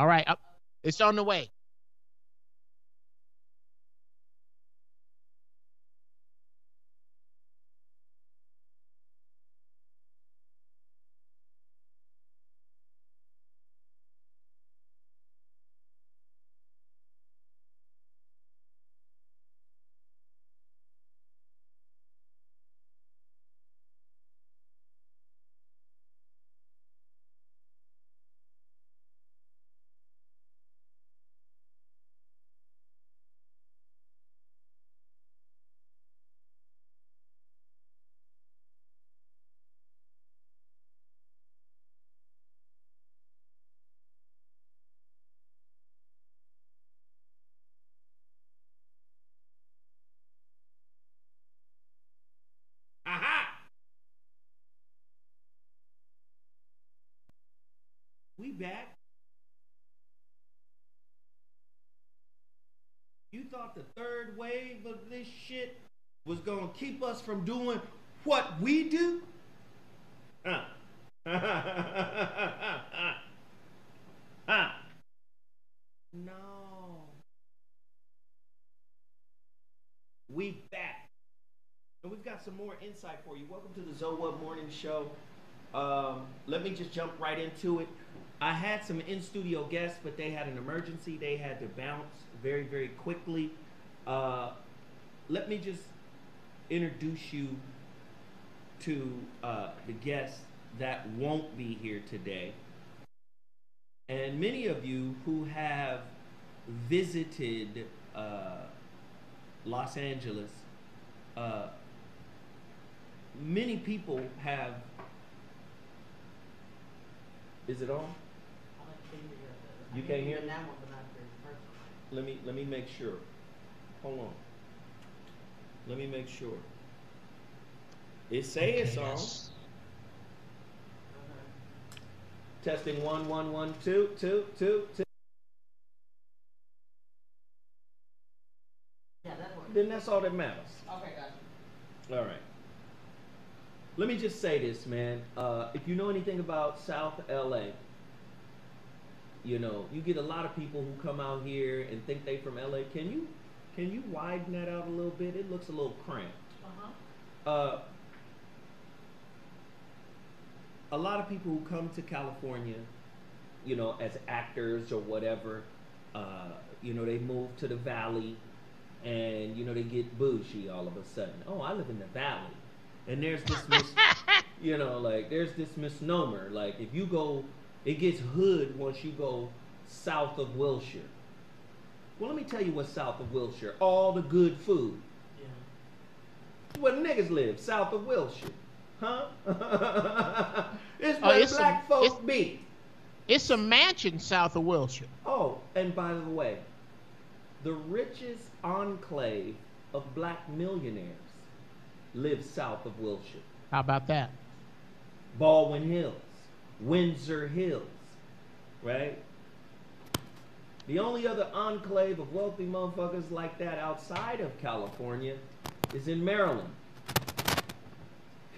All right, it's on the way. Aha! We back. You thought the third wave of this shit was gonna keep us from doing what we do? Huh. Huh. No. We back. And we've got some more insight for you. Welcome to the ZoWhat Morning Show. Let me just jump right into it. I had some in-studio guests, but they had an emergency. They had to bounce very, very quickly. Let me just introduce you to the guests that won't be here today. And many of you who have visited Los Angeles, many people have. Is it on? You can't hear? Let me make sure. Hold on. Let me make sure. It say it's on. Yes. Testing 1 1 1 2 2 2 2. Yeah, that works. Then that's all that matters. Okay, gotcha. All right. Let me just say this, man. If you know anything about South LA, you know, you get a lot of people who come out here and think they from LA. Can you widen that out a little bit? It looks a little cramped. A lot of people who come to California, you know, as actors or whatever, you know, they move to the Valley and, you know, they get bougie all of a sudden. Oh, I live in the Valley. And there's this, you know, like, there's this misnomer. Like, if you go, it gets hood once you go south of Wilshire. Well, let me tell you what's south of Wilshire. All the good food. Yeah. Where niggas live, south of Wilshire. Huh? It's where black folks be. It's a mansion south of Wilshire. Oh, and by the way, the richest enclave of black millionaires lives south of Wilshire. How about that? Baldwin Hills, Windsor Hills, right? The only other enclave of wealthy motherfuckers like that outside of California is in Maryland.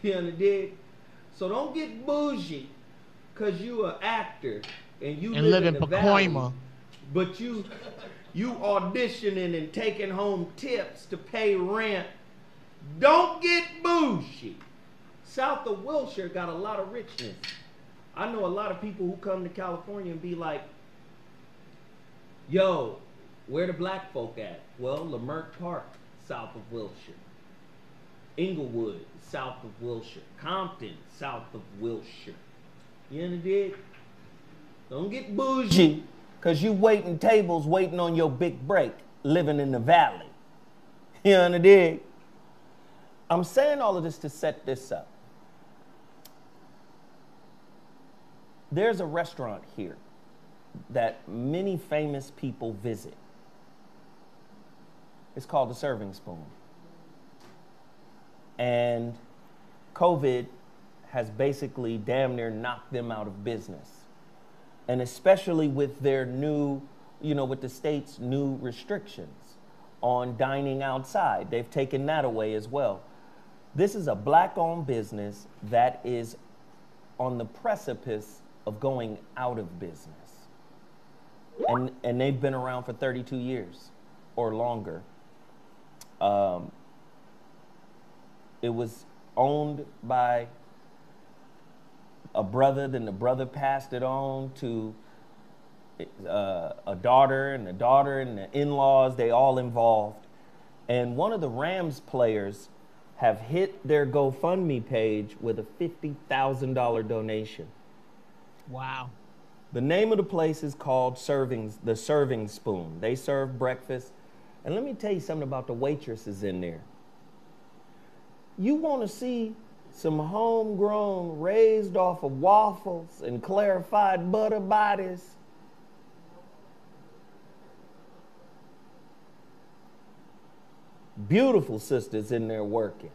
You understand? So don't get bougie because you an actor and you live in the Pacoima. Valley, but you auditioning and taking home tips to pay rent. Don't get bougie. South of Wilshire got a lot of richness. I know a lot of people who come to California and be like, yo, where the black folk at? Well, Leimert Park, south of Wilshire. Inglewood, south of Wilshire. Compton, south of Wilshire. You understand? Don't get bougie because you waiting tables waiting on your big break, living in the Valley. You understand? I'm saying all of this to set this up. There's a restaurant here that many famous people visit. It's called the Serving Spoon. And COVID has basically damn near knocked them out of business. And especially with their new, you know, with the state's new restrictions on dining outside. They've taken that away as well. This is a black-owned business that is on the precipice of going out of business. and they've been around for 32 years or longer. It was owned by a brother, then the brother passed it on to a daughter, and the in-laws, they all involved. And one of the Rams players have hit their GoFundMe page with a $50,000 donation. Wow. The name of the place is called the Serving Spoon. They serve breakfast. And let me tell you something about the waitresses in there. You want to see some homegrown, raised off of waffles and clarified butter bodies? Beautiful sisters in there working,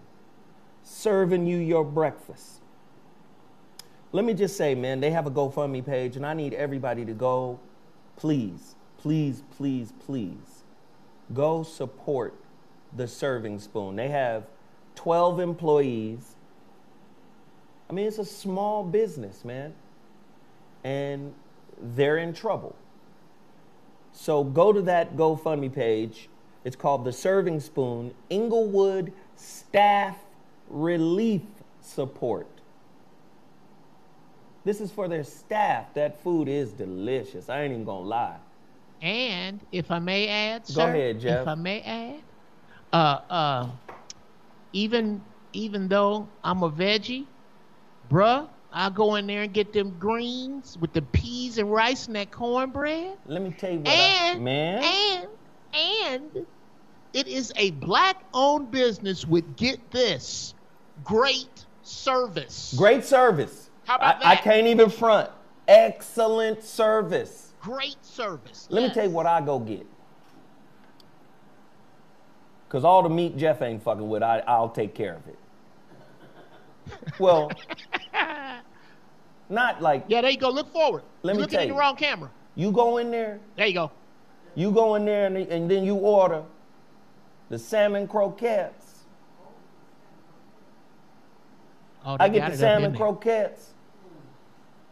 serving you your breakfast. Let me just say, man, they have a GoFundMe page, and I need everybody to go, please, please, please, please, go support the Serving Spoon. They have 12 employees. I mean, it's a small business, man, and they're in trouble. So go to that GoFundMe page. It's called The Serving Spoon, Inglewood Staff Relief Support. This is for their staff. That food is delicious. I ain't even gonna lie. And if I may add, sir, go ahead, Geoff. If I may add, even though I'm a veggie, bruh, I'll go in there and get them greens with the peas and rice and that cornbread. Let me tell you what, and it is a black-owned business with, get this, great service. Great service. How about that? I can't even front. Excellent service. Great service. Let me tell you what I go get. Because all the meat Geoff ain't fucking with, I'll take care of it. Well, not like... Yeah, there you go. Look forward. Let me You're looking tell at you. the wrong camera. You go in there. There you go. You go in there and then you order the salmon croquettes. Oh, I get the salmon croquettes.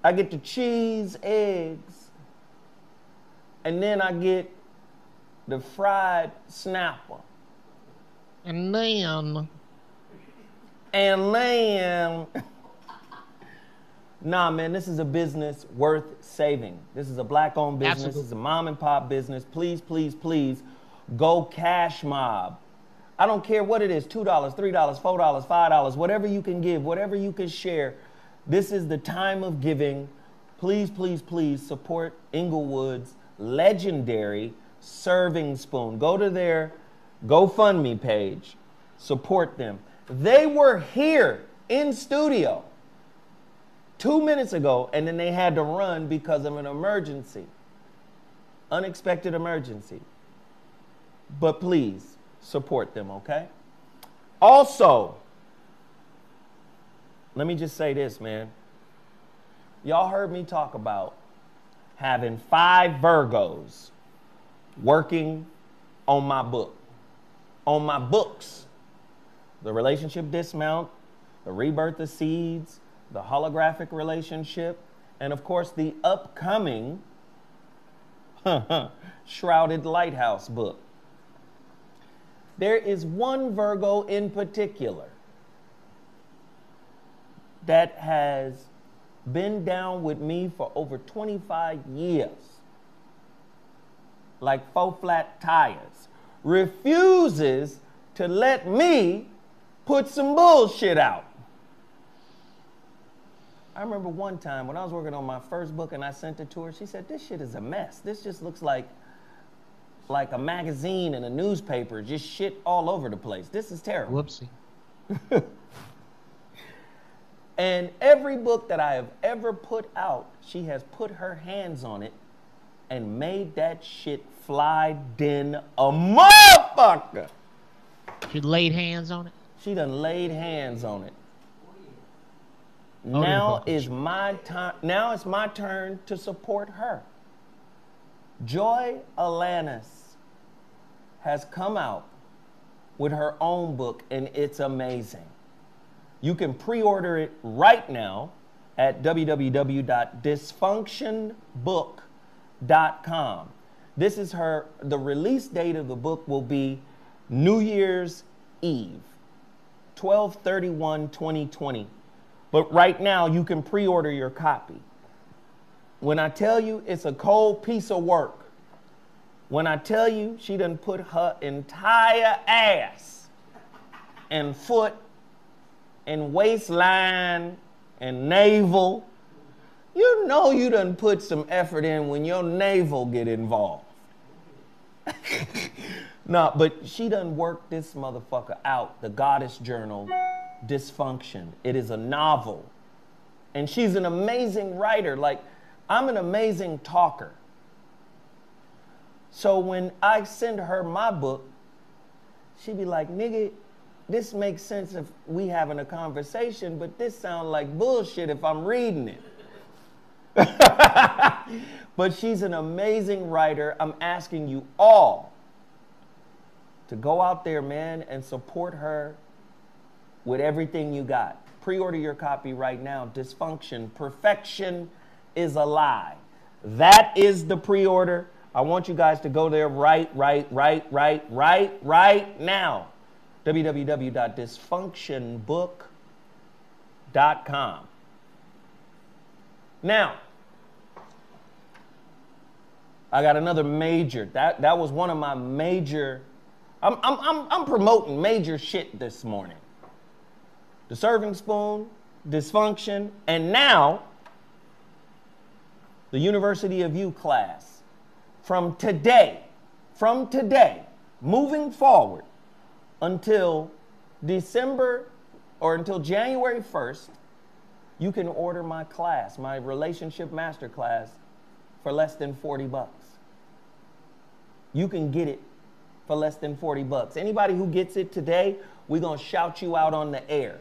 I get the cheese eggs. And then I get the fried snapper. And then... Nah, man, this is a business worth saving. This is a black-owned business. Absolutely. This is a mom-and-pop business. Please, please, please, go cash mob. I don't care what it is, $2, $3, $4, $5, whatever you can give, whatever you can share. This is the time of giving. Please, please, please support Inglewood's legendary Serving Spoon. Go to their GoFundMe page. Support them. They were here in studio 2 minutes ago, and then they had to run because of an emergency. Unexpected emergency. But please, support them, okay? Also, let me just say this, man. Y'all heard me talk about having 5 Virgos working on my book. On my books. The Relationship Dismount, The Rebirth of Seeds, The Holographic Relationship, and of course the upcoming Shrouded Lighthouse book. There is one Virgo in particular that has been down with me for over 25 years. Like 4 flat tires. Refuses to let me put some bullshit out. I remember one time when I was working on my first book and I sent it to her, she said, this shit is a mess. This just looks like a magazine and a newspaper, just shit all over the place. This is terrible. Whoopsie. And every book that I have ever put out, she has put her hands on it and made that shit fly den a motherfucker. She laid hands on it? She done laid hands on it. Oh, Now is my time. Now it's my turn to support her. Joy Alanis has come out with her own book, and it's amazing. You can pre-order it right now at www.dysfunctionbook.com. HuriKaneReport.com. This is the release date of the book will be New Year's Eve, 12/31/2020. But right now you can pre-order your copy. When I tell you it's a cold piece of work, when I tell you she done put her entire ass and foot and waistline and navel, you know you done put some effort in when your navel get involved. No, but she done worked this motherfucker out. The Goddess Journal, Dysfunction. It is a novel. And she's an amazing writer. Like, I'm an amazing talker. So when I send her my book, she be like, nigga, this makes sense if we having a conversation, but this sounds like bullshit if I'm reading it. But she's an amazing writer. I'm asking you all to go out there, man, and support her with everything you got. Pre-order your copy right now. Dysfunction. Perfection is a lie. That is the pre-order. I want you guys to go there right now. www.dysfunctionbook.com. Now, I got another major. That was one of my major. I'm promoting major shit this morning. The Serving Spoon, Dysfunction, and now the University of You class. From today, moving forward until December or until January 1st, you can order my class, my relationship masterclass, for less than $40. You can get it for less than $40. Anybody who gets it today, we're going to shout you out on the air.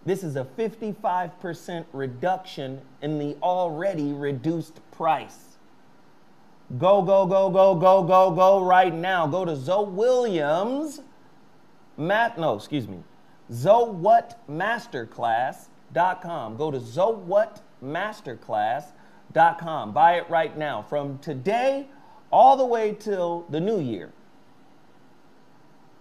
This is a 55% reduction in the already reduced price. Go right now. Go to ZoWhatMasterclass.com. Go to ZoWhatMasterclass.com. Buy it right now. From today all the way till the new year,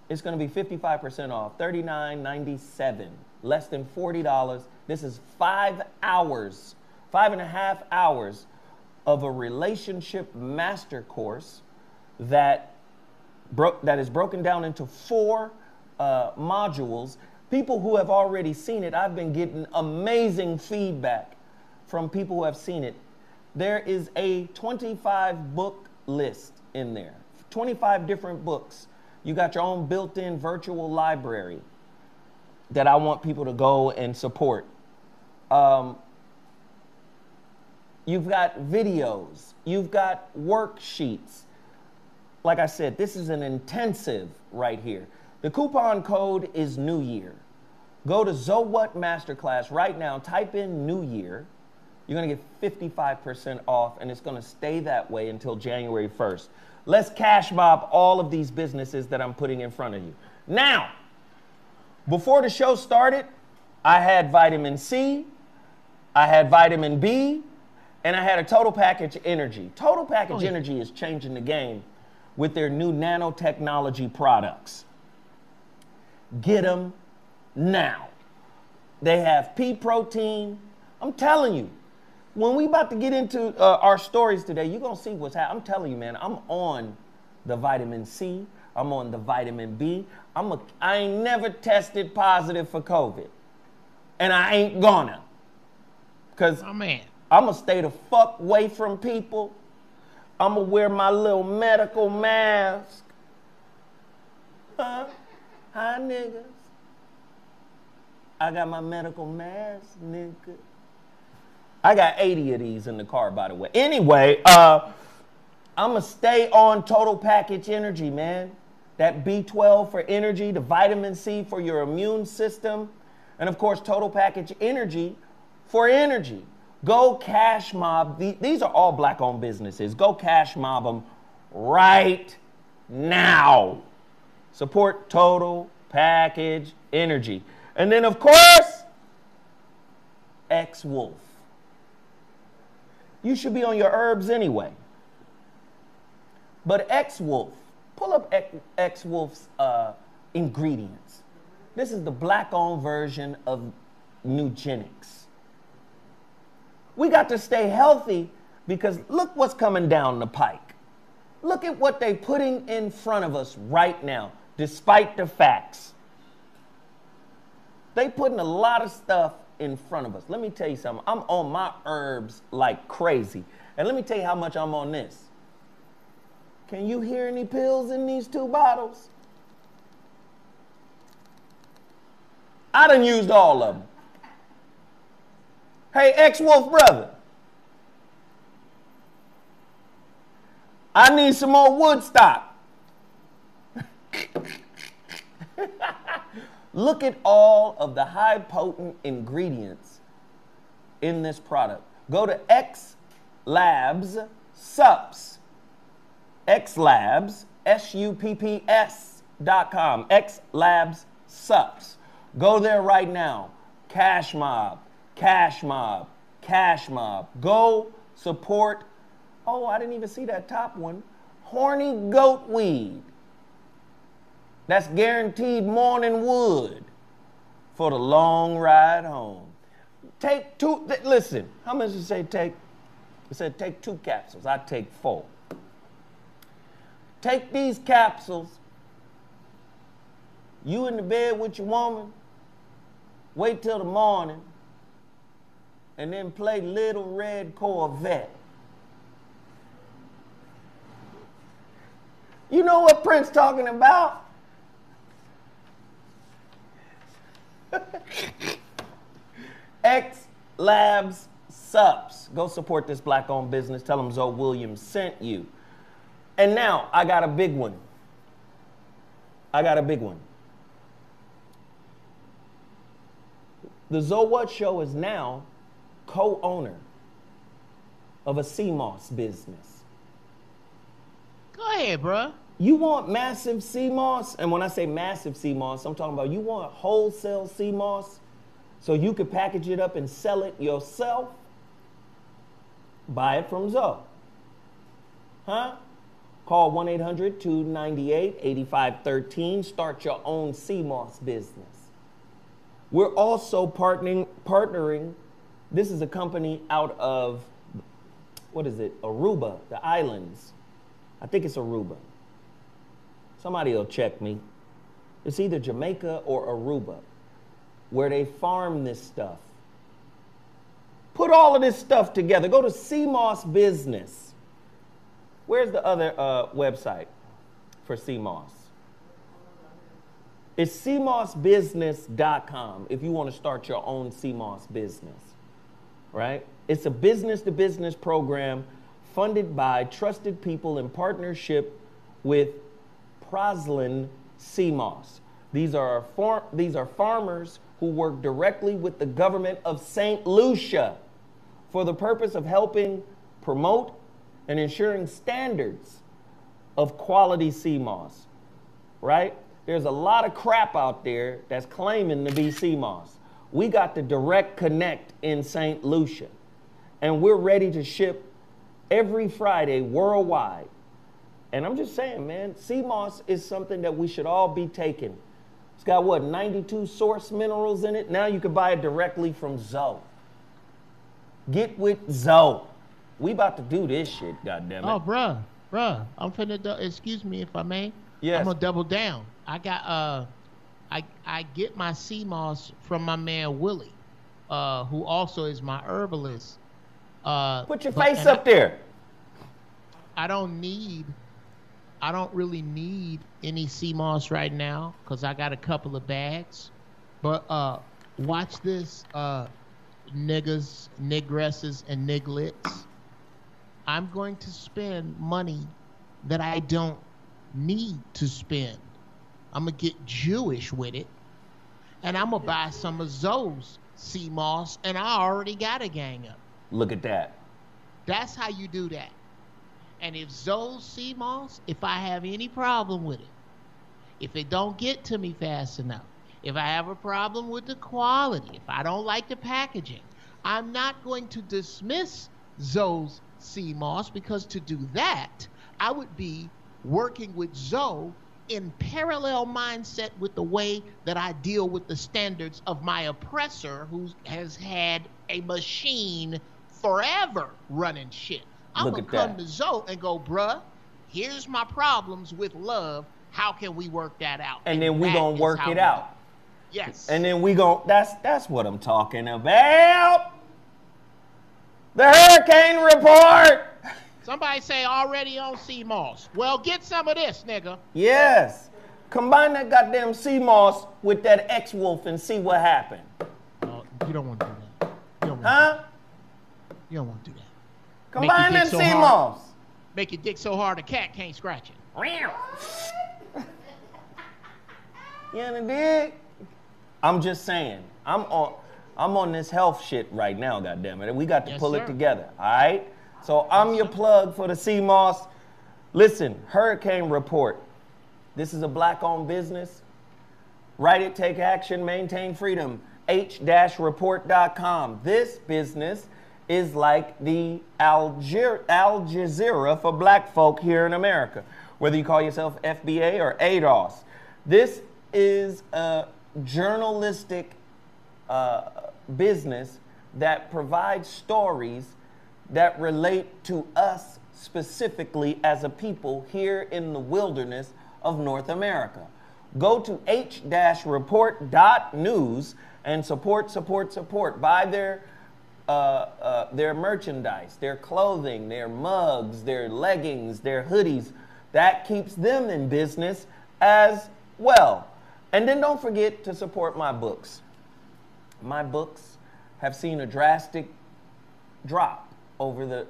it's going to be 55% off, $39.97, less than $40. This is 5 hours, 5.5 hours of a relationship master course that is broken down into 4 modules. People who have already seen it, I've been getting amazing feedback from people who have seen it. There is a 25 book list in there, 25 different books. You got your own built-in virtual library that I want people to go and support. You've got videos, you've got worksheets. Like I said, this is an intensive right here. The coupon code is New Year. Go to ZoWhat Masterclass right now, type in New Year. You're gonna get 55% off, and it's gonna stay that way until January 1st. Let's cash mob all of these businesses that I'm putting in front of you. Now, before the show started, I had vitamin C, I had vitamin B, and I had a Total Package Energy. Total Package Energy is changing the game with their new nanotechnology products. Get them now. They have pea protein. I'm telling you, when we about to get into our stories today, you're going to see what's happening. I'm telling you, man, I'm on the vitamin C. I'm on the vitamin B. I ain't never tested positive for COVID. And I ain't gonna. Because I'm going to stay the fuck away from people. I'm going to wear my little medical mask. Huh? Hi, niggas. I got my medical mask, nigga. I got 80 of these in the car, by the way. Anyway, I'm going to stay on Total Package Energy, man. That B12 for energy, the vitamin C for your immune system, and of course, Total Package Energy for energy. Go cash mob. These are all black-owned businesses. Go cash mob them right now. Support Total Package Energy. And then, of course, X-Wolf. You should be on your herbs anyway. But X-Wolf, pull up X-Wolf's ingredients. This is the black-owned version of Nugenics. We got to stay healthy because look what's coming down the pike. Look at what they're putting in front of us right now, despite the facts. They putting a lot of stuff in front of us. Let me tell you something. I'm on my herbs like crazy. And let me tell you how much I'm on this. Can you hear any pills in these 2 bottles? I done used all of them. Hey, X-Wolf brother. I need some more Woodstock. Look at all of the high potent ingredients in this product. Go to X-Labs Supps. X-Labs, SUPPS.com. X-Labs Supps. Go there right now. Cash Mob, Cash Mob, Cash Mob. Go support, oh, I didn't even see that top one. Horny goat weed. That's guaranteed morning wood for the long ride home. Take 2, listen, how much did it say take? It said take 2 capsules. I take 4. Take these capsules. You in the bed with your woman. Wait till the morning. And then play Little Red Corvette. You know what Prince talking about? X-Labs Supps. Go support this black-owned business. Tell them Zoe Williams sent you. And now, I got a big one. I got a big one. The ZoWhat Show is now co-owner of a CMOS business. Go ahead, bro. You want massive CMOS? And when I say massive CMOS, I'm talking about you want wholesale CMOS so you could package it up and sell it yourself? Buy it from Zoe. Huh? Call 1-800-298-8513. Start your own CMOS business. We're also partnering. This is a company out of, what is it? Aruba, the islands. I think it's Aruba. Somebody will check me. It's either Jamaica or Aruba, where they farm this stuff. Put all of this stuff together. Go to CMOS Business. Where's the other website for CMOS? It's CMOSbusiness.com if you want to start your own CMOS business, right? It's a business-to-business program funded by trusted people in partnership with Proslin CMOS. These are farmers who work directly with the government of St. Lucia for the purpose of helping promote and ensuring standards of quality CMOS, right? There's a lot of crap out there that's claiming to be CMOS. We got the direct connect in St. Lucia, and we're ready to ship every Friday worldwide. And I'm just saying, man, CMOS is something that we should all be taking. It's got, what, 92 source minerals in it? Now you can buy it directly from Zoe. Get with Zoe. We about to do this shit, goddammit. Oh, bruh, I'm finna, excuse me if I may. Yes. I'm gonna double down. I got, I get my CMOS from my man Willie, who also is my herbalist. Put your face up there. I don't really need any CMOS right now because I got a couple of bags. But watch this, niggas, nigresses, and niglets. I'm going to spend money that I don't need to spend. I'm going to get Jewish with it. And I'm going to buy some of Zoe's CMOS, and I already got a gang up. Look at that. That's how you do that. And if Zoe's CMOS, if I have any problem with it, if it don't get to me fast enough, if I have a problem with the quality, if I don't like the packaging, I'm not going to dismiss Zoe's CMOS, because to do that, I would be working with Zoe in parallel mindset with the way that I deal with the standards of my oppressor who has had a machine forever running shit. I'm going to come to Zoe and go, bruh, here's my problems with love. How can we work that out? And then we going to work it out. Yes. And then we going, that's what I'm talking about. The HuriKane Report. Somebody say already on CMOS. Well, get some of this, nigga. Yes. Combine that goddamn CMOS with that X-Wolf and see what happened. You don't want to do that. You don't want You don't want to do that. Combine that CMOS. Make your dick so hard a cat can't scratch it. You understand? I'm just saying. I'm on this health shit right now, goddammit. We got to pull it together, all right? So I'm your plug for the CMOS. Listen, HuriKane Report. This is a black-owned business. Write it, take action, maintain freedom. H-report.com. This business is like the Al Jazeera for black folk here in America, whether you call yourself FBA or ADOS. This is a journalistic business that provides stories that relate to us specifically as a people here in the wilderness of North America. Go to H-report.news and support. Buy their merchandise, their clothing, their mugs, their leggings, their hoodies. That keeps them in business as well. And then don't forget to support my books. My books have seen a drastic drop over the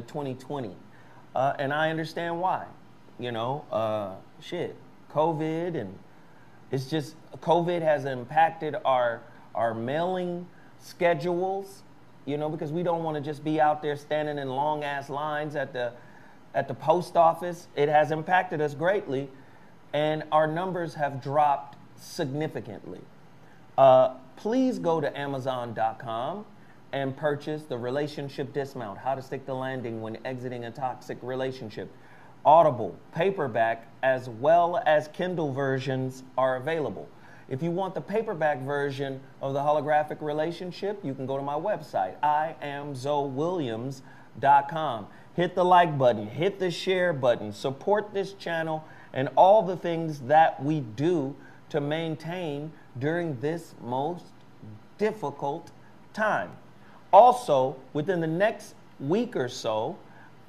2020, and I understand why. You know, COVID, and it's just COVID has impacted our mailing schedules. You know, because we don't want to just be out there standing in long ass lines at the post office. It has impacted us greatly, and our numbers have dropped significantly. Please go to Amazon.com and purchase the Relationship Dismount, How to Stick the Landing When Exiting a Toxic Relationship. Audible, paperback, as well as Kindle versions are available. If you want the paperback version of the holographic relationship, you can go to my website, IamZoWilliams.com. Hit the like button, hit the share button, support this channel and all the things that we do to maintain during this most difficult time. Also, within the next week or so,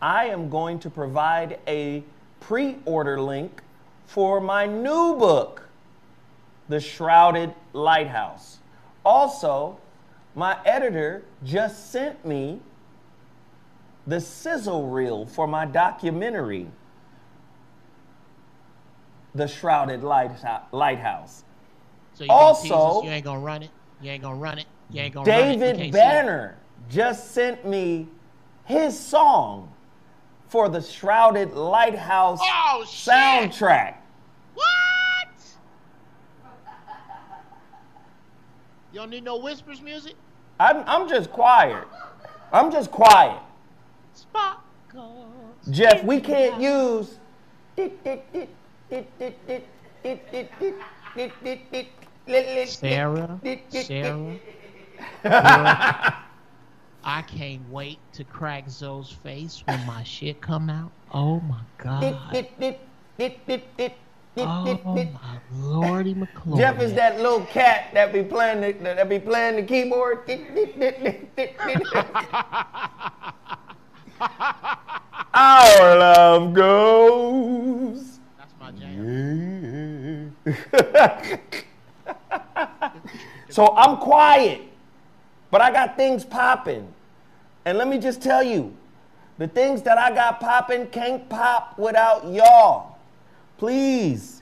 I am going to provide a pre-order link for my new book, The Shrouded Lighthouse. Also, my editor just sent me the sizzle reel for my documentary, The Shrouded Lighthouse. So also, you ain't gonna run it? You ain't gonna run it? You ain't gonna David run it? Banner just sent me his song for the Shrouded Lighthouse soundtrack. What? You don't need no whispers music? I'm just quiet. I'm just quiet. Sparkles. Geoff, we can't use Sarah. I can't wait to crack Zoe's face when my shit come out. Oh my God. Oh my Lordy McClure. Geoff is that little cat that be playing the keyboard. Our love goes. That's my jam. Yeah. So I'm quiet, but I got things popping. And let me just tell you, the things that I got popping can't pop without y'all. Please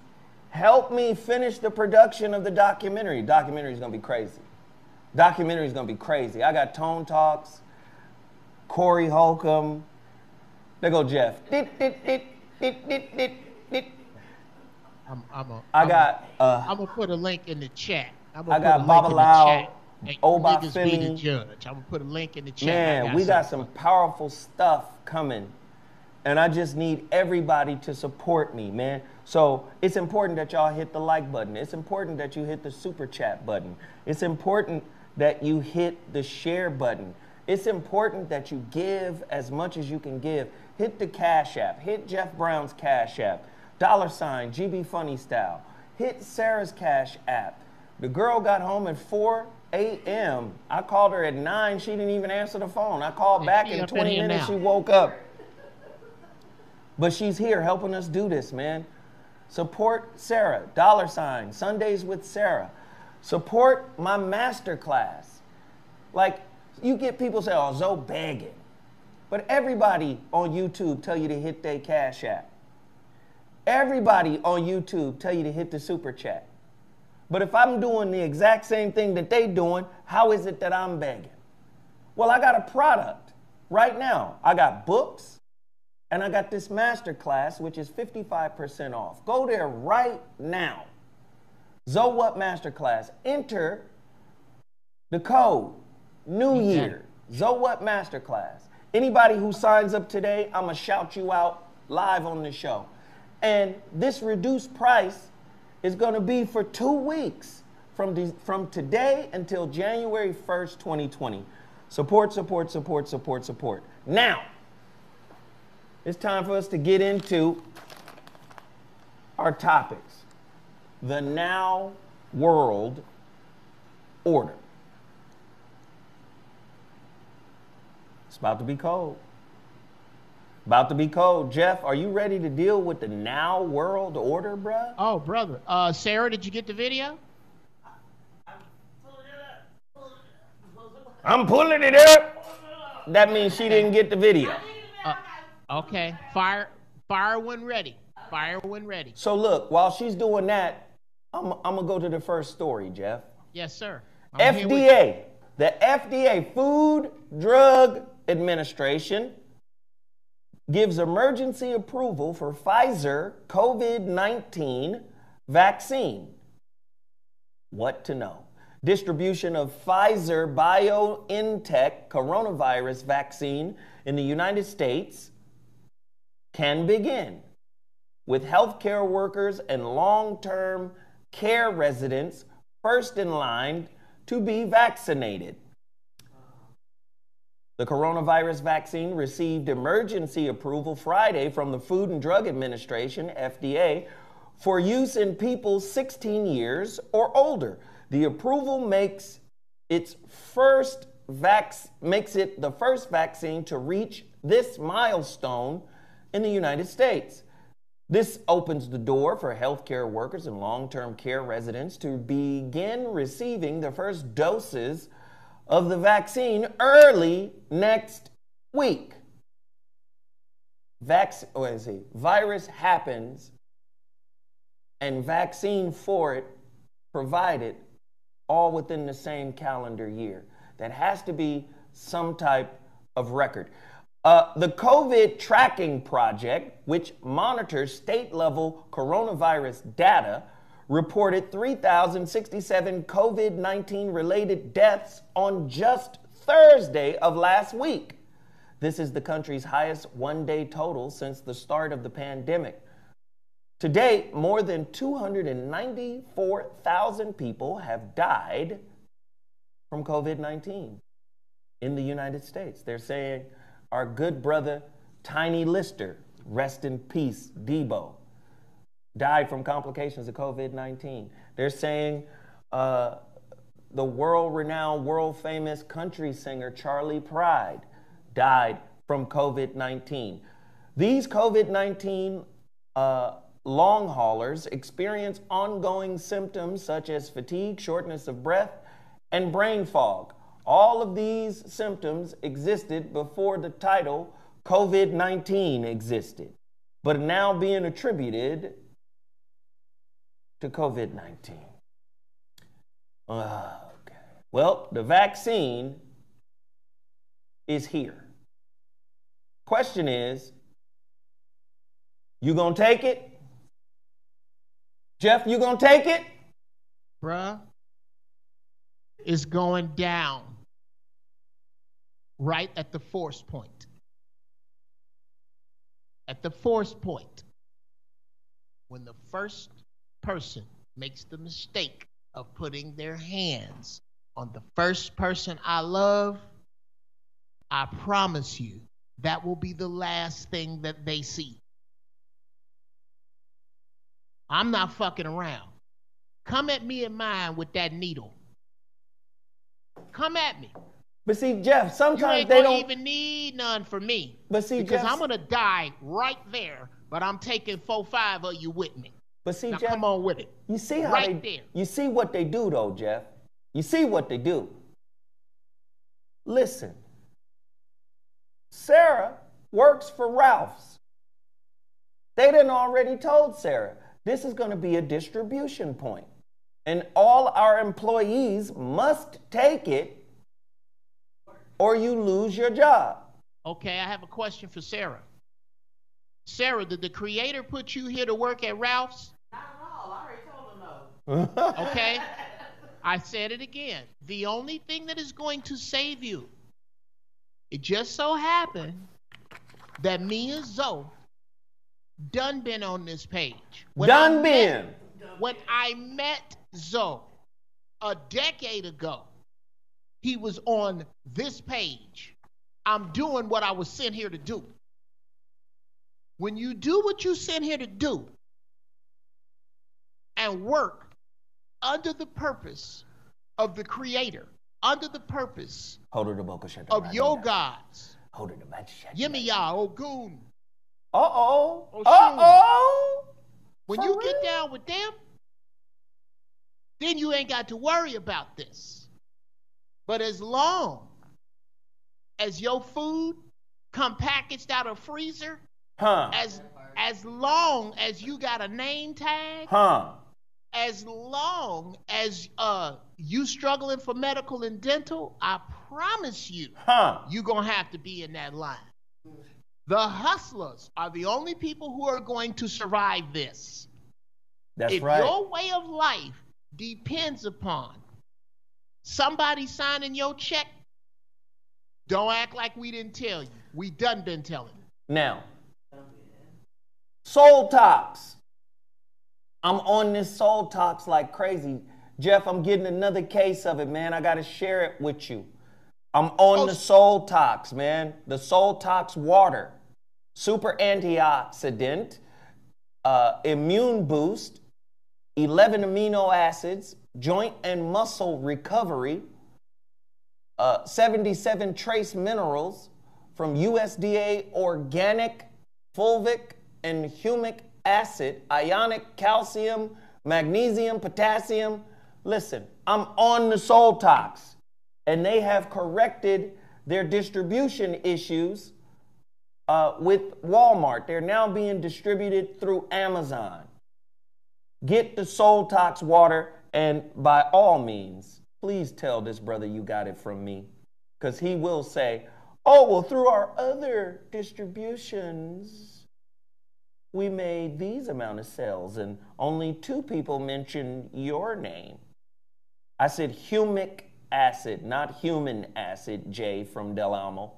help me finish the production of the documentary. Documentary's gonna be crazy. Documentary's gonna be crazy. I got Tone Talks, Corey Holcomb. There go Geoff. I'm gonna put a link in the chat. I got Baba Lau. Hey, you niggas be the Obafemi. judge. I'm gonna put a link in the chat. Man, we got some powerful stuff coming. And I just need everybody to support me, man. So it's important that y'all hit the like button. It's important that you hit the super chat button. It's important that you hit the share button. It's important that you give as much as you can give. Hit the Cash App. Hit Jeff Brown's Cash App. $ GBfunnyStyle. Hit Sarah's Cash App. The girl got home at 4 a.m. I called her at 9. She didn't even answer the phone. I called back in 20 minutes. She woke up. But she's here helping us do this, man. Support Sarah, $ Sundays with Sarah. Support my masterclass. Like, you get people say, oh, Zo begging. But everybody on YouTube tell you to hit their Cash App. Everybody on YouTube tell you to hit the super chat. But if I'm doing the exact same thing that they doing, how is it that I'm begging? Well, I got a product right now. I got books. And I got this masterclass, which is 55% off. Go there right now. ZoWhat Masterclass. Enter the code, New Year, ZoWhat Masterclass. Anybody who signs up today, I'm going to shout you out live on the show. And this reduced price is going to be for 2 weeks from today until January 1st, 2020. Support, support, support, support, support. Now, it's time for us to get into our topics. The now world order. It's about to be cold. About to be cold. Jeff, are you ready to deal with the now world order, bruh? Oh, brother. Sarah, did you get the video? I'm pulling it up. That means she didn't get the video. Okay. Fire when ready. Fire when ready. So look, while she's doing that, I'm gonna go to the first story, Jeff. Yes, sir. FDA, the FDA, Food Drug Administration, gives emergency approval for Pfizer COVID-19 vaccine. What to know? Distribution of Pfizer BioNTech coronavirus vaccine in the United States can begin, with healthcare workers and long-term care residents first in line to be vaccinated. The coronavirus vaccine received emergency approval Friday from the Food and Drug Administration, FDA, for use in people 16 years or older. The approval makes it the first vaccine to reach this milestone in the United States. This opens the door for healthcare workers and long-term care residents to begin receiving the first doses of the vaccine early next week. Virus happens and vaccine for it provided all within the same calendar year. That has to be some type of record. The COVID Tracking Project, which monitors state-level coronavirus data, reported 3,067 COVID-19 related deaths on just Thursday of last week. This is the country's highest one-day total since the start of the pandemic. To date, more than 294,000 people have died from COVID-19 in the United States. They're saying our good brother, Tiny Lister, rest in peace, Debo, died from complications of COVID-19. They're saying the world-renowned, world-famous country singer Charlie Pride died from COVID-19. These COVID-19 long haulers experience ongoing symptoms such as fatigue, shortness of breath, and brain fog. All of these symptoms existed before the title COVID-19 existed, but are now being attributed to COVID-19. Okay. Well, the vaccine is here. Question is, you gonna take it? Jeff, you gonna take it? Bruh, is going down right at the force point. At the force point, when the first person makes the mistake of putting their hands on the first person I love, I promise you that will be the last thing that they see. I'm not fucking around. Come at me in mine with that needle. Come at me. But see, Geoff, You sometimes ain't they gonna don't even need none for me. But see, because Geoff, I'm gonna die right there, but I'm taking 4-5 of you with me. But see, Now Geoff, come on with it. You see how right they there. You see what they do though, Geoff. You see what they do. Listen. Sarah works for Ralph's. They done already told Sarah this is going to be a distribution point. And all our employees must take it or you lose your job. Okay, I have a question for Sarah. Sarah, did the creator put you here to work at Ralph's? Not at all. I already told them no. Okay, I said it again. The only thing that is going to save you, it just so happened that me and Zoe done been on this page. When I met Zoe a decade ago, he was on this page. I'm doing what I was sent here to do. When you do what you sent here to do and work under the purpose of the creator, under the purpose of your gods, Yemiya, Ogun. Uh-oh. Oshun. Uh-oh. When you get down with them, then you ain't got to worry about this. But as long as your food come packaged out of freezer, as long as you got a name tag, as long as you struggling for medical and dental, I promise you, you're going to have to be in that line. The hustlers are the only people who are going to survive this. That's if right. your way of life depends upon somebody signing your check, don't act like we didn't tell you. We done been telling you. Now, Soul Talks. I'm on this Soul Talks like crazy. Geoff, I'm getting another case of it, man. I got to share it with you. I'm on the Soul Talks, man. The Soul Talks water. Super antioxidant, immune boost, 11 amino acids, joint and muscle recovery, 77 trace minerals from USDA organic, fulvic and humic acid, ionic calcium, magnesium, potassium. Listen, I'm on the Soul Talks, and they have corrected their distribution issues with Walmart. They're now being distributed through Amazon. Get the Soul Talks water, and by all means, please tell this brother you got it from me, because he will say, oh, well, through our other distributions, we made these amount of sales, and only 2 people mentioned your name. I said humic acid, not human acid, Jay from Del Amo.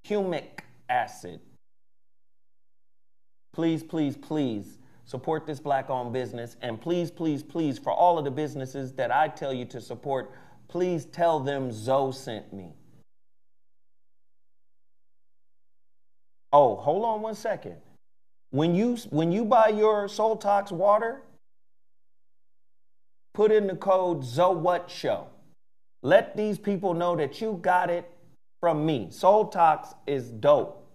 Humic acid. Please, please, please support this black-owned business, and please, please, please, for all of the businesses that I tell you to support, please tell them Zoe sent me. Oh, hold on one second. When you buy your Soul Talks water, put in the code ZoWhat Show. Let these people know that you got it from me. Soul Talks is dope,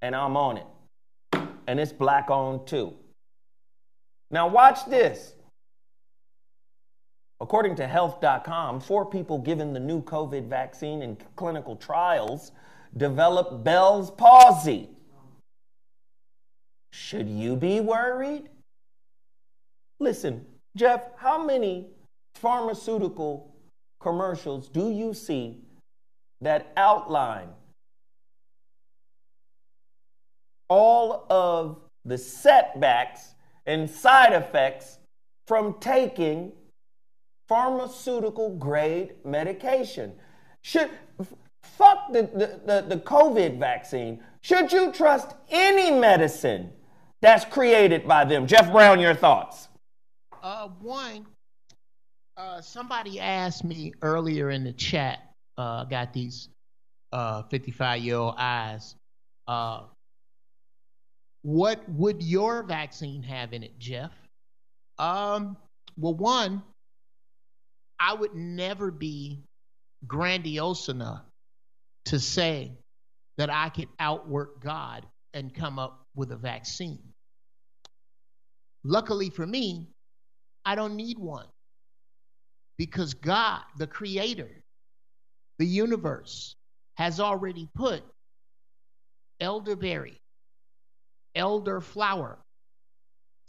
and I'm on it. And it's black owned too. Now watch this. According to health.com, 4 people given the new COVID vaccine in clinical trials developed Bell's palsy. Should you be worried? Listen, Geoff, how many pharmaceutical commercials do you see that outline all of the setbacks and side effects from taking pharmaceutical grade medication. Fuck the COVID vaccine. Should you trust any medicine that's created by them? Jeff Brown, your thoughts? Somebody asked me earlier in the chat, got these 55-year-old eyes, what would your vaccine have in it, Jeff? Well, one, I would never be grandiose enough to say that I could outwork God and come up with a vaccine. Luckily for me, I don't need one, because God, the creator, the universe, has already put elderberry, elderflower,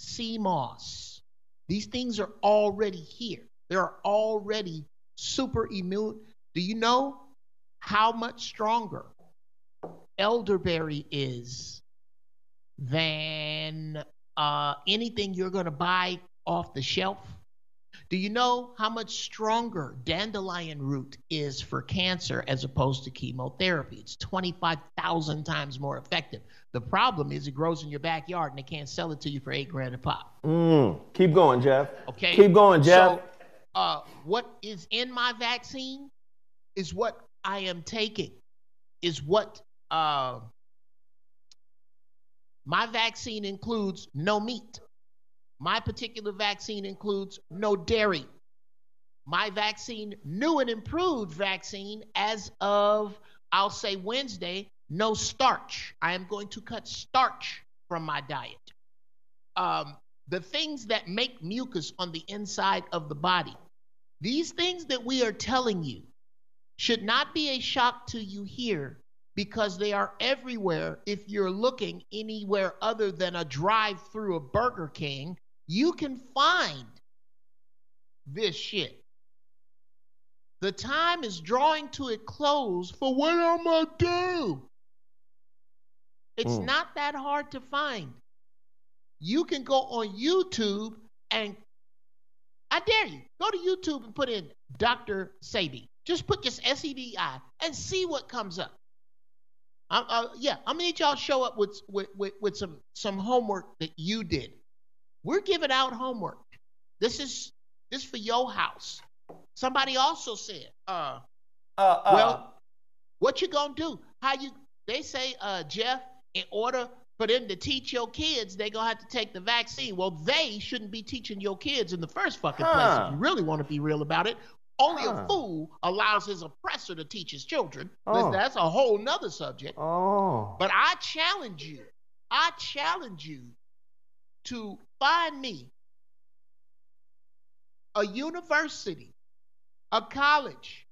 sea moss. These things are already here. They're already super immune. Do you know how much stronger elderberry is than anything you're going to buy off the shelf? Do you know how much stronger dandelion root is for cancer as opposed to chemotherapy? It's 25,000 times more effective. The problem is it grows in your backyard and they can't sell it to you for $8,000 a pop. Keep going, Jeff. Okay. Keep going, Jeff. So, what is in my vaccine is what I am taking, is what my vaccine includes no meat. My particular vaccine includes no dairy. My vaccine, new and improved vaccine, as of, I'll say Wednesday, no starch. I am going to cut starch from my diet. The things that make mucus on the inside of the body, these things that we are telling you should not be a shock to you here, because they are everywhere. If you're looking anywhere other than a drive-through of Burger King, you can find this shit. The time is drawing to a close for what I'm gonna do. It's not that hard to find. You can go on YouTube and, I dare you, go to YouTube and put in Dr. Sebi. Just put just SEBI and see what comes up. I'm gonna need y'all to show up with some homework that you did. We're giving out homework. This is for your house. Somebody also said, well, what you gonna do? They say, Jeff, in order for them to teach your kids, they gonna have to take the vaccine. Well, they shouldn't be teaching your kids in the first fucking place. If you really want to be real about it. Only a fool allows his oppressor to teach his children. That's a whole nother subject. But I challenge you to find me a university, a college,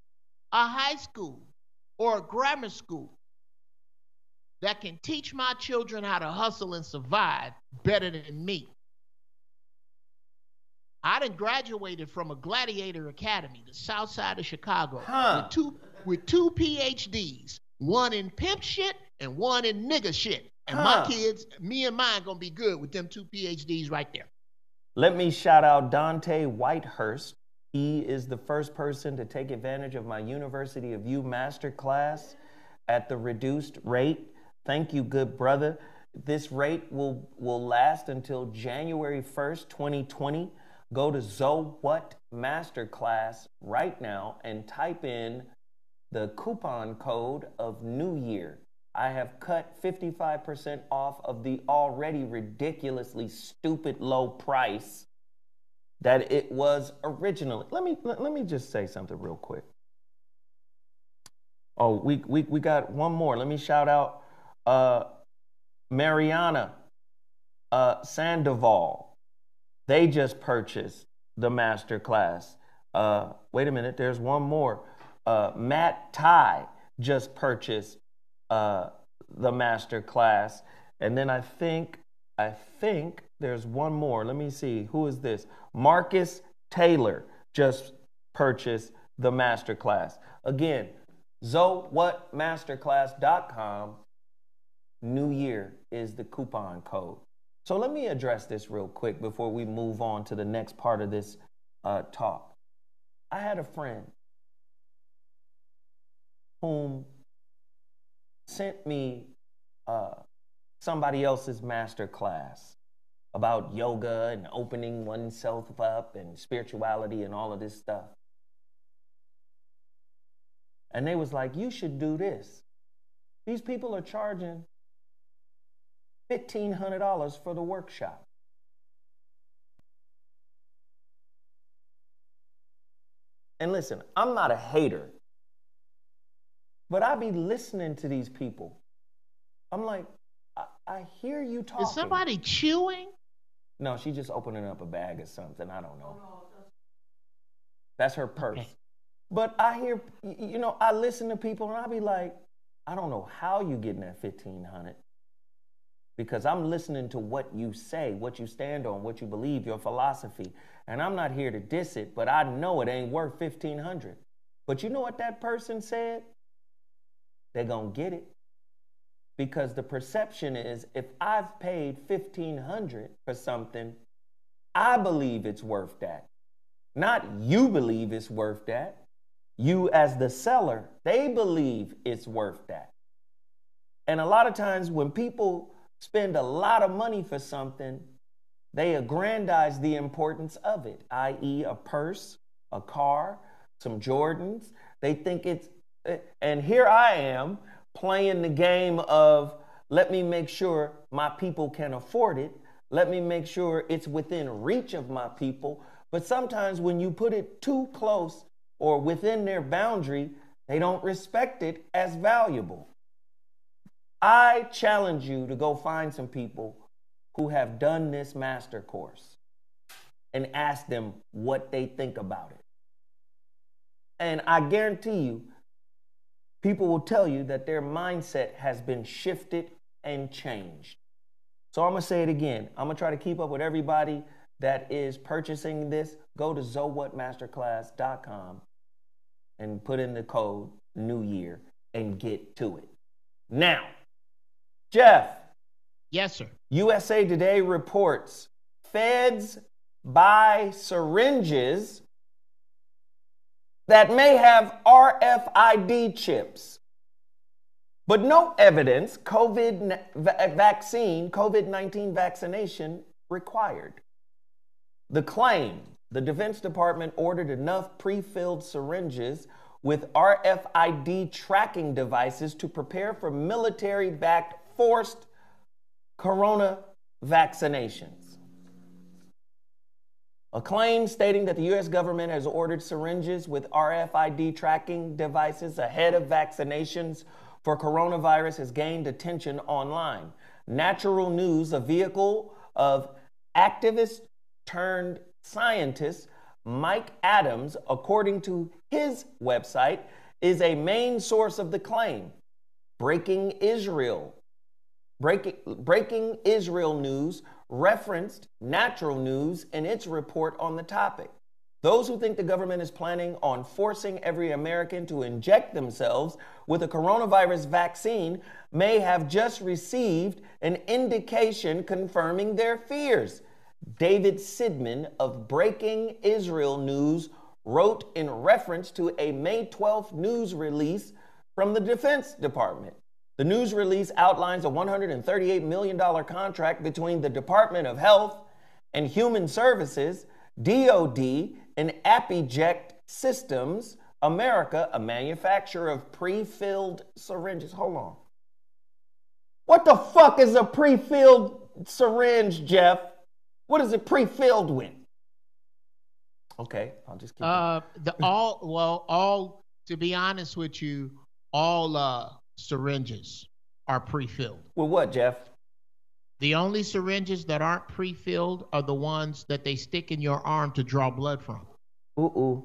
a high school, or a grammar school that can teach my children how to hustle and survive better than me. I done graduated from a gladiator academy, the south side of Chicago, with two PhDs, one in pimp shit and one in nigga shit. And my kids, me and mine, gonna be good with them two PhDs right there. Let me shout out Dante Whitehurst. He is the first person to take advantage of my University of You masterclass at the reduced rate. Thank you, good brother. This rate will last until January 1st, 2020. Go to ZoWhat Masterclass right now and type in the coupon code of New Year. I have cut 55% off of the already ridiculously stupid low price that it was originally. Let me just say something real quick. Oh, we got one more. Let me shout out Mariana Sandoval. They just purchased the masterclass. Wait a minute, there's one more. Matt Ty just purchased the masterclass. And then I think there's one more. Let me see. Who is this? Marcus Taylor just purchased the masterclass. Again, ZoWhatMasterclass.com. New Year is the coupon code. So let me address this real quick before we move on to the next part of this talk. I had a friend whom sent me somebody else's master class about yoga and opening oneself up and spirituality and all of this stuff. And they was like, you should do this. These people are charging $1,500 for the workshop. And listen, I'm not a hater, but I be listening to these people. I'm like, I hear you talking. Is somebody chewing? No, she's just opening up a bag or something. I don't know. That's her purse. Okay. But I hear, you know, I listen to people and I be like, I don't know how you getting that $1,500. Because I'm listening to what you say, what you stand on, what you believe, your philosophy. And I'm not here to diss it, but I know it ain't worth $1,500. But you know what that person said? They're gonna get it. Because the perception is, if I've paid $1,500 for something, I believe it's worth that. Not you believe it's worth that. You as the seller, they believe it's worth that. And a lot of times when people spend a lot of money for something, they aggrandize the importance of it, i.e. a purse, a car, some Jordans. They think it's, and here I am playing the game of, let me make sure my people can afford it. Let me make sure it's within reach of my people. But sometimes when you put it too close or within their boundary, they don't respect it as valuable. I challenge you to go find some people who have done this master course and ask them what they think about it. And I guarantee you, people will tell you that their mindset has been shifted and changed. So I'm going to say it again. I'm going to try to keep up with everybody that is purchasing this. Go to ZoWhatMasterclass.com and put in the code New Year and get to it. Now, Geoff. Yes, sir. USA Today reports feds buy syringes that may have RFID chips, but no evidence COVID-19 vaccination required. The claim, the Defense Department ordered enough pre-filled syringes with RFID tracking devices to prepare for military-backed forced corona vaccinations. A claim stating that the U.S. government has ordered syringes with RFID tracking devices ahead of vaccinations for coronavirus has gained attention online. Natural News, a vehicle of activist turned scientist Mike Adams, according to his website, is a main source of the claim. Breaking Israel News referenced Natural News in its report on the topic. Those who think the government is planning on forcing every American to inject themselves with a coronavirus vaccine may have just received an indication confirming their fears. David Sidman of Breaking Israel News wrote in reference to a May 12th news release from the Defense Department. The news release outlines a $138 million contract between the Department of Health and Human Services, DOD, and Appiject Systems America, a manufacturer of pre-filled syringes. Hold on. What the fuck is a pre-filled syringe, Geoff? What is it pre-filled with? Okay, I'll just keep to be honest with you, all syringes are pre-filled. With what, Geoff? The only syringes that aren't pre-filled are the ones that they stick in your arm to draw blood from. Ooh.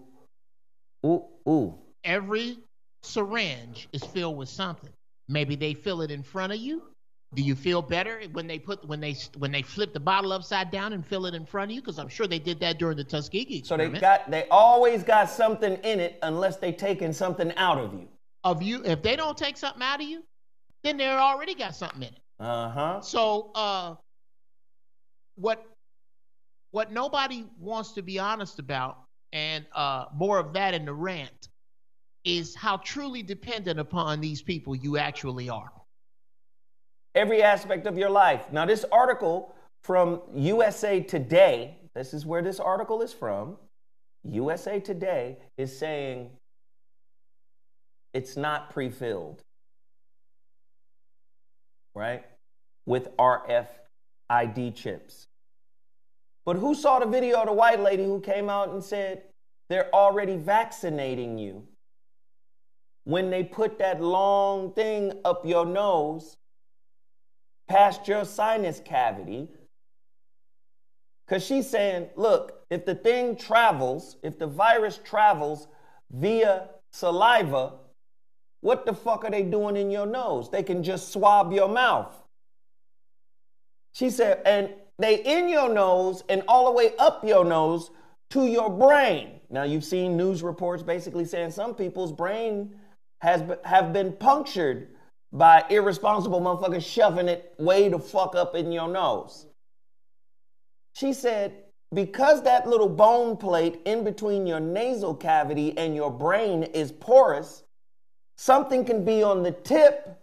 Every syringe is filled with something. Maybe they fill it in front of you. Do you feel better when they flip the bottle upside down and fill it in front of you? Because I'm sure they did that during the Tuskegee experiment. So they always got something in it unless they taking something out of you. If they don't take something out of you, then they already got something in it. So what nobody wants to be honest about, and more of that in the rant, is how truly dependent upon these people you actually are. Every aspect of your life. Now, this article from USA Today, this is where this article is from. USA Today is saying it's not pre-filled, right? With RFID chips. But who saw the video of the white lady who came out and said they're already vaccinating you when they put that long thing up your nose past your sinus cavity? Because she's saying, look, if the thing travels, if the virus travels via saliva, what the fuck are they doing in your nose? They can just swab your mouth. She said, and they in your nose and all the way up your nose to your brain. Now, you've seen news reports basically saying some people's brain have been punctured by irresponsible motherfuckers shoving it way the fuck up in your nose. She said, because that little bone plate in between your nasal cavity and your brain is porous, something can be on the tip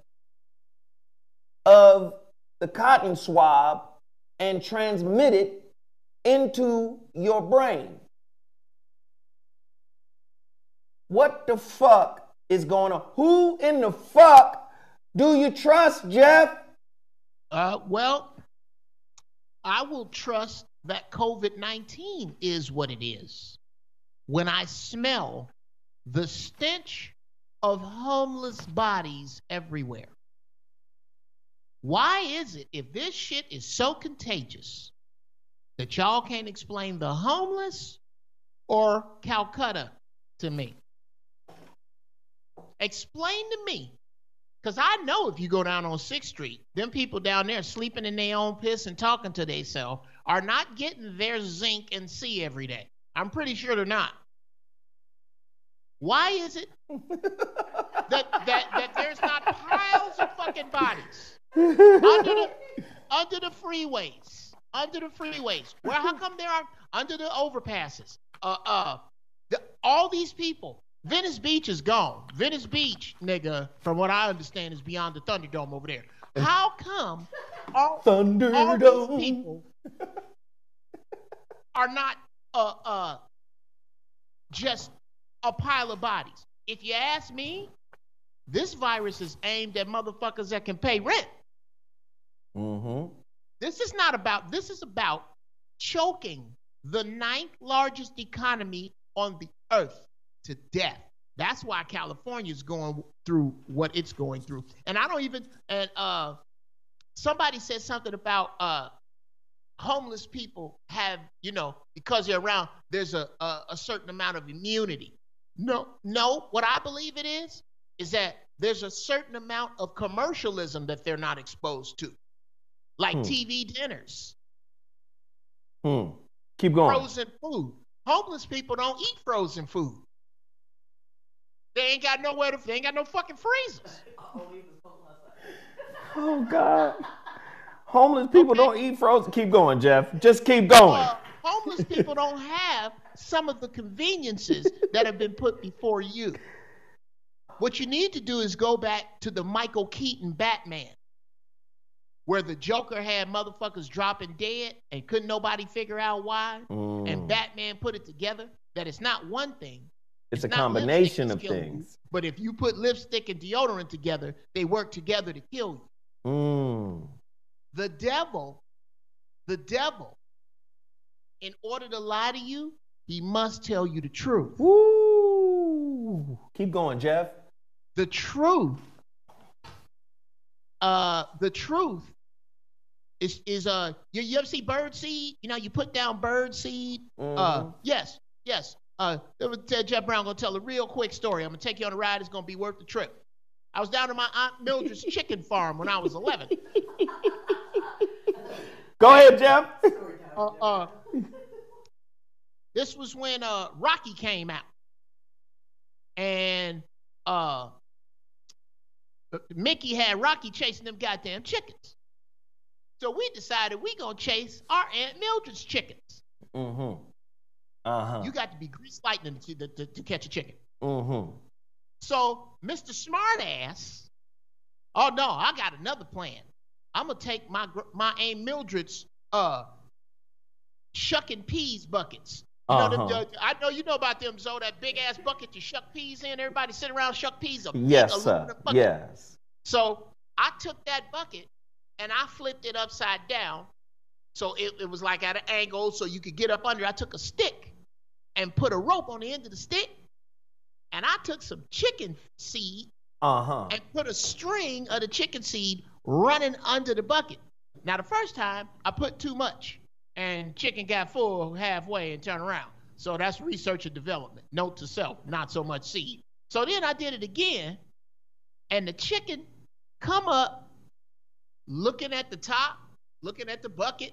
of the cotton swab and transmit it into your brain. What the fuck is going on? Who in the fuck do you trust, Geoff? Well, I will trust that COVID-19 is what it is when I smell the stench of homeless bodies everywhere. Why is it, if this shit is so contagious, that y'all can't explain the homeless or Calcutta to me? Explain to me. Because I know if you go down on 6th Street, them people down there sleeping in their own piss and talking to themselves are not getting their zinc and C every day. I'm pretty sure they're not. Why is it that there's not piles of fucking bodies under the freeways? Under the freeways. Well, how come there are under the overpasses? All these people. Venice Beach is gone. Venice Beach, nigga, from what I understand, is beyond the Thunderdome over there. How come all these people are not just a pile of bodies? If you ask me, this virus is aimed at motherfuckers that can pay rent. Mm-hmm. This is about choking the 9th largest economy on the earth to death. That's why California is going through what it's going through. And I don't even, somebody said something about homeless people have, because they're around, there's a certain amount of immunity. No, what I believe it is that there's a certain amount of commercialism that they're not exposed to. Like TV dinners. Keep going. Frozen food. Homeless people don't eat frozen food. They ain't got nowhere they ain't got no fucking freezers. Oh, God. Homeless people don't eat frozen. Keep going, Geoff. Just keep going. Homeless people don't have some of the conveniences that have been put before you. What you need to do is go back to the Michael Keaton Batman, where the Joker had motherfuckers dropping dead and couldn't nobody figure out why. And Batman put it together that it's not one thing. It's a combination of things. But if you put lipstick and deodorant together, they work together to kill you. The devil, in order to lie to you, he must tell you the truth. Woo! Keep going, Geoff. The truth is you ever see bird seed? You put down bird seed. Yes. Jeff Brown gonna tell a real quick story. I'm gonna take you on a ride. It's gonna be worth the trip. I was down to my Aunt Mildred's chicken farm when I was 11. Go ahead, Geoff. This was when Rocky came out, and Mickey had Rocky chasing them goddamn chickens. So we decided we gonna chase our Aunt Mildred's chickens. You got to be grease lightning to catch a chicken. Mm-hmm. So, Mr. Smartass, oh no, I got another plan. I'm gonna take my Aunt Mildred's shucking peas buckets. You know I know you know about them, Zo, that big ass bucket you shuck peas in. Everybody sit around shuck peas. Yes, sir. Yes. So I took that bucket and I flipped it upside down, so it was like at an angle, so you could get up under. I took a stick and put a rope on the end of the stick, and I took some chicken seed and put a string of the chicken seed running under the bucket. Now the first time I put too much, and chicken got full halfway and turned around. So that's research and development. Note to self, not so much seed. So then I did it again, and the chicken come up looking at the top, looking at the bucket,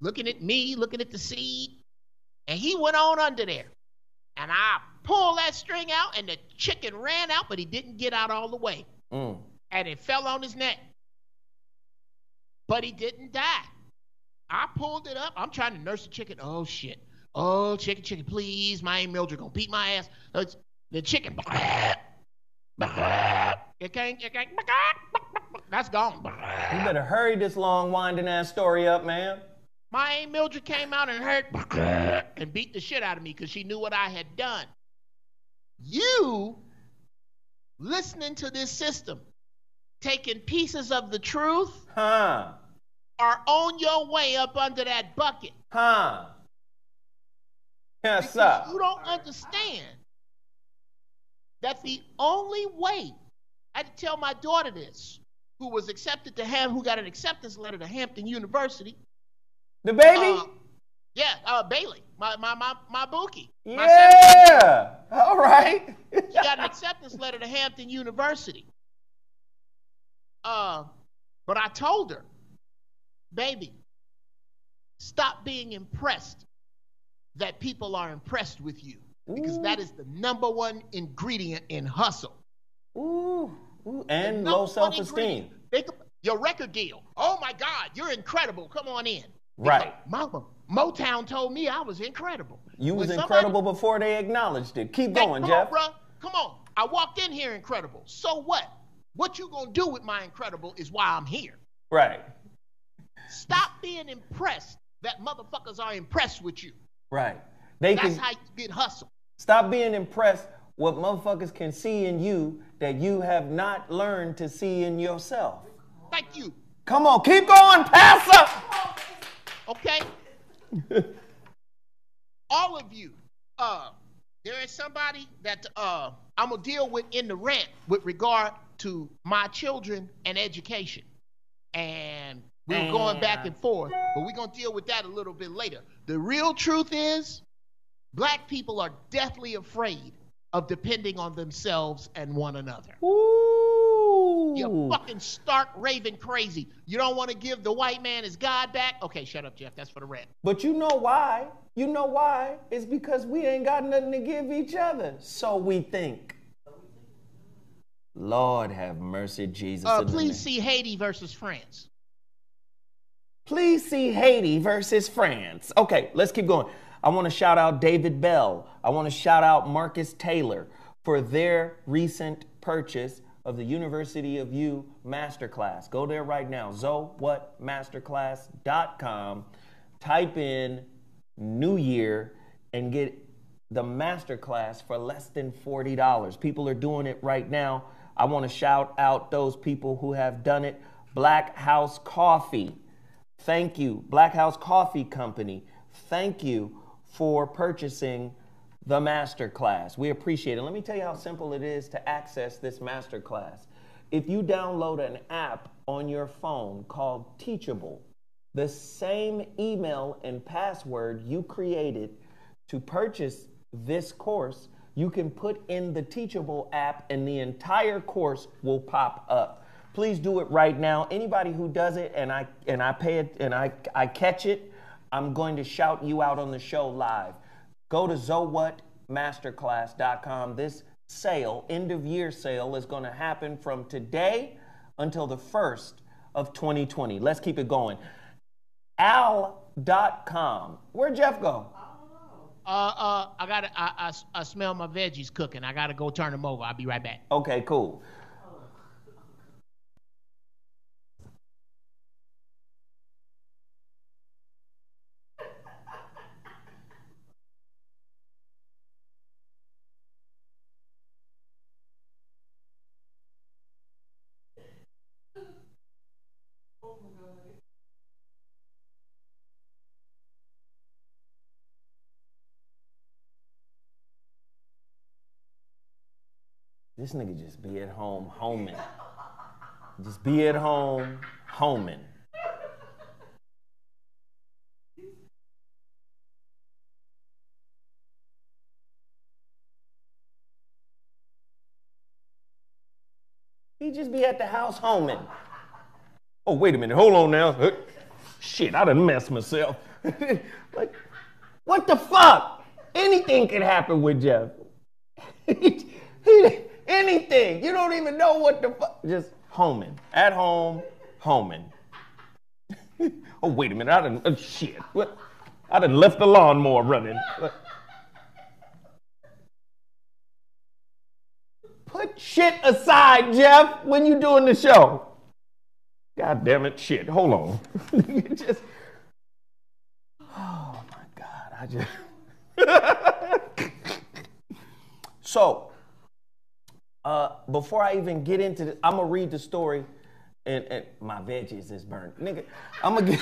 looking at me, looking at the seed, and he went on under there. And I pulled that string out, and the chicken ran out, but he didn't get out all the way. And it fell on his neck. But he didn't die. I pulled it up. I'm trying to nurse the chicken. Oh, shit. Oh, chicken, please. My Aunt Mildred gonna beat my ass. The chicken. It can't. That's gone. You better hurry this long, winding ass story up, man. My Aunt Mildred came out and heard and beat the shit out of me because she knew what I had done. You, listening to this system, taking pieces of the truth, are on your way up under that bucket. Yes, sir. You don't understand that the only way, I had to tell my daughter this, who was accepted to who got an acceptance letter to Hampton University. The baby? Bailey, my bookie. Yeah. All right. She got an acceptance letter to Hampton University. But I told her, baby, stop being impressed that people are impressed with you, because that is the #1 ingredient in hustle. And low self-esteem. Your record deal. Oh my God, you're incredible. Come on in. Right. Mama, Motown told me I was incredible. You was incredible before they acknowledged it. Keep going, Geoff. Come on, bro. Come on. I walked in here incredible. So what? What you gonna do with my incredible is why I'm here. Right. Stop being impressed that motherfuckers are impressed with you. Right. That's how you get hustle. Stop being impressed what motherfuckers can see in you that you have not learned to see in yourself. Thank you. Come on, keep going, Pastor. Okay. All of you, there is somebody that I'm gonna deal with in the rant with regard to my children and education. And we're going back and forth, but we're gonna deal with that a little bit later. The real truth is, black people are deathly afraid of depending on themselves and one another. You're fucking stark raving crazy. You don't want to give the white man his God back? Okay, shut up, Geoff. That's for the rant. But you know why? You know why? It's because we ain't got nothing to give each other. So we think. Lord have mercy, Jesus. Please see Haiti versus France. Please see Haiti versus France. Okay, let's keep going. I want to shout out David Bell. I want to shout out Marcus Taylor for their recent purchase of the University of You Masterclass. Go there right now, ZoWhatMasterclass.com. Type in New Year and get the Masterclass for less than $40. People are doing it right now. I want to shout out those people who have done it. Black House Coffee. Thank you. Black House Coffee Company. Thank you for purchasing the Masterclass. We appreciate it. Let me tell you how simple it is to access this Masterclass. If you download an app on your phone called Teachable, the same email and password you created to purchase this course, you can put in the Teachable app and the entire course will pop up. Please do it right now. Anybody who does it and I pay it and I catch it, I'm going to shout you out on the show live. Go to ZoWhatMasterclass.com. This sale, end of year sale, is going to happen from today until the 1st of 2020. Let's keep it going. Al.com. Where'd Geoff go? I smell my veggies cooking. I gotta go turn them over. I'll be right back. Okay, cool. This nigga just be at home homing. Just be at home homing. He just be at the house homing. Oh, wait a minute. Hold on now. Shit, I done messed myself. Like, what the fuck? Anything can happen with Geoff. Anything. You don't even know what the fuck. Just homing. At home, homing. Oh, wait a minute. I done, shit. What? I done left the lawnmower running. Put shit aside, Geoff, when you doing the show. God damn it, shit. Hold on. Just, oh my God. I just. So, before I even get into this, I'm gonna read the story, and my veggies is burnt. Nigga, I'm gonna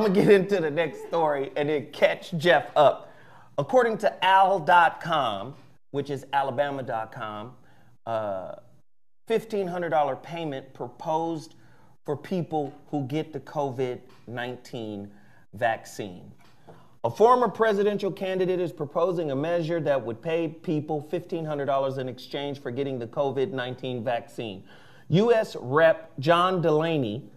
get into the next story and then catch Geoff up. According to al.com, which is alabama.com, $1,500 payment proposed for people who get the COVID-19 vaccine. A former presidential candidate is proposing a measure that would pay people $1,500 in exchange for getting the COVID-19 vaccine. U.S. Rep. John Delaney,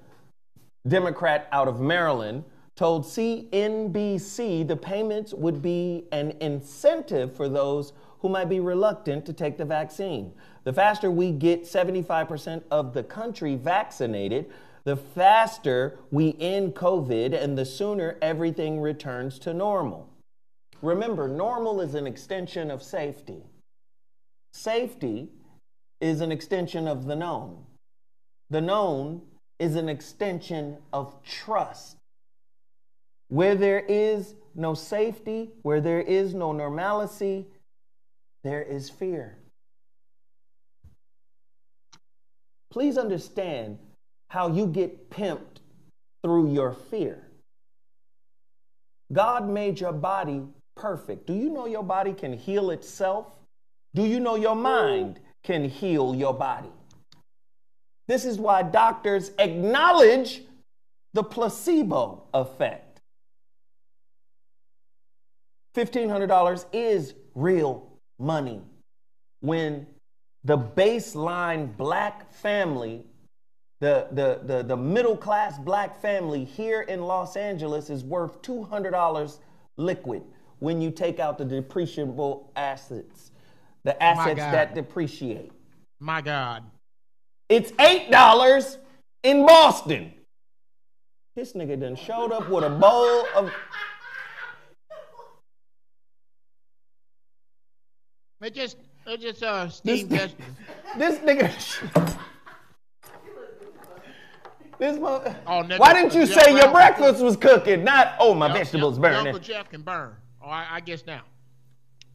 Democrat out of Maryland, told CNBC the payments would be an incentive for those who might be reluctant to take the vaccine. The faster we get 75% of the country vaccinated, the faster we end COVID and the sooner everything returns to normal. Remember, normal is an extension of safety. Safety is an extension of the known. The known is an extension of trust. Where there is no safety, where there is no normalcy, there is fear. Please understand how you get pimped through your fear. God made your body perfect. Do you know your body can heal itself? Do you know your mind can heal your body? This is why doctors acknowledge the placebo effect. $1,500 is real money when the baseline black family, the middle class black family here in Los Angeles is worth $200 liquid when you take out the depreciable assets, the assets that depreciate. My God. It's $8 in Boston. This nigga done showed up with a bowl of... It just steamed vegetables. This nigga... This mother... Oh, nigga, why didn't you say your breakfast was cooking? Not, oh, my vegetables burning. Uncle Geoff can burn. Oh, I guess now.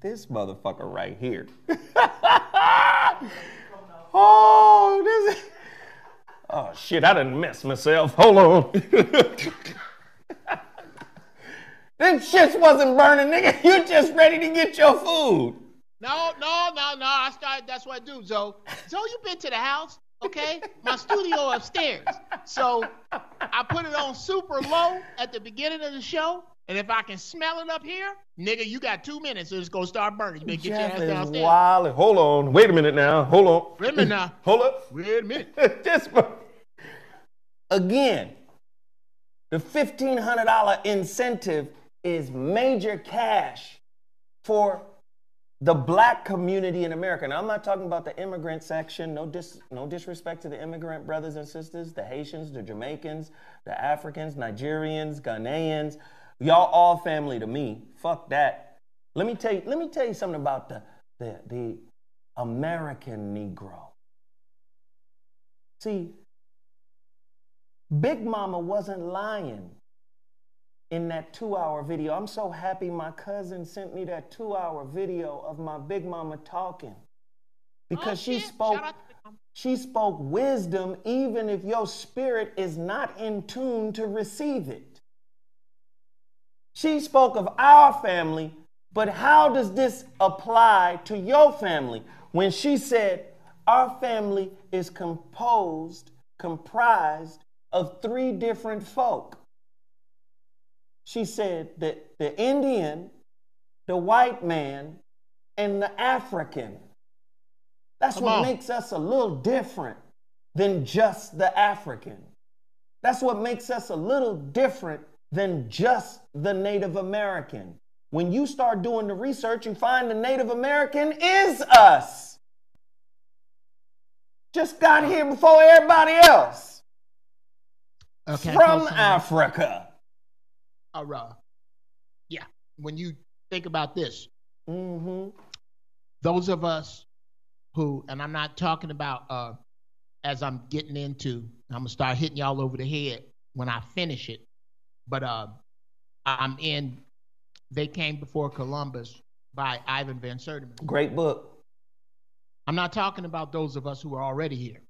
This motherfucker right here. Oh, this is... Oh, shit, I done messed myself. Hold on. Them shits wasn't burning, nigga. You just ready to get your food. No. I started, that's what I do, Zo. You been to the house, okay? My studio upstairs. So I put it on super low at the beginning of the show. And if I can smell it up here, nigga, you got 2 minutes. It's going to start burning. You better get your ass downstairs. Wild. Hold on. Wait a minute now. Hold on. Wait a minute now. Hold up. Wait a minute. Just again, the $1,500 incentive is major cash for the black community in America. Now, I'm not talking about the immigrant section. No disrespect to the immigrant brothers and sisters, the Haitians, the Jamaicans, the Africans, Nigerians, Ghanaians, Y'all all family to me. Fuck that. Let me tell you something about the American Negro. See, Big Mama wasn't lying in that 2-hour video. I'm so happy my cousin sent me that 2-hour video of my Big Mama talking. Because she spoke wisdom even if your spirit is not in tune to receive it. She spoke of our family, but how does this apply to your family? When she said, our family is comprised of 3 different folk. She said that the Indian, the white man, and the African. That's what makes us a little different than just the African. That's what makes us a little different than just the Native American. When you start doing the research, you find the Native American is us. Just got here before everybody else. Okay, from Africa. Yeah, when you think about this, those of us who, and I'm not talking about as I'm getting into, I'm going to start hitting y'all over the head when I finish it, but I'm in They Came Before Columbus by Ivan Van Sertima. Great book. I'm not talking about those of us who are already here.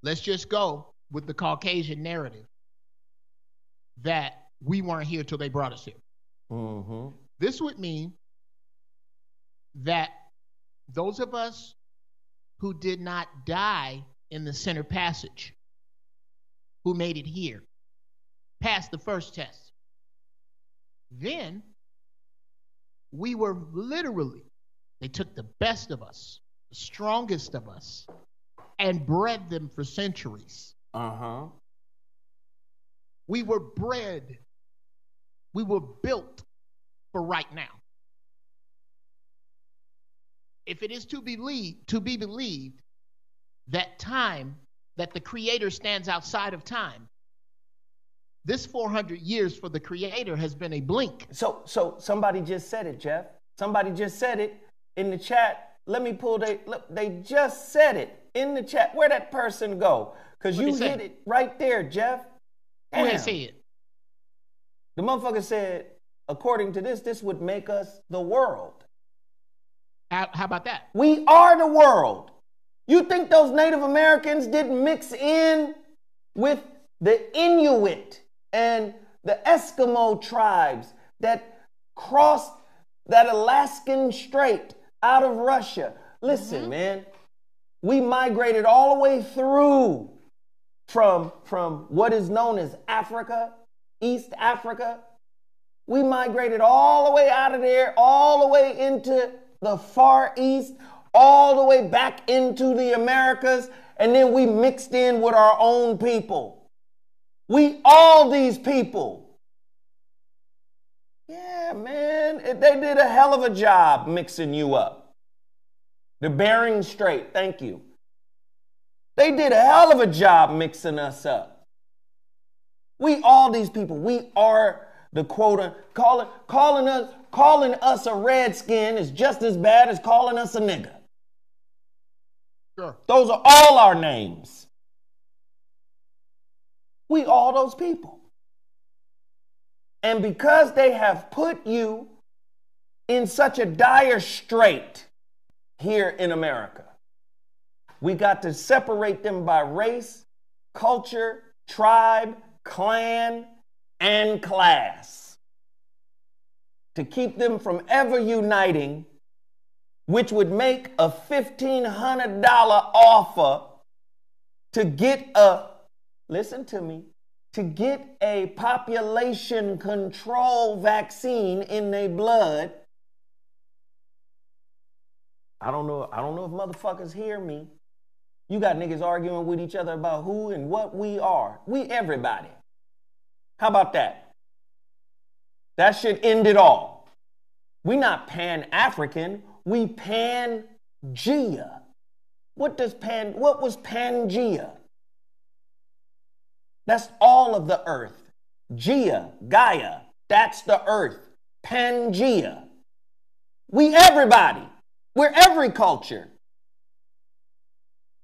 Let's just go with the Caucasian narrative that we weren't here till they brought us here. This would mean that those of us who did not die in the Center Passage, who made it here, passed the first test. Then we were literally, they took the best of us, the strongest of us, and bred them for centuries. We were bred, we were built for right now. If it is to be believed that time, that the Creator stands outside of time, this 400 years for the Creator has been a blink. So somebody just said it, Geoff. Somebody just said it in the chat. Let me pull they just said it in the chat. Where'd that person go? Because you hit it right there, Geoff. Who did say it? The motherfucker said, according to this would make us the world. How about that? We are the world. You think those Native Americans didn't mix in with the Inuit and the Eskimo tribes that crossed that Alaskan Strait out of Russia? Listen, man, we migrated all the way through from what is known as Africa, East Africa. We migrated all the way out of there, all the way into the Far East, all the way back into the Americas, and then we mixed in with our own people. We all these people. Yeah, man, they did a hell of a job mixing you up. The Bering Strait, thank you. They did a hell of a job mixing us up. We all these people. We are the quota. Calling us a redskin is just as bad as calling us a nigga. Sure. Those are all our names. We all those people. And because they have put you in such a dire strait here in America, we got to separate them by race, culture, tribe, clan, and class to keep them from ever uniting, which would make a $1,500 offer to get listen to me, to get a population control vaccine in their blood. I don't know if motherfuckers hear me. You got niggas arguing with each other about who and what we are. We everybody. How about that? That should end it all. We not Pan-African, we Pangea. What was Pangea? That's all of the earth. Gaia. That's the earth. Pangea. We everybody. We're every culture.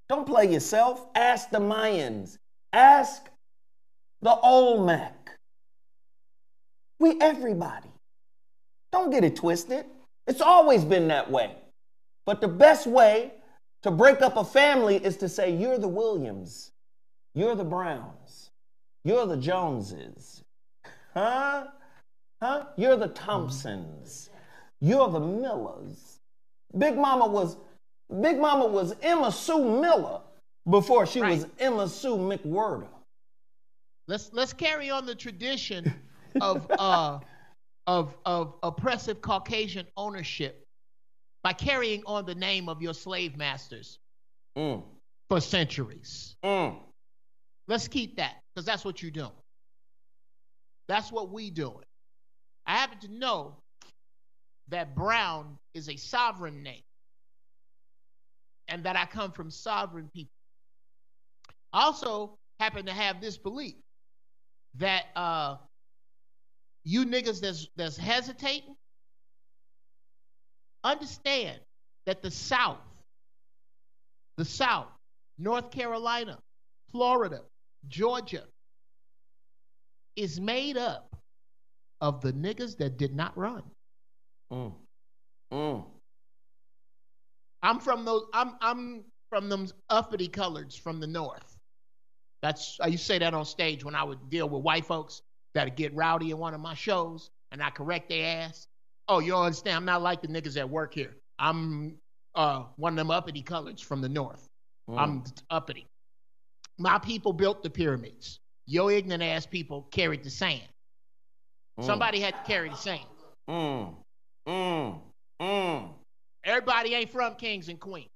Don't play yourself. Ask the Mayans. Ask the Olmec. We everybody. Don't get it twisted. It's always been that way. But the best way to break up a family is to say, you're the Williams. You're the Browns. You're the Joneses. Huh? You're the Thompsons. You're the Millers. Big Mama was Emma Sue Miller before she was Emma Sue McWhirter. Let's carry on the tradition of oppressive Caucasian ownership by carrying on the name of your slave masters for centuries. Let's keep that, because that's what you're doing. That's what we doing. I happen to know that Brown is a sovereign name and that I come from sovereign people. I also happen to have this belief that you niggas that's hesitating, understand that the South, North Carolina, Florida, Georgia, is made up of the niggas that did not run. I'm from them uppity coloreds from the North. I used to say that on stage when I would deal with white folks that'd get rowdy in one of my shows, and I correct their ass. Oh, you don't understand? I'm not like the niggas that work here. I'm one of them uppity coloreds from the North. I'm uppity. My people built the pyramids. Your ignorant ass people carried the sand. Somebody had to carry the sand. Everybody ain't from kings and queens.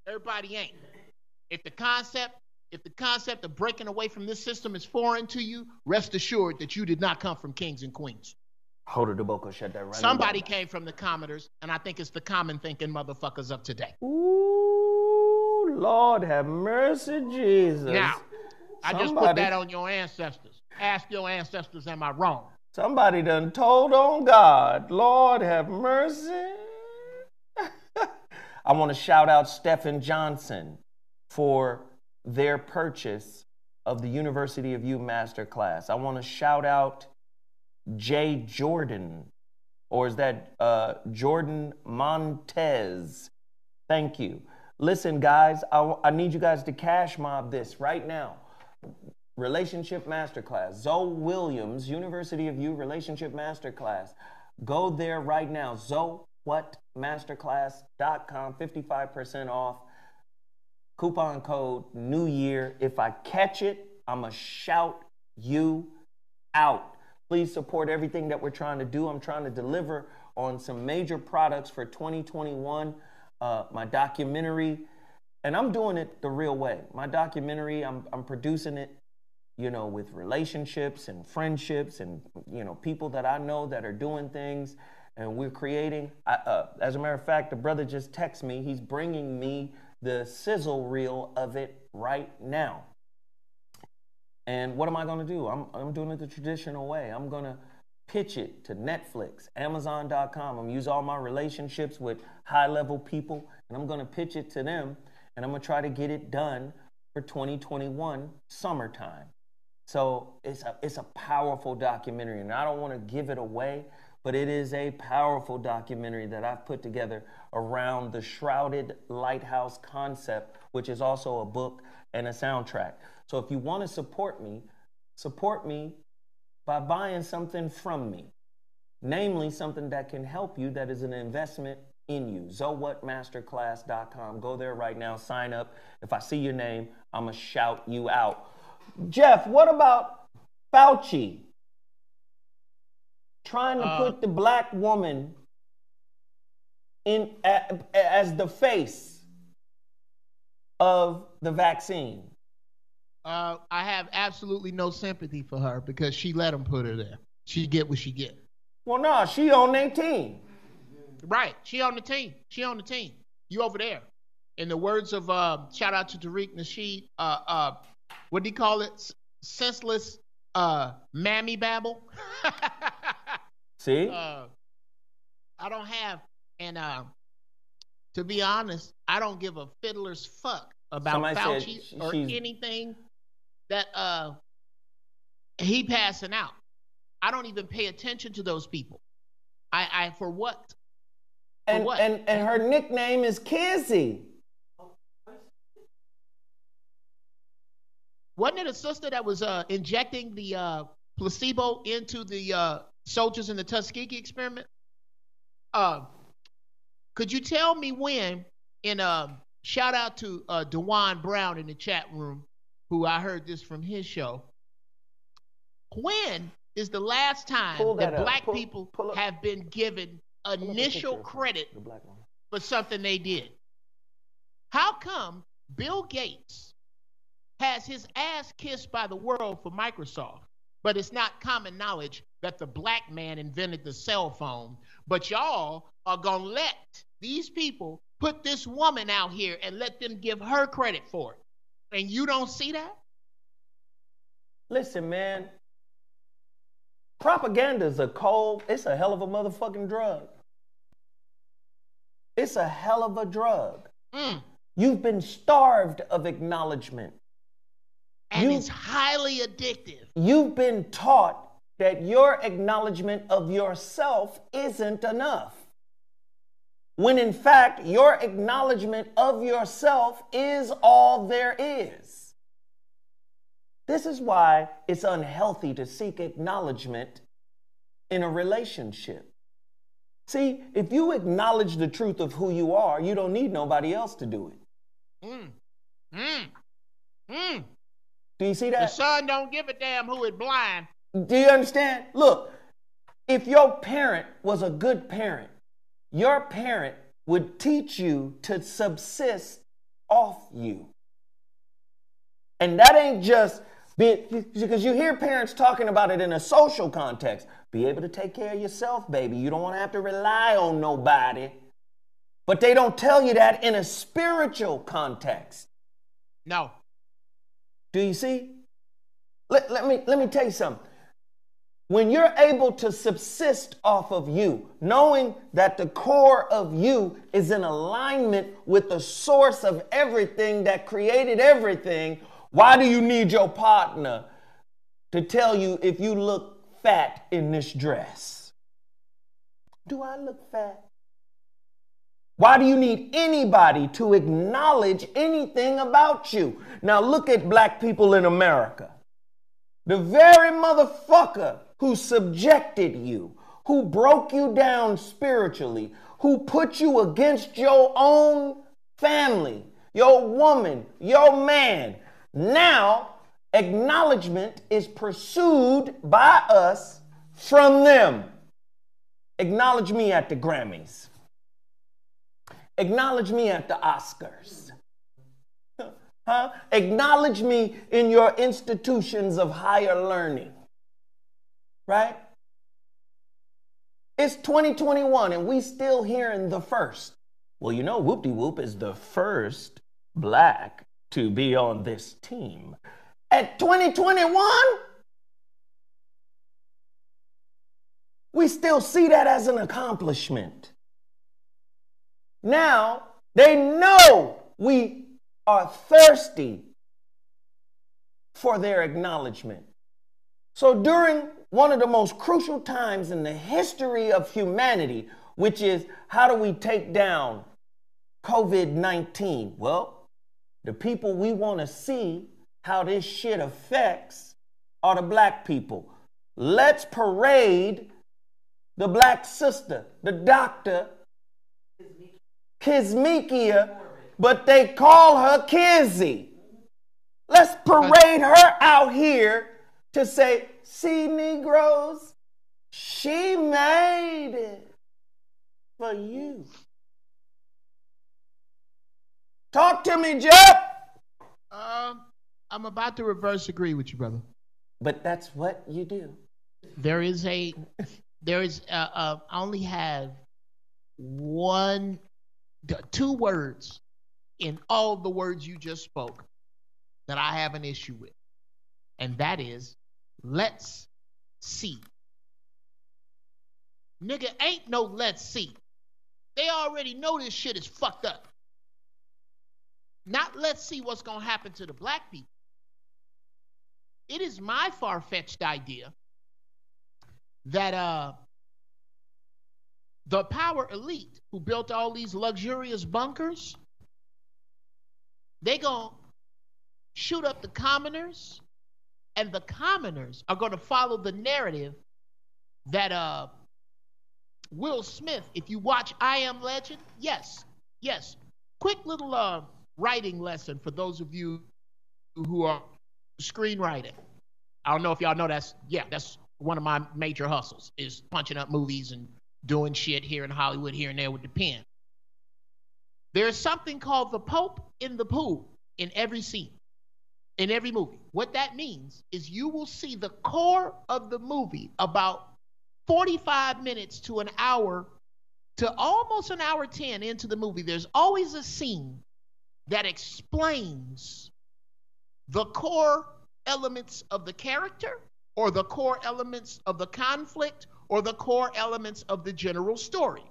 Everybody ain't. If the concept of breaking away from this system is foreign to you, rest assured that you did not come from kings and queens. Hold it, Deboko, shut that right. Somebody came from the commoners, and I think it's the common thinking motherfuckers of today. Ooh, Lord have mercy, Jesus. Now, I just put that on your ancestors. Ask your ancestors, am I wrong? Somebody done told on God. Lord have mercy. I want to shout out Stephen Johnson for their purchase of the University of You Masterclass. I want to shout out Jay Jordan, or is that Jordan Montez? Thank you. Listen, guys, I need you guys to cash mob this right now. Relationship Masterclass. Zoe Williams, University of You Relationship Masterclass. Go there right now. ZoWhatMasterclass.com. 55% off. Coupon code New Year. If I catch it, I'm going to shout you out. Please support everything that we're trying to do. I'm trying to deliver on some major products for 2021. My documentary, and I'm doing it the real way. My documentary, I'm producing it, with relationships and friendships and, people that I know that are doing things, and we're creating. As a matter of fact, the brother just texted me. He's bringing me the sizzle reel of it right now. And what am I going to do? I'm doing it the traditional way. I'm going to pitch it to Netflix, Amazon.com. I'm going to use all my relationships with high-level people, and I'm going to pitch it to them, and I'm going to try to get it done for 2021 summertime. So it's a powerful documentary, and I don't want to give it away, but it is a powerful documentary that I've put together around the Shrouded Lighthouse concept, which is also a book and a soundtrack. So if you want to support me by buying something from me, namely something that can help you, that is an investment in you. ZoWhatMasterclass.com. Go there right now, sign up. If I see your name, I'm going to shout you out. Jeff, what about Fauci trying to put the black woman in as the face of the vaccine? I have absolutely no sympathy for her because she let him put her there. She get what she get. Well, no, she on their team. Right. She on the team. You over there. In the words of, shout out to Tariq Nasheed, what do you call it? Senseless Mammy Babble. See? I don't have, and to be honest, I don't give a fiddler's fuck about Somebody Fauci said or anything that he passing out. I don't even pay attention to those people. I for what? And her nickname is Kizzy. Wasn't it a sister that was injecting the placebo into the soldiers in the Tuskegee experiment? Could you tell me when, in shout out to DeJuan Brown in the chat room, who I heard this from his show, when is the last time that black people have been given initial credit for something they did? How come Bill Gates has his ass kissed by the world for Microsoft, but it's not common knowledge that the black man invented the cell phone, but y'all are gonna let these people put this woman out here and let them give her credit for it, and you don't see that? Listen, man, propaganda is it's a hell of a motherfucking drug. It's a hell of a drug. You've been starved of acknowledgement. And it's highly addictive. You've been taught that your acknowledgement of yourself isn't enough, when in fact your acknowledgement of yourself is all there is. This is why it's unhealthy to seek acknowledgement in a relationship. See, if you acknowledge the truth of who you are, you don't need nobody else to do it. Do you see that? The sun don't give a damn who is blind. Do you understand? Look, if your parent was a good parent, your parent would teach you to subsist off you. And that ain't just because you hear parents talking about it in a social context. Be able to take care of yourself, baby. You don't want to have to rely on nobody. But they don't tell you that in a spiritual context. No. Do you see? Let me tell you something. When you're able to subsist off of you, knowing that the core of you is in alignment with the source of everything that created everything, why do you need your partner to tell you if you look fat in this dress? Do I look fat? Why do you need anybody to acknowledge anything about you? Now look at black people in America. The very motherfucker who subjected you, who broke you down spiritually, who put you against your own family, your woman, your man. Now, acknowledgement is pursued by us from them. Acknowledge me at the Grammys. Acknowledge me at the Oscars. Acknowledge me in your institutions of higher learning. Right? It's 2021 and we still hearing the first. Well, you know, Whoop-de-Whoop is the first black to be on this team. At 2021, we still see that as an accomplishment. Now, they know we are thirsty for their acknowledgement. So during one of the most crucial times in the history of humanity, which is how do we take down COVID-19? Well, the people we want to see how this shit affects are the black people. Let's parade the black sister, the doctor, Kizmikia, but they call her Kizzy. Let's parade her out here to say, see, Negroes, she made it for you. Talk to me, Geoff. I'm about to reverse agree with you, brother. But that's what you do. I only have two words in all the words you just spoke that I have an issue with. And that is let's see. Nigga, ain't no let's see. They already know this shit is fucked up. Not let's see what's going to happen to the black people. It is my far-fetched idea that the power elite who built all these luxurious bunkers, they going to shoot up the commoners, and the commoners are going to follow the narrative that Will Smith, if you watch I Am Legend, yes. Quick little writing lesson for those of you who are screenwriting. I don't know if y'all know that's one of my major hustles, is punching up movies and doing shit here in Hollywood, here and there with the pen. There's something called the Pope in the pool in every scene, in every movie. What that means is you will see the core of the movie about 45 minutes to an hour to almost an hour 10 into the movie. There's always a scene that explains the core elements of the character, or the core elements of the conflict, or the core elements of the general story.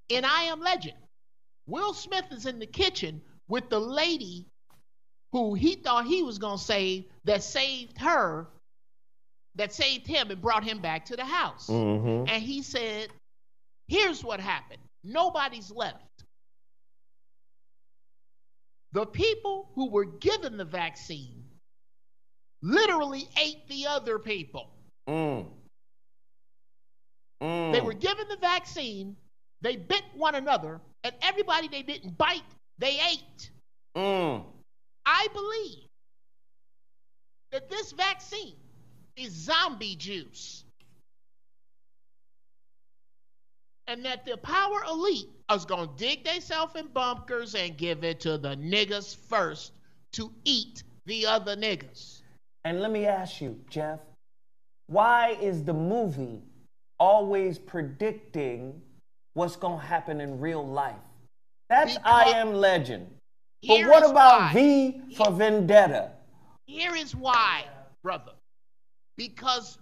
In I Am Legend, Will Smith is in the kitchen with the lady who he thought he was going to save, that saved him and brought him back to the house. Mm-hmm. And he said, here's what happened. Nobody's left. The people who were given the vaccine literally ate the other people. They were given the vaccine, they bit one another, and everybody they didn't bite, they ate. I believe that this vaccine is zombie juice. And that the power elite is going to dig themselves in bunkers and give it to the niggas first to eat the other niggas. And let me ask you, Geoff, why is the movie always predicting what's going to happen in real life? That's I Am Legend. But what about V for Vendetta? Here is why, brother. Because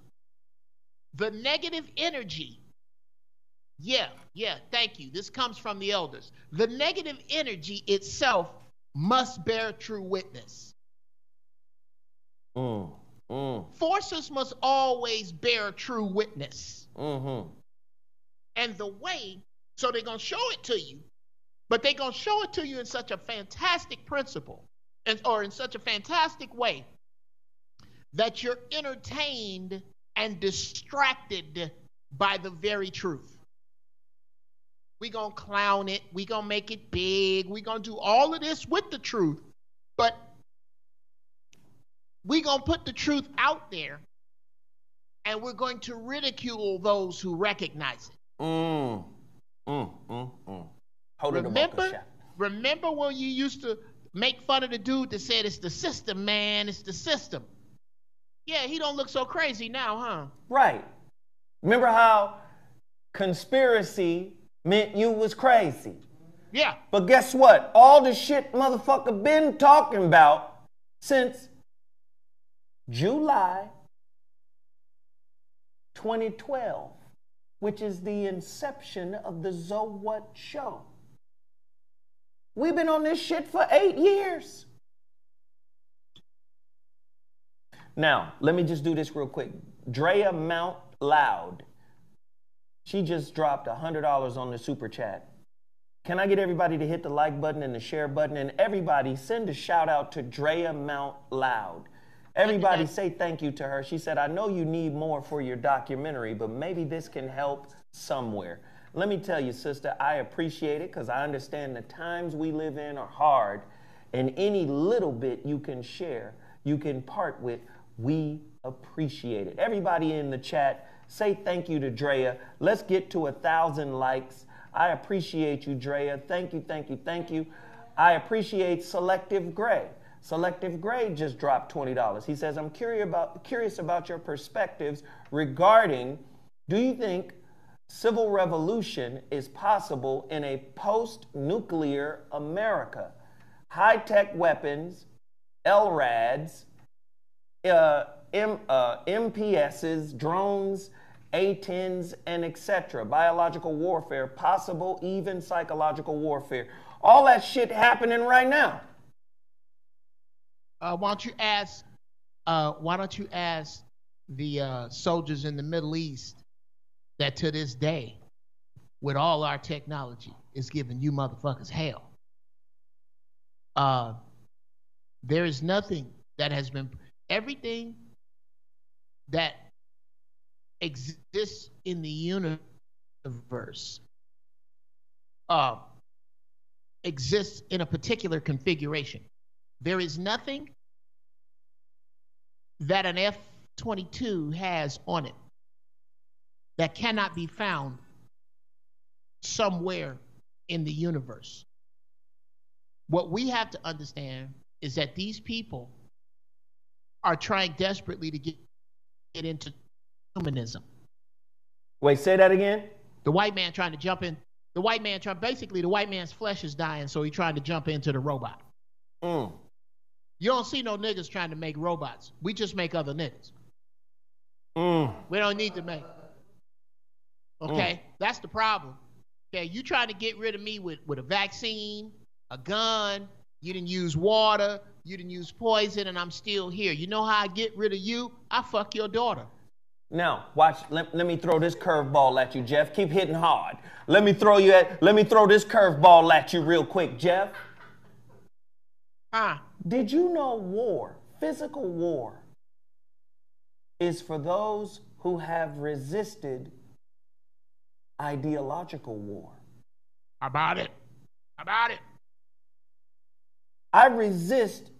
the negative energy, thank you. This comes from the elders. The negative energy itself must bear true witness. Forces must always bear true witness. And the way, so they're going to show it to you, but they're going to show it to you in such a fantastic principle, or in such a fantastic way, that you're entertained and distracted by the very truth. We're going to clown it. We're going to make it big. We're going to do all of this with the truth. But we're going to put the truth out there, and we're going to ridicule those who recognize it. Remember when you used to make fun of the dude that said, it's the system, man, it's the system. Yeah, he don't look so crazy now, huh? Right. Remember how conspiracy meant you was crazy? Yeah. But guess what? All the shit motherfucker been talking about since July 2012, which is the inception of the ZoWhat Show. We've been on this shit for 8 years. Now, let me just do this real quick. Drea Mount Loud, she just dropped $100 on the super chat. Can I get everybody to hit the like button and the share button? And everybody send a shout out to Drea Mount Loud. Everybody say thank you to her. She said, I know you need more for your documentary, but maybe this can help somewhere. Let me tell you, sister, I appreciate it because I understand the times we live in are hard, and any little bit you can share, you can part with, we appreciate it. Everybody in the chat, say thank you to Drea. Let's get to 1,000 likes. I appreciate you, Drea. Thank you, thank you, thank you. I appreciate Selective Gray. Selective Gray just dropped $20. He says, I'm curious about your perspectives regarding, do you think civil revolution is possible in a post-nuclear America? High-tech weapons, LRADs, MPSs, drones, A-10s, and etc. Biological warfare, possible even psychological warfare. All that shit happening right now. Why don't you ask the soldiers in the Middle East that to this day, with all our technology, is giving you motherfuckers hell. There is nothing that has been, everything that exists in the universe exists in a particular configuration. There is nothing that an F-22 has on it that cannot be found somewhere in the universe. What we have to understand is that these people are trying desperately to get into humanism. Wait, say that again? The white man trying to jump in. The white man's flesh is dying, so he's trying to jump into the robot. Mm. You don't see no niggas trying to make robots. We just make other niggas. Mm. We don't need to make. Okay? That's the problem. Okay, you trying to get rid of me with a vaccine, a gun, you didn't use water, you didn't use poison, and I'm still here. You know how I get rid of you? I fuck your daughter. Now, watch, let me throw this curveball at you, Geoff. Keep hitting hard. Let me throw this curveball at you real quick, Geoff. Did you know war, physical war, is for those who have resisted ideological war? About it. I resist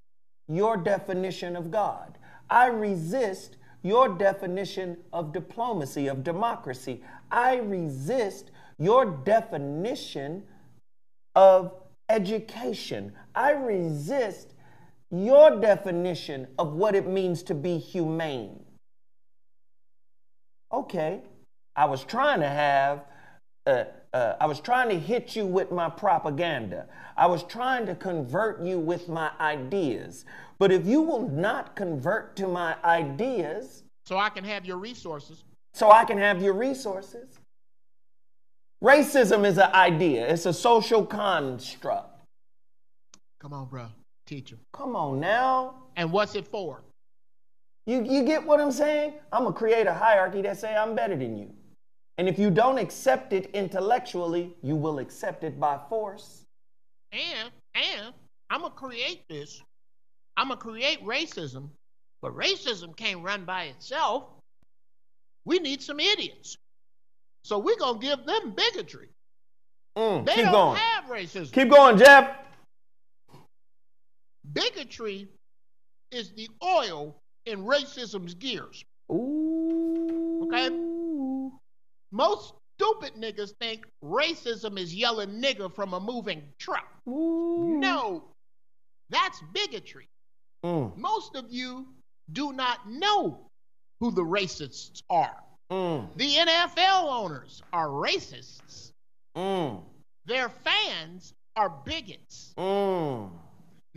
your definition of God. I resist your definition of diplomacy, of democracy. I resist your definition of education. I resist your definition of what it means to be humane. Okay, I was trying to hit you with my propaganda. I was trying to convert you with my ideas. But if you will not convert to my ideas... So I can have your resources. Racism is an idea. It's a social construct. Come on, bro. Teach him. Come on now. And what's it for? You get what I'm saying? I'm going to create a hierarchy that say I'm better than you. And if you don't accept it intellectually, you will accept it by force. And I'm going to create this. I'm going to create racism. But racism can't run by itself. We need some idiots. So we're going to give them bigotry. They don't have racism. Keep going, Geoff. Bigotry is the oil in racism's gears. Ooh. Okay? Most stupid niggas think racism is yelling nigger from a moving truck. Ooh. No, that's bigotry. Most of you do not know who the racists are. The NFL owners are racists. Their fans are bigots.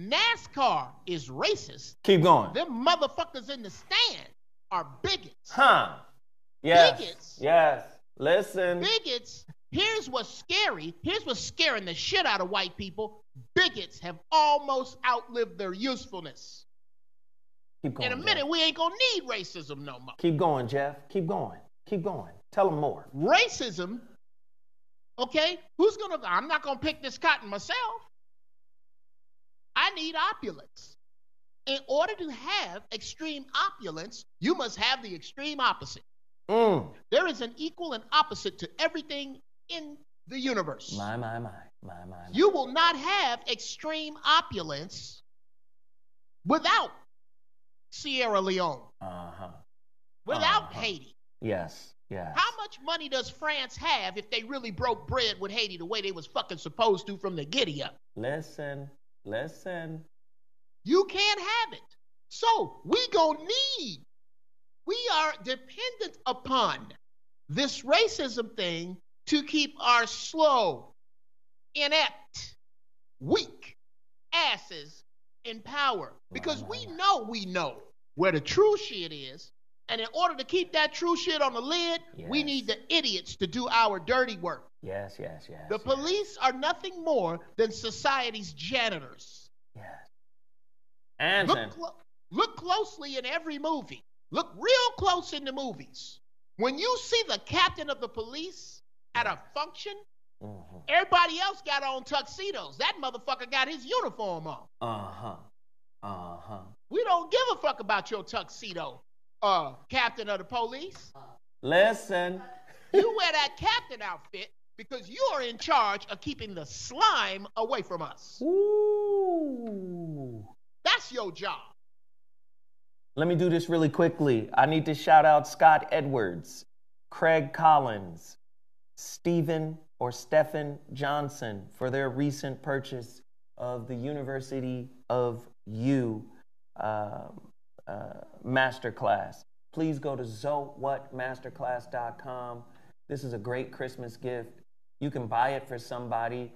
NASCAR is racist. Keep going. Them motherfuckers in the stand are bigots. Huh. Yes. Bigots. Yes. Listen. Bigots. Here's what's scary. Here's what's scaring the shit out of white people. Bigots have almost outlived their usefulness. Keep going, in a minute, Geoff. we ain't gonna need racism no more. Keep going, Geoff. Keep going. Keep going. Tell them more. Racism, okay? I'm not gonna pick this cotton myself. I need opulence. In order to have extreme opulence, you must have the extreme opposite. There is an equal and opposite to everything in the universe. My. You will not have extreme opulence without Sierra Leone. Without Haiti. Yes. How much money does France have if they really broke bread with Haiti the way they was fucking supposed to from the giddy up? Listen. You can't have it. So we are dependent upon this racism thing to keep our slow, inept, weak asses in power. Because we know where the true shit is. And in order to keep that true shit on the lid, we need the idiots to do our dirty work. Yes. The police are nothing more than society's janitors. Yes. Look closely in every movie. Look real close in the movies. When you see the captain of the police at a function, everybody else got on tuxedos. That motherfucker got his uniform on. We don't give a fuck about your tuxedo, captain of the police. Listen. You wear that captain outfit because you are in charge of keeping the slime away from us. Ooh. That's your job. Let me do this really quickly. I need to shout out Scott Edwards, Craig Collins, Stephen Johnson for their recent purchase of the University of You Masterclass. Please go to ZoWhatMasterclass.com. This is a great Christmas gift. You can buy it for somebody.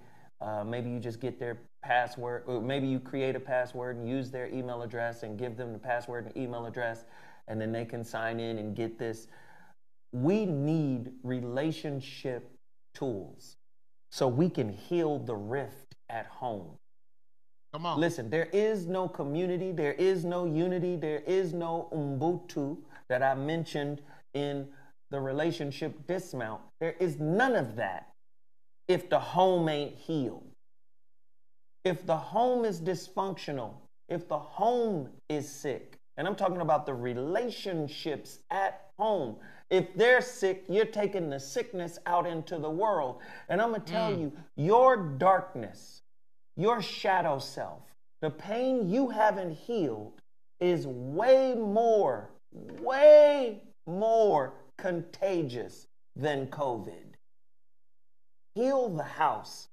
Maybe you just get their password, or maybe you create a password and use their email address and give them the password and email address, and then they can sign in and get this. We need relationship tools so we can heal the rift at home. Come on. Listen, there is no community, there is no unity, there is no Ubuntu that I mentioned in the relationship dismount. There is none of that if the home ain't healed. If the home is dysfunctional, if the home is sick, and I'm talking about the relationships at home. If they're sick, you're taking the sickness out into the world. And I'm going to tell you, your darkness, your shadow self, the pain you haven't healed is way more contagious than COVID. Heal the house.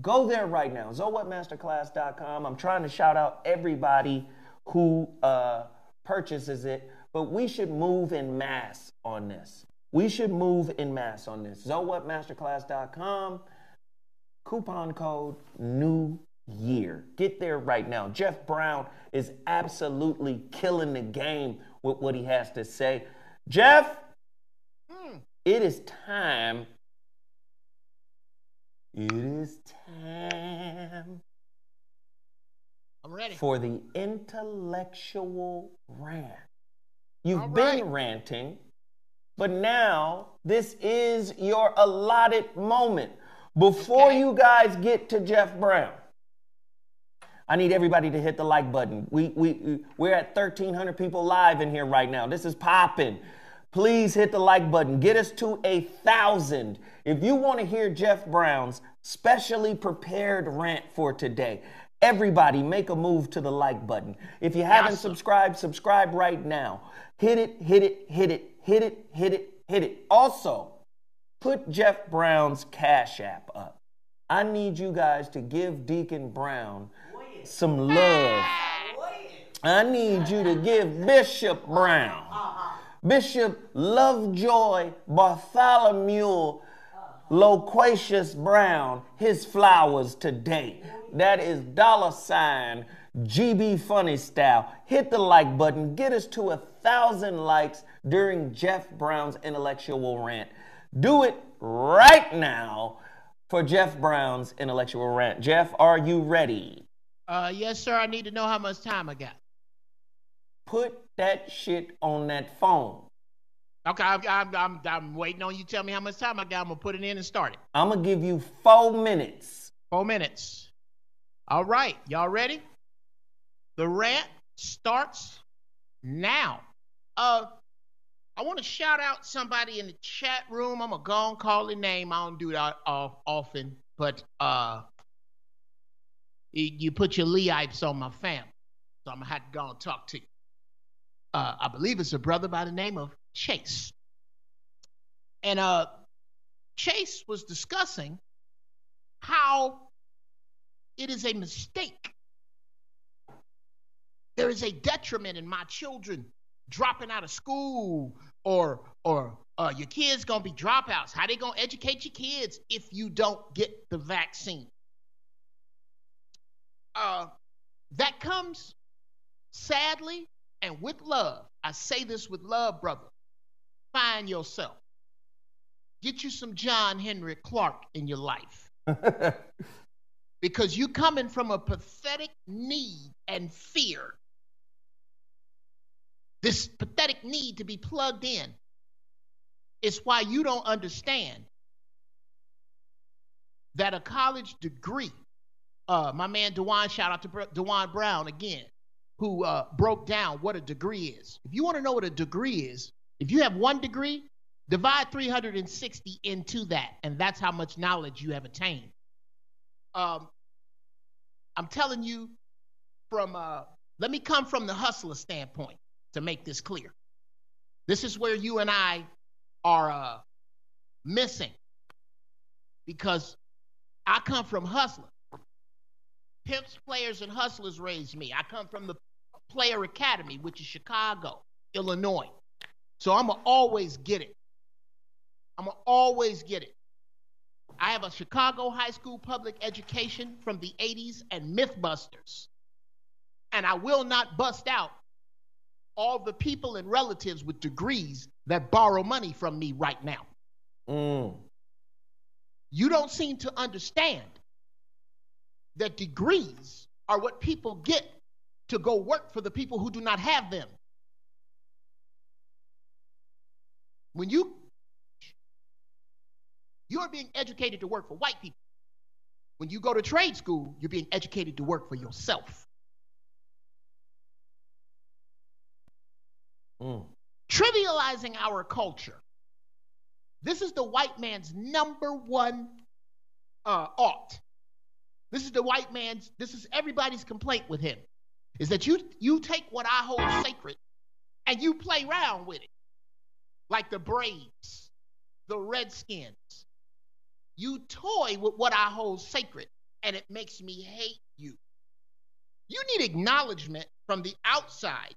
Go there right now, ZoWhatMasterclass.com. I'm trying to shout out everybody who purchases it, but we should move in mass on this. ZoWhatMasterclass.com. Coupon code New Year. Get there right now. Geoff Brown is absolutely killing the game with what he has to say. Geoff, it is time. It is time. I'm ready. For the intellectual rant. You've been ranting, but now this is your allotted moment. Before you guys get to Geoff Brown, I need everybody to hit the like button. We're at 1,300 people live in here right now. This is popping. Please hit the like button. Get us to 1,000. If you want to hear Geoff Brown's specially prepared rant for today, everybody make a move to the like button. If you haven't subscribed, subscribe right now. Hit it, hit it, hit it, hit it, hit it, hit it. Also, put Geoff Brown's Cashapp up. I need you guys to give Deacon Brown some love. I need you to give Bishop Brown, Bishop Lovejoy Bartholomew Loquacious Brown, his flowers today. That is $ GBfunnyStyle. Hit the like button. Get us to 1,000 likes during Geoff Brown's intellectual rant. Do it right now for Geoff Brown's intellectual rant. Geoff, are you ready? Yes, sir. I need to know how much time I got. Put that shit on that phone. Okay, I'm waiting on you to tell me how much time I got. I'm going to put it in and start it. I'm going to give you 4 minutes. 4 minutes. All right. Y'all ready? The rant starts now. I want to shout out somebody in the chat room. I'm going to go and call their name. I don't do that often, but you put your Leipes on my family, so I'm going to have to go and talk to you. I believe it's a brother by the name of Chase. And Chase was discussing how it is a mistake. There is a detriment in my children dropping out of school, or your kids gonna be dropouts. How they gonna educate your kids if you don't get the vaccine? That comes sadly and with love, I say this with love, brother, find yourself. Get you some John Henry Clark in your life. Because you coming from a pathetic need and fear. This pathetic need to be plugged in is why you don't understand that a college degree, my man DeJuan, shout out to DeJuan Brown again, who broke down what a degree is. If you want to know what a degree is, if you have 1 degree, divide 360 into that, and that's how much knowledge you have attained. I'm telling you from, let me come from the hustler standpoint to make this clear. This is where you and I are missing, because I come from hustlers. Pimps, players, and hustlers raised me. I come from the Player Academy, which is Chicago, Illinois. So I'm going to always get it. I'm going to always get it. I have a Chicago high school public education from the 80s and Mythbusters. And I will not bust out all the people and relatives with degrees that borrow money from me right now. You don't seem to understand that degrees are what people get to go work for the people who do not have them. When you are being educated to work for white people. When you go to trade school, you're being educated to work for yourself. Trivializing our culture. This is the white man's #1 ought. This is everybody's complaint with him, is that you take what I hold sacred and you play around with it. Like the Braves, the Redskins. You toy with what I hold sacred, and it makes me hate you. You need acknowledgement from the outside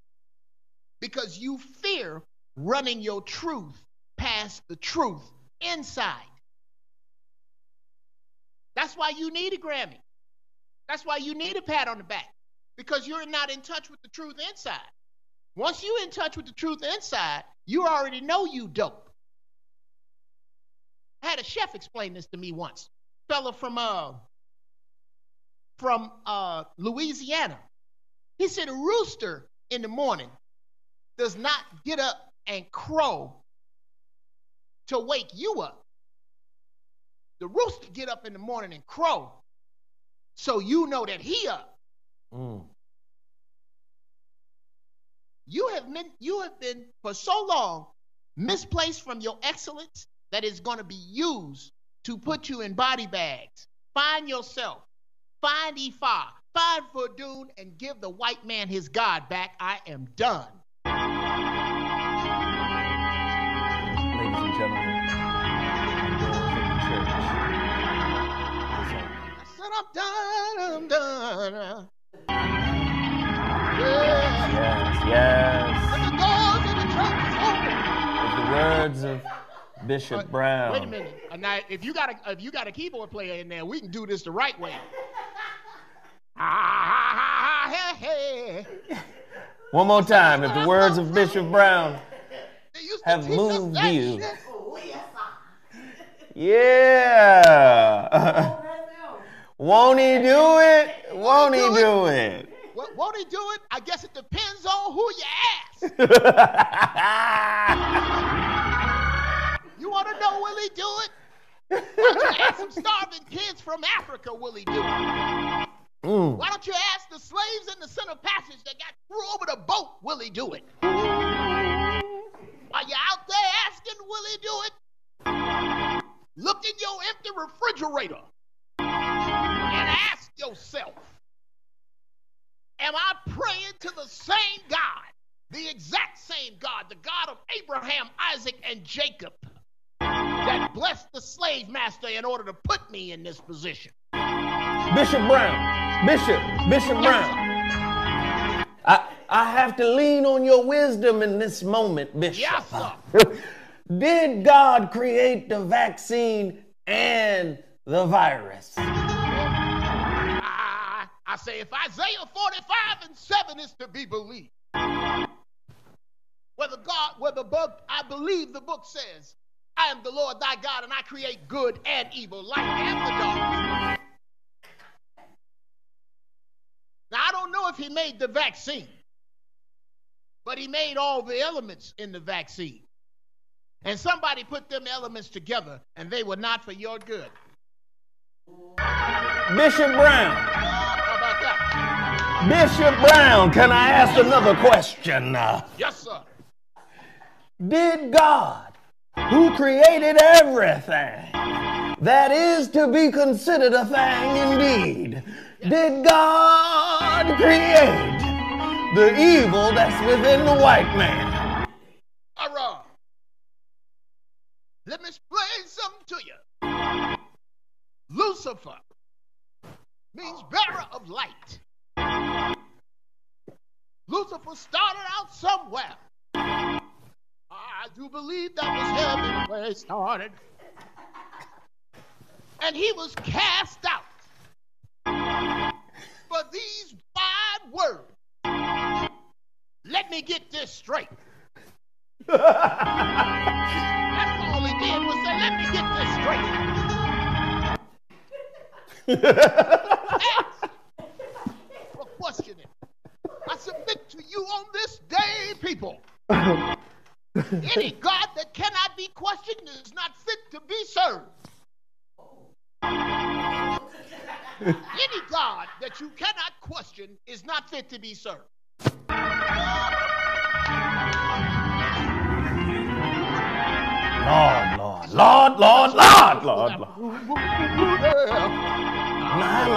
because you fear running your truth past the truth inside. That's why you need a Grammy. That's why you need a pat on the back, because you're not in touch with the truth inside. Once you're in touch with the truth inside, you already know you dope. I had a chef explain this to me once. Fella from Louisiana. He said a rooster in the morning does not get up and crow to wake you up. The rooster get up in the morning and crow so you know that he up. You have been for so long misplaced from your excellence that is going to be used to put you in body bags. Find yourself. Find Ifa. Find Verdun and give the white man his God back. I am done. Ladies and gentlemen, I said I'm done. Yes. And the doors of the church is open. With the words of Bishop Brown. Wait a minute. Now, if you got a keyboard player in there, we can do this the right way. One more time. If the words of Bishop Brown have moved you. Yeah. Won't he do it? Won't he do it? Won't he do it? I guess it depends on who you ask. You want to know, will he do it? Why don't you ask some starving kids from Africa, will he do it? Why don't you ask the slaves in the Center Passage that got through over the boat, will he do it? While you're out there asking, will he do it? Look in your empty refrigerator and ask yourself, am I praying to the same God, the exact same God, the God of Abraham, Isaac, and Jacob, that blessed the slave master in order to put me in this position? Bishop Brown, Bishop Brown. I have to lean on your wisdom in this moment, Bishop. Yes, sir. Did God create the vaccine and the virus? I say if Isaiah 45:7 is to be believed, where the book, I believe the book says, I am the Lord thy God, and I create good and evil, light and the dark. Now, I don't know if he made the vaccine, but he made all the elements in the vaccine. And somebody put them elements together, and they were not for your good. Bishop Brown. How about that? Bishop Brown, can I ask another question? Yes, sir. Did God, who created everything that is to be considered a thing indeed, did God create the evil that's within the white man? All right. Let me explain something to you. Lucifer means bearer of light. Lucifer started out somewhere. I do believe that was heaven where it started. And he was cast out. But these 5 words, let me get this straight. That's all he did was say, let me get this straight. Ask for questioning. I submit to you on this day, people. Any God that cannot be questioned is not fit to be served. Any God that you cannot question is not fit to be served. Lord. My.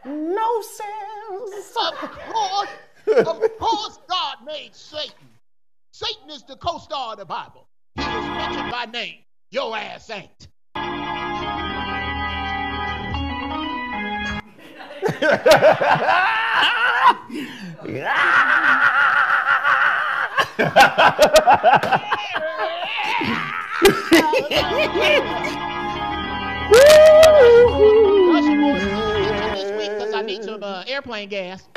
No sense. Of course, God made Satan. Satan is the co-star of the Bible. He is mentioned by name. Your ass ain't. This week because I need some airplane gas.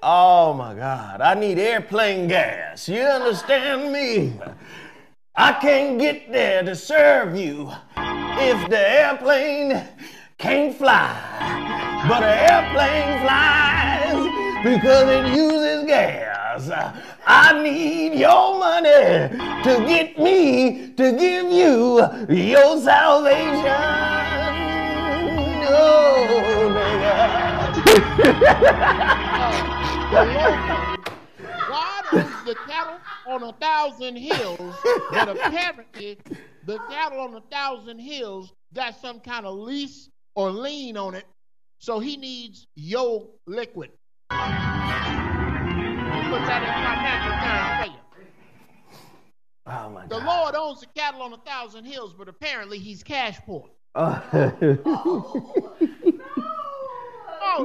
Oh my God, I need airplane gas. You understand me? I can't get there to serve you if the airplane can't fly. But an airplane flies because it uses gas. I need your money to get me to give you your salvation. Oh, God owns the cattle on 1,000 hills, but apparently the cattle on 1,000 hills got some kind of lease or lien on it, so he needs your liquid. Put that in financial terms for you. Oh my God. The Lord owns the cattle on 1,000 hills, but apparently he's cash poor. Oh,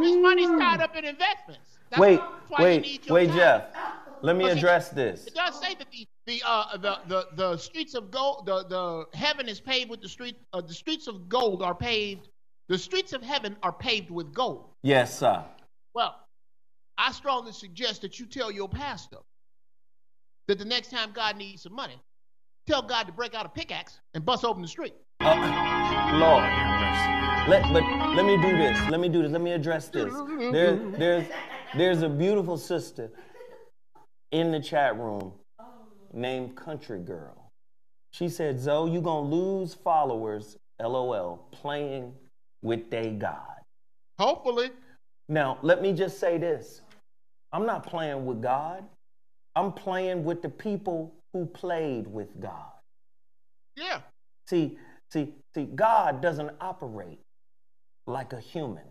his money's tied up in investments. That's wait, Geoff. Let me address this. It does say that the streets of gold, the heaven is paved with the streets of gold are paved. The streets of heaven are paved with gold. Yes, sir. Well, I strongly suggest that you tell your pastor that the next time God needs some money, tell God to break out a pickaxe and bust open the street. Lord have mercy. Let me do this. Let me address this. There's a beautiful sister in the chat room named Country Girl. She said, Zoe, you gonna lose followers, LOL, playing with they God. Hopefully. Now, let me just say this. I'm not playing with God. I'm playing with the people who played with God. Yeah. See, God doesn't operate like a human.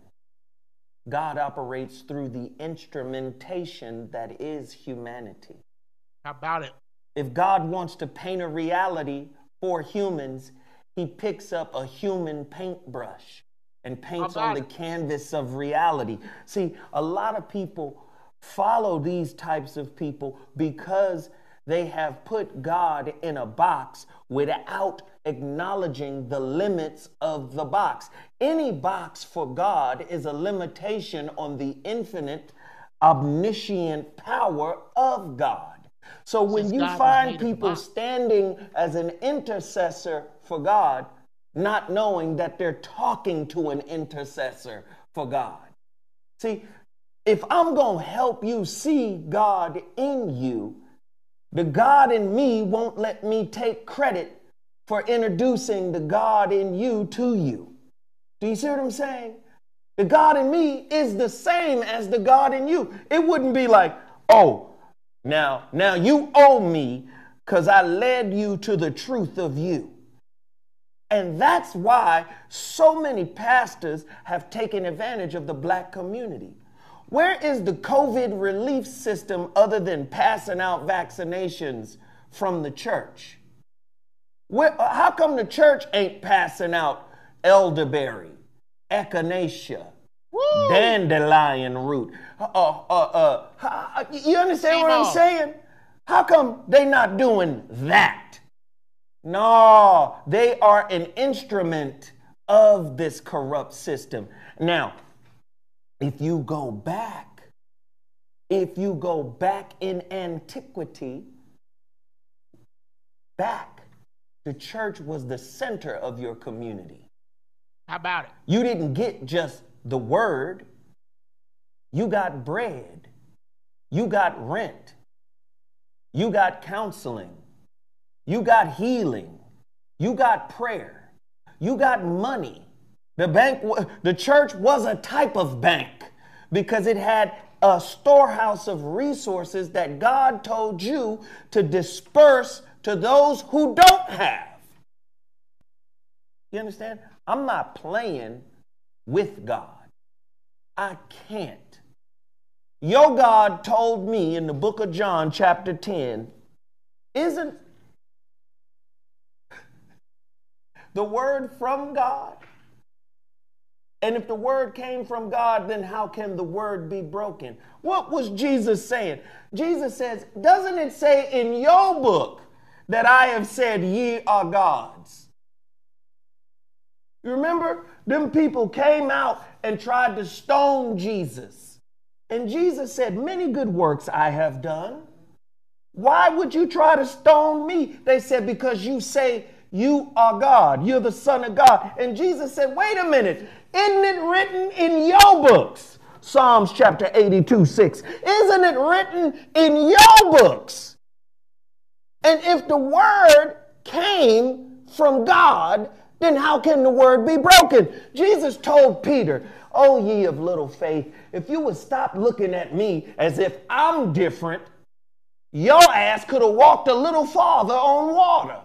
God operates through the instrumentation that is humanity. How about it? If God wants to paint a reality for humans, he picks up a human paintbrush and paints on the canvas of reality. See, a lot of people follow these types of people because They have put God in a box without acknowledging the limits of the box. Any box for God is a limitation on the infinite, omniscient power of God. So when you find people standing as an intercessor for God, not knowing that they're talking to an intercessor for God. See, if I'm going to help you see God in you, the God in me won't let me take credit for introducing the God in you to you. Do you see what I'm saying? The God in me is the same as the God in you. It wouldn't be like, oh, now you owe me because I led you to the truth of you. And that's why so many pastors have taken advantage of the black community. Where is the COVID relief system other than passing out vaccinations from the church? How come the church ain't passing out elderberry, echinacea, dandelion root? You understand what I'm saying? How come they not doing that? No, they are an instrument of this corrupt system. Now, if you go back in antiquity, the church was the center of your community. How about it? You didn't get just the word. You got bread. You got rent. You got counseling. You got healing. You got prayer. You got money. The church was a type of bank because it had a storehouse of resources that God told you to disperse to those who don't have. You understand? I'm not playing with God. I can't. Your God told me in the book of John, chapter 10, isn't the word from God? And if the word came from God, then how can the word be broken? What was Jesus saying? Jesus says, doesn't it say in your book that I have said ye are gods? You remember? Them people came out and tried to stone Jesus. And Jesus said, many good works I have done. Why would you try to stone me? They said, because you say you are God. You're the Son of God. And Jesus said, wait a minute. Isn't it written in your books? Psalms chapter 82:6. Isn't it written in your books? And if the word came from God, then how can the word be broken? Jesus told Peter, oh, ye of little faith, if you would stop looking at me as if I'm different, your ass could have walked a little farther on water.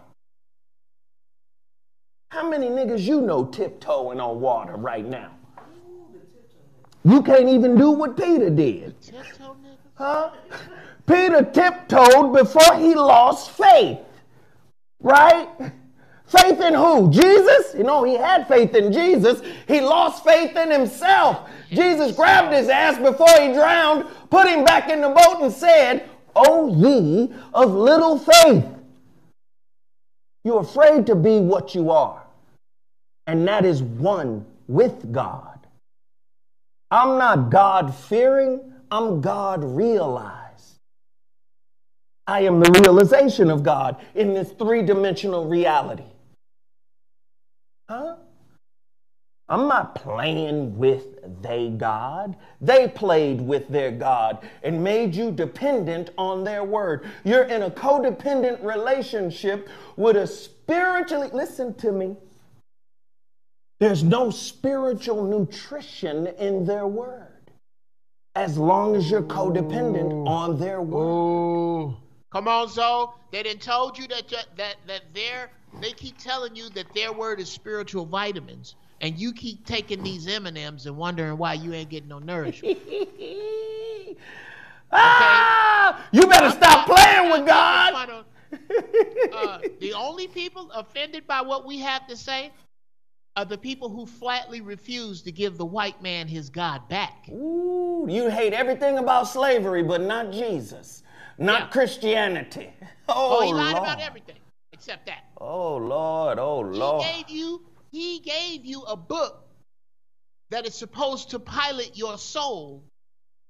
How many niggas you know tiptoeing on water right now? You can't even do what Peter did. Huh? Peter tiptoed before he lost faith. Right? Faith in who? Jesus? You know, he had faith in Jesus. He lost faith in himself. Jesus grabbed his ass before he drowned, put him back in the boat and said, O ye of little faith. You're afraid to be what you are. And that is one with God. I'm not God-fearing. I'm God-realized. I am the realization of God in this three-dimensional reality. Huh? I'm not playing with they God. They played with their God and made you dependent on their word. You're in a codependent relationship with a spiritually, listen to me, there's no spiritual nutrition in their word as long as you're codependent on their word. Come on, Zo. They done told you that they keep telling you that their word is spiritual vitamins, and you keep taking these M&Ms and wondering why you ain't getting no nourishment. You better stop playing with God. The only people offended by what we have to say are the people who flatly refuse to give the white man his God back. Ooh, you hate everything about slavery, but not Jesus. not Christianity. Oh, he lied Lord. about everything except that. Oh, Lord. Oh, Lord. He gave you a book that is supposed to pilot your soul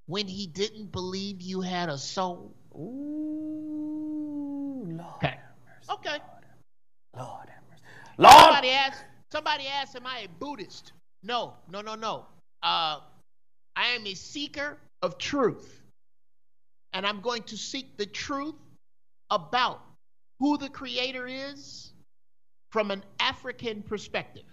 when he didn't believe you had a soul. Ooh, Lord. Okay. Have mercy, Okay. Lord have mercy. Lord. Somebody asked, am I a Buddhist? No. I am a seeker of truth. And I'm going to seek the truth about who the creator is from an African perspective.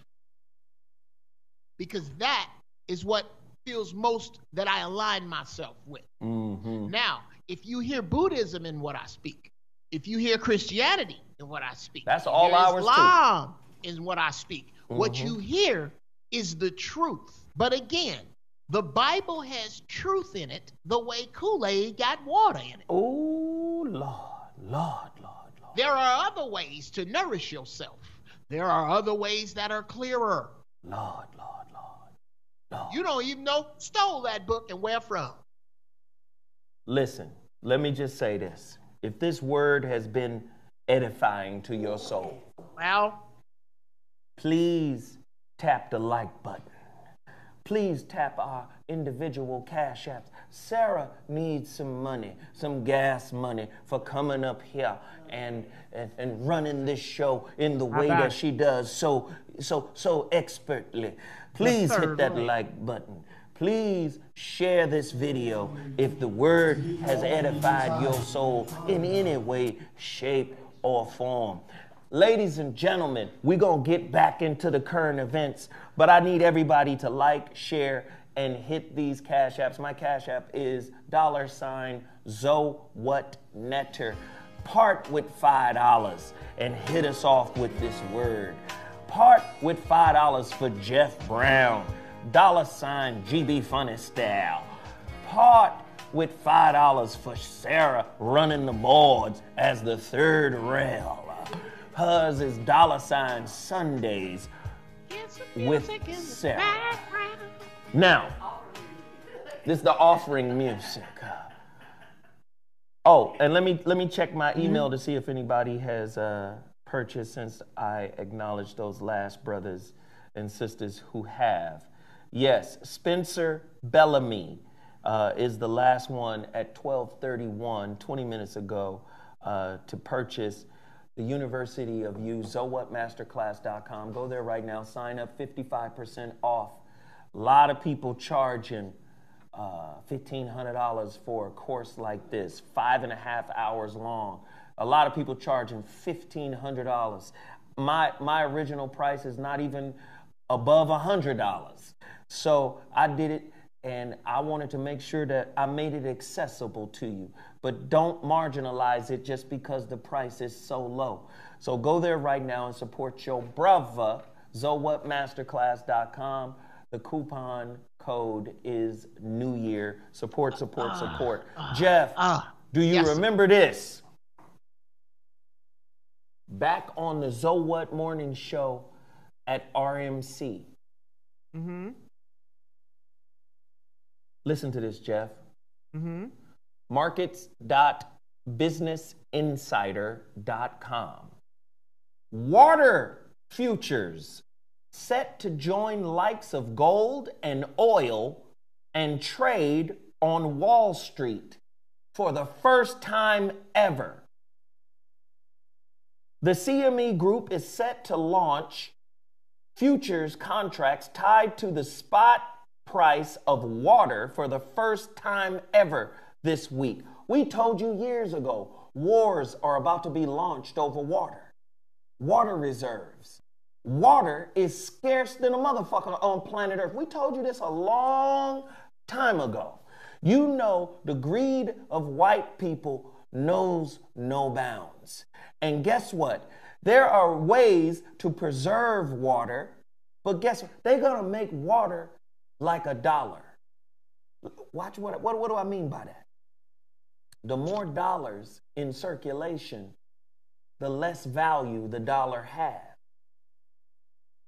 Because that is what feels most that I align myself with. Mm-hmm. Now, if you hear Buddhism in what I speak, if you hear Christianity in what I speak, that's all ours Islam in what I speak, Mm-hmm. what you hear is the truth. But again, the Bible has truth in it the way Kool-Aid got water in it. Oh, Lord. There are other ways to nourish yourself. There are other ways that are clearer. Lord. You don't even know who stole that book and where from. Listen, let me just say this. If this word has been edifying to your soul, Well, please tap the like button. Please tap our individual cash apps. Sarah needs some money, some gas money for coming up here and running this show in the way that she does so expertly. Please hit that like button. Please share this video if the word has edified your soul in any way, shape, or form. Ladies and gentlemen, we're going to get back into the current events, but I need everybody to like, share, and hit these cash apps. My cash app is $ZoWhatNeter. Part with $5 and hit us off with this word. Part with $5 for Jeff Brown. $GBfunnyStyle. Part with $5 for Sarah running the boards as the third rail. Hers is $Sundays with Sarah. Now, this is the offering music. Oh, and let me check my email to see if anybody has purchased, since I acknowledged those last brothers and sisters who have. Yes, Spencer Bellamy is the last one at 12:31, 20 minutes ago, to purchase the University of You, ZoWhatMasterclass.com. Go there right now, sign up, 55% off. A lot of people charging $1,500 for a course like this, 5.5 hours long. A lot of people charging $1,500. My original price is not even above $100. So I did it, and I wanted to make sure that I made it accessible to you. But don't marginalize it just because the price is so low. So go there right now and support your brother, ZoWhatMasterclass.com. The coupon code is New Year. Support. Jeff, do you remember this? Back on the ZoWhat morning show at RMC. Mm-hmm. Listen to this, Jeff. Mm-hmm. Markets.businessinsider.com. Water futures set to join likes of gold and oil and trade on Wall Street for the first time ever. The CME Group is set to launch futures contracts tied to the spot price of water for the first time ever this week. We told you years ago, wars are about to be launched over water. Water reserves. Water is scarce than a motherfucker on planet Earth. We told you this a long time ago. You know the greed of white people knows no bounds. And guess what? There are ways to preserve water, but guess what? They're going to make water like $1. Watch what do I mean by that? The more dollars in circulation, the less value the dollar has.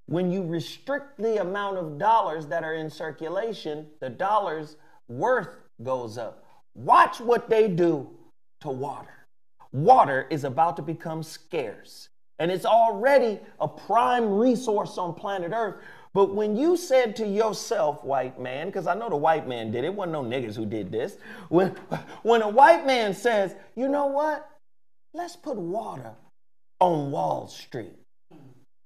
When you restrict the amount of dollars that are in circulation, the dollar's worth goes up. Watch what they do to water. Water is about to become scarce, and it's already a prime resource on planet Earth. But when you said to yourself, white man, because I know the white man did it, wasn't no niggas who did this. When a white man says, you know what? Let's put water on Wall Street.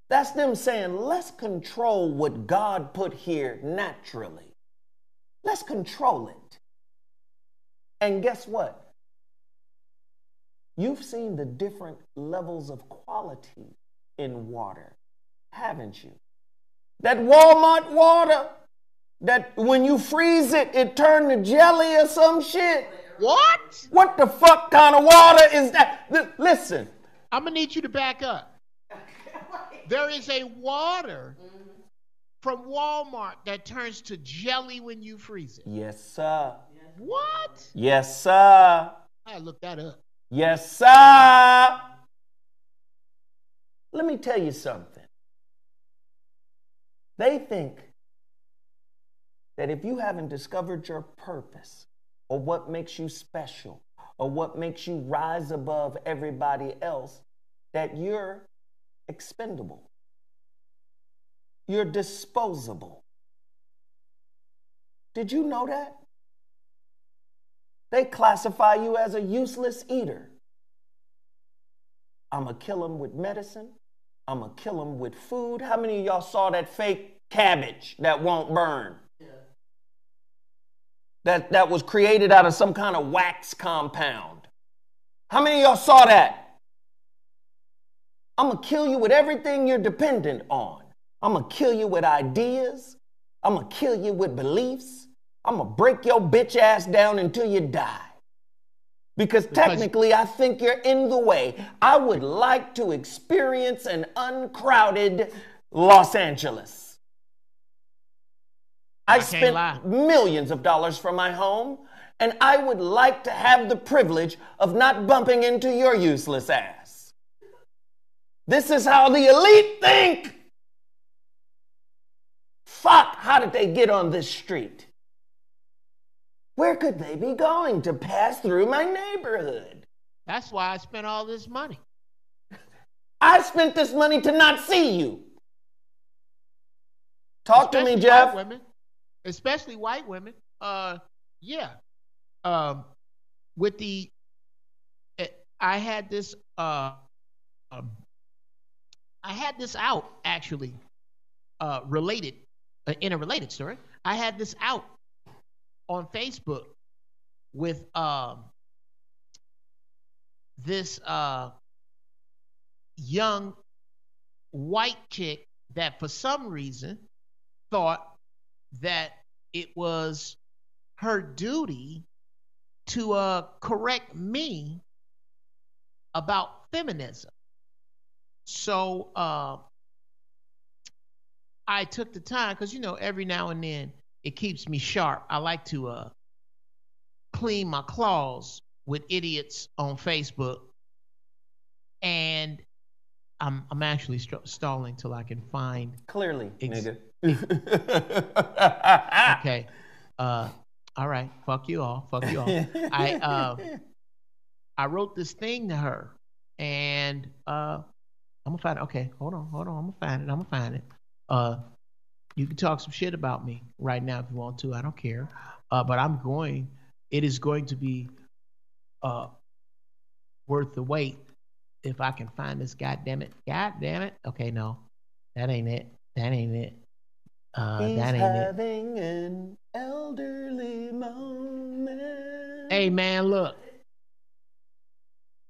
That's them saying, let's control what God put here naturally. Let's control it. And guess what? You've seen the different levels of quality in water, haven't you? That Walmart water, that when you freeze it, it turned to jelly or some shit. What? What the fuck kind of water is that? Listen. I'm going to need you to back up. There is a water from Walmart that turns to jelly when you freeze it. Yes, sir. What? Yes, sir. I looked that up. Yes, sir. Let me tell you something. They think that if you haven't discovered your purpose or what makes you special or what makes you rise above everybody else, that you're expendable. You're disposable. Did you know that? They classify you as a useless eater. I'm going to kill them with medicine. I'm going to kill them with food. How many of y'all saw that fake cabbage that won't burn? Yeah. That was created out of some kind of wax compound. How many of y'all saw that? I'm going to kill you with everything you're dependent on. I'm going to kill you with ideas. I'm going to kill you with beliefs. I'm going to break your bitch ass down until you die. Because technically, I think you're in the way. I would like to experience an uncrowded Los Angeles. I spent millions of dollars for my home, and I would like to have the privilege of not bumping into your useless ass. This is how the elite think. Fuck, how did they get on this street? Where could they be going to pass through my neighborhood? That's why I spent all this money. I spent this money to not see you. Talk to me, Geoff. Especially white women. Yeah. With the, I had this out actually, related, in a related story. I had this out on Facebook with this young white chick that for some reason thought that it was her duty to correct me about feminism. So I took the time, because, you know, every now and then it keeps me sharp. I like to clean my claws with idiots on Facebook. And I'm actually stalling till I can find. Clearly, nigga. Okay. All right. Fuck you all. Fuck you all. I wrote this thing to her, and I'm gonna find it. Okay, hold on. I'm gonna find it. You can talk some shit about me right now if you want to. I don't care. But it is going to be worth the wait if I can find this. God damn it. Okay, no. That ain't it. That ain't it. He's having an elderly moment. Hey, man, look.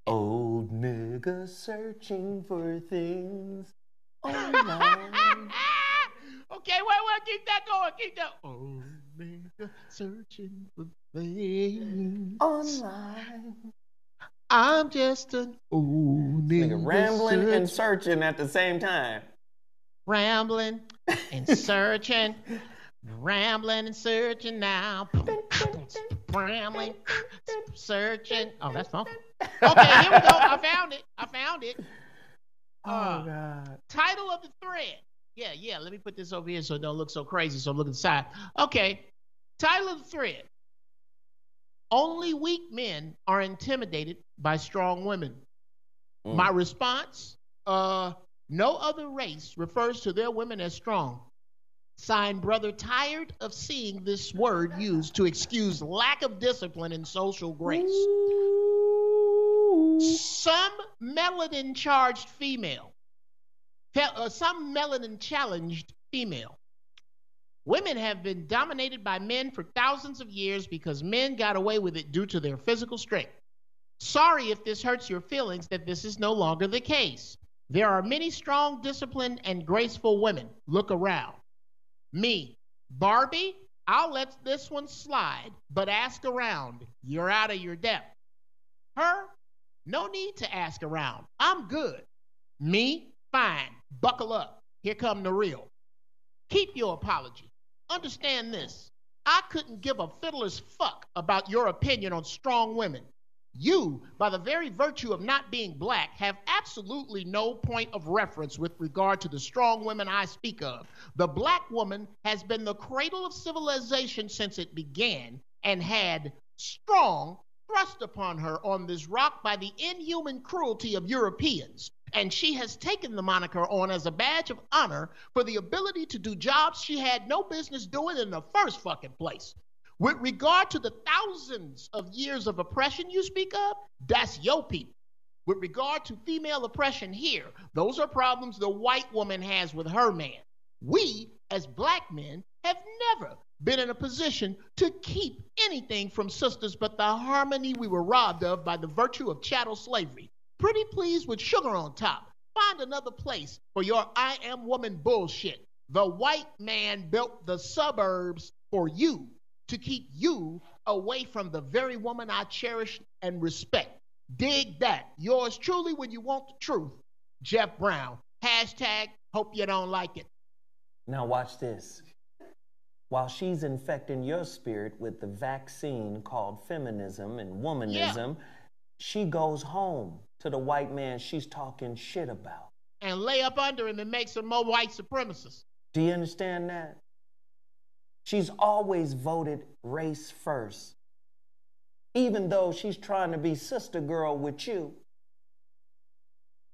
Old nigga searching for things online. Okay, wait, keep that going. Keep that. Old nigga searching for things online. I'm just an old nigga rambling and searching at the same time. Rambling and searching. Rambling and searching now. Rambling, searching. Oh, that's funky. Okay, here we go. I found it. Oh, God. Title of the thread. Yeah. Let me put this over here so it don't look so crazy. So I'm looking at the side. Okay. Title of the thread. Only weak men are intimidated by strong women. My response, no other race refers to their women as strong. Signed, brother, tired of seeing this word used to excuse lack of discipline and social grace. Some melanin-challenged female. Women have been dominated by men for thousands of years because men got away with it due to their physical strength. Sorry if this hurts your feelings that this is no longer the case. There are many strong, disciplined, and graceful women. Look around. Me, Barbie, I'll let this one slide, but ask around. You're out of your depth. Her, no need to ask around. I'm good. Me, fine. Buckle up. Here come the real. Keep your apology. Understand this. I couldn't give a fiddler's fuck about your opinion on strong women. You, by the very virtue of not being black, have absolutely no point of reference with regard to the strong women I speak of. The black woman has been the cradle of civilization since it began and had strong thrust upon her on this rock by the inhuman cruelty of Europeans. And she has taken the moniker on as a badge of honor for the ability to do jobs she had no business doing in the first fucking place. With regard to the thousands of years of oppression you speak of, that's your people. With regard to female oppression here, those are problems the white woman has with her man. We, as black men, have never been in a position to keep anything from sisters but the harmony we were robbed of by the virtue of chattel slavery. Pretty please with sugar on top. Find another place for your I am woman bullshit. The white man built the suburbs for you to keep you away from the very woman I cherish and respect. Dig that. Yours truly when you want the truth. Geoff Brown. Hashtag hope you don't like it. Now watch this. While she's infecting your spirit with the vaccine called feminism and womanism, she goes home to the white man she's talking shit about. And lay up under him and make some more white supremacists. Do you understand that? She's always voted race first, even though she's trying to be sister girl with you.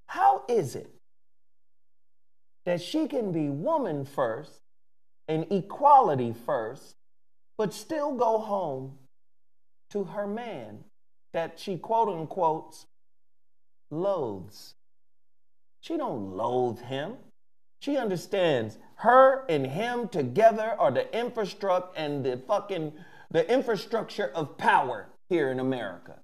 How is it that she can be woman first and equality first, but still go home to her man that she quote unquote loathes? She don't loathe him. She understands her and him together are the infrastructure and the infrastructure of power here in America.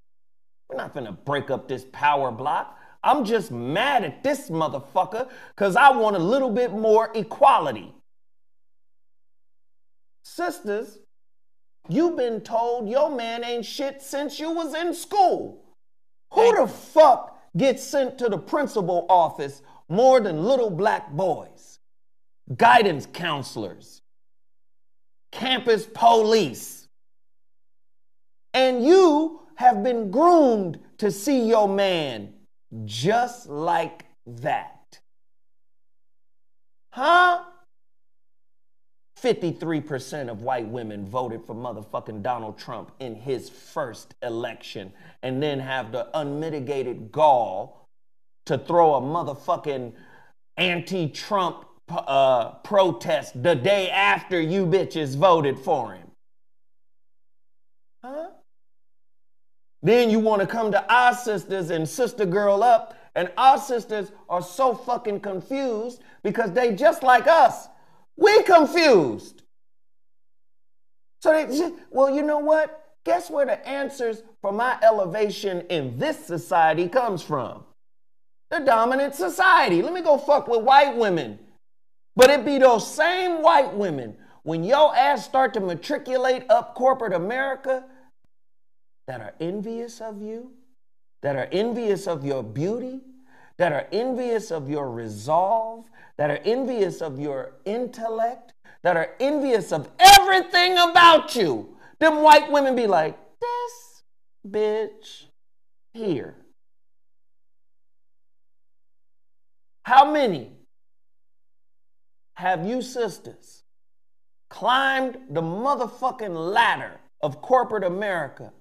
We're not gonna break up this power block. I'm just mad at this motherfucker because I want a little bit more equality. Sisters, you've been told your man ain't shit since you was in school. Who the fuck gets sent to the principal office more than little black boys? Guidance counselors, campus police. And you have been groomed to see your man just like that. Huh? 53% of white women voted for motherfucking Donald Trump in his first election and then have the unmitigated gall to throw a motherfucking anti-Trump protest the day after you bitches voted for him. Huh? Then you want to come to our sisters and sister girl up, and our sisters are so fucking confused because they just like us. We confused. So they, well, you know what? Guess where the answers for my elevation in this society comes from? The dominant society. Let me go fuck with white women. But it be those same white women, when your ass start to matriculate up corporate America, that are envious of you, that are envious of your beauty, that are envious of your resolve, that are envious of your intellect, that are envious of everything about you. Them white women be like, this bitch here. How many have you sisters climbed the motherfucking ladder of corporate America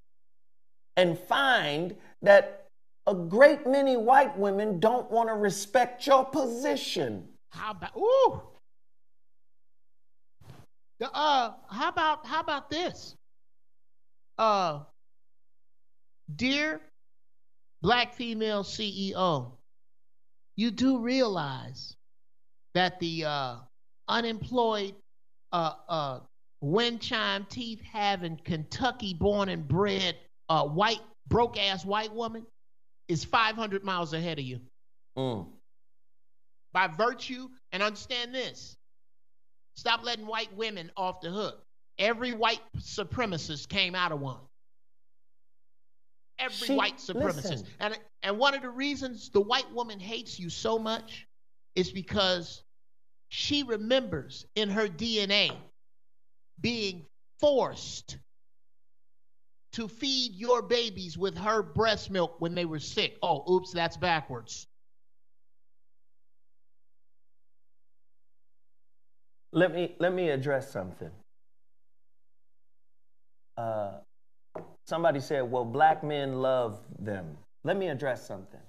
and find that a great many white women don't want to respect your position. How about how about this? Dear Black female CEO, you do realize that the unemployed wind chime teeth having Kentucky born and bred white broke ass white woman is 500 miles ahead of you. By virtue, and understand this, stop letting white women off the hook. Every white supremacist came out of one. Every white supremacist. And one of the reasons the white woman hates you so much is because she remembers in her DNA being forced to feed your babies with her breast milk when they were sick. Oh, oops, that's backwards. Let me address something. Somebody said, well, black men love them. Let me address something.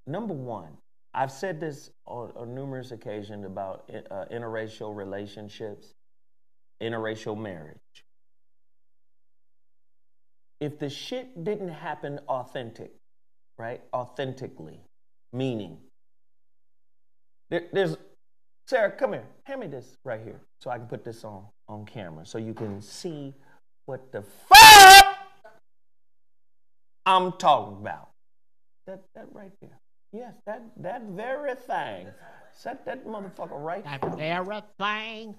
Number one, I've said this on numerous occasions about interracial relationships, interracial marriage. If the shit didn't happen authentically, meaning, there's, Sarah, come here, hand me this right here so I can put this on camera so you can see what the fuck I'm talking about. That right there. Yes, that very thing. Set that motherfucker right there. That very thing.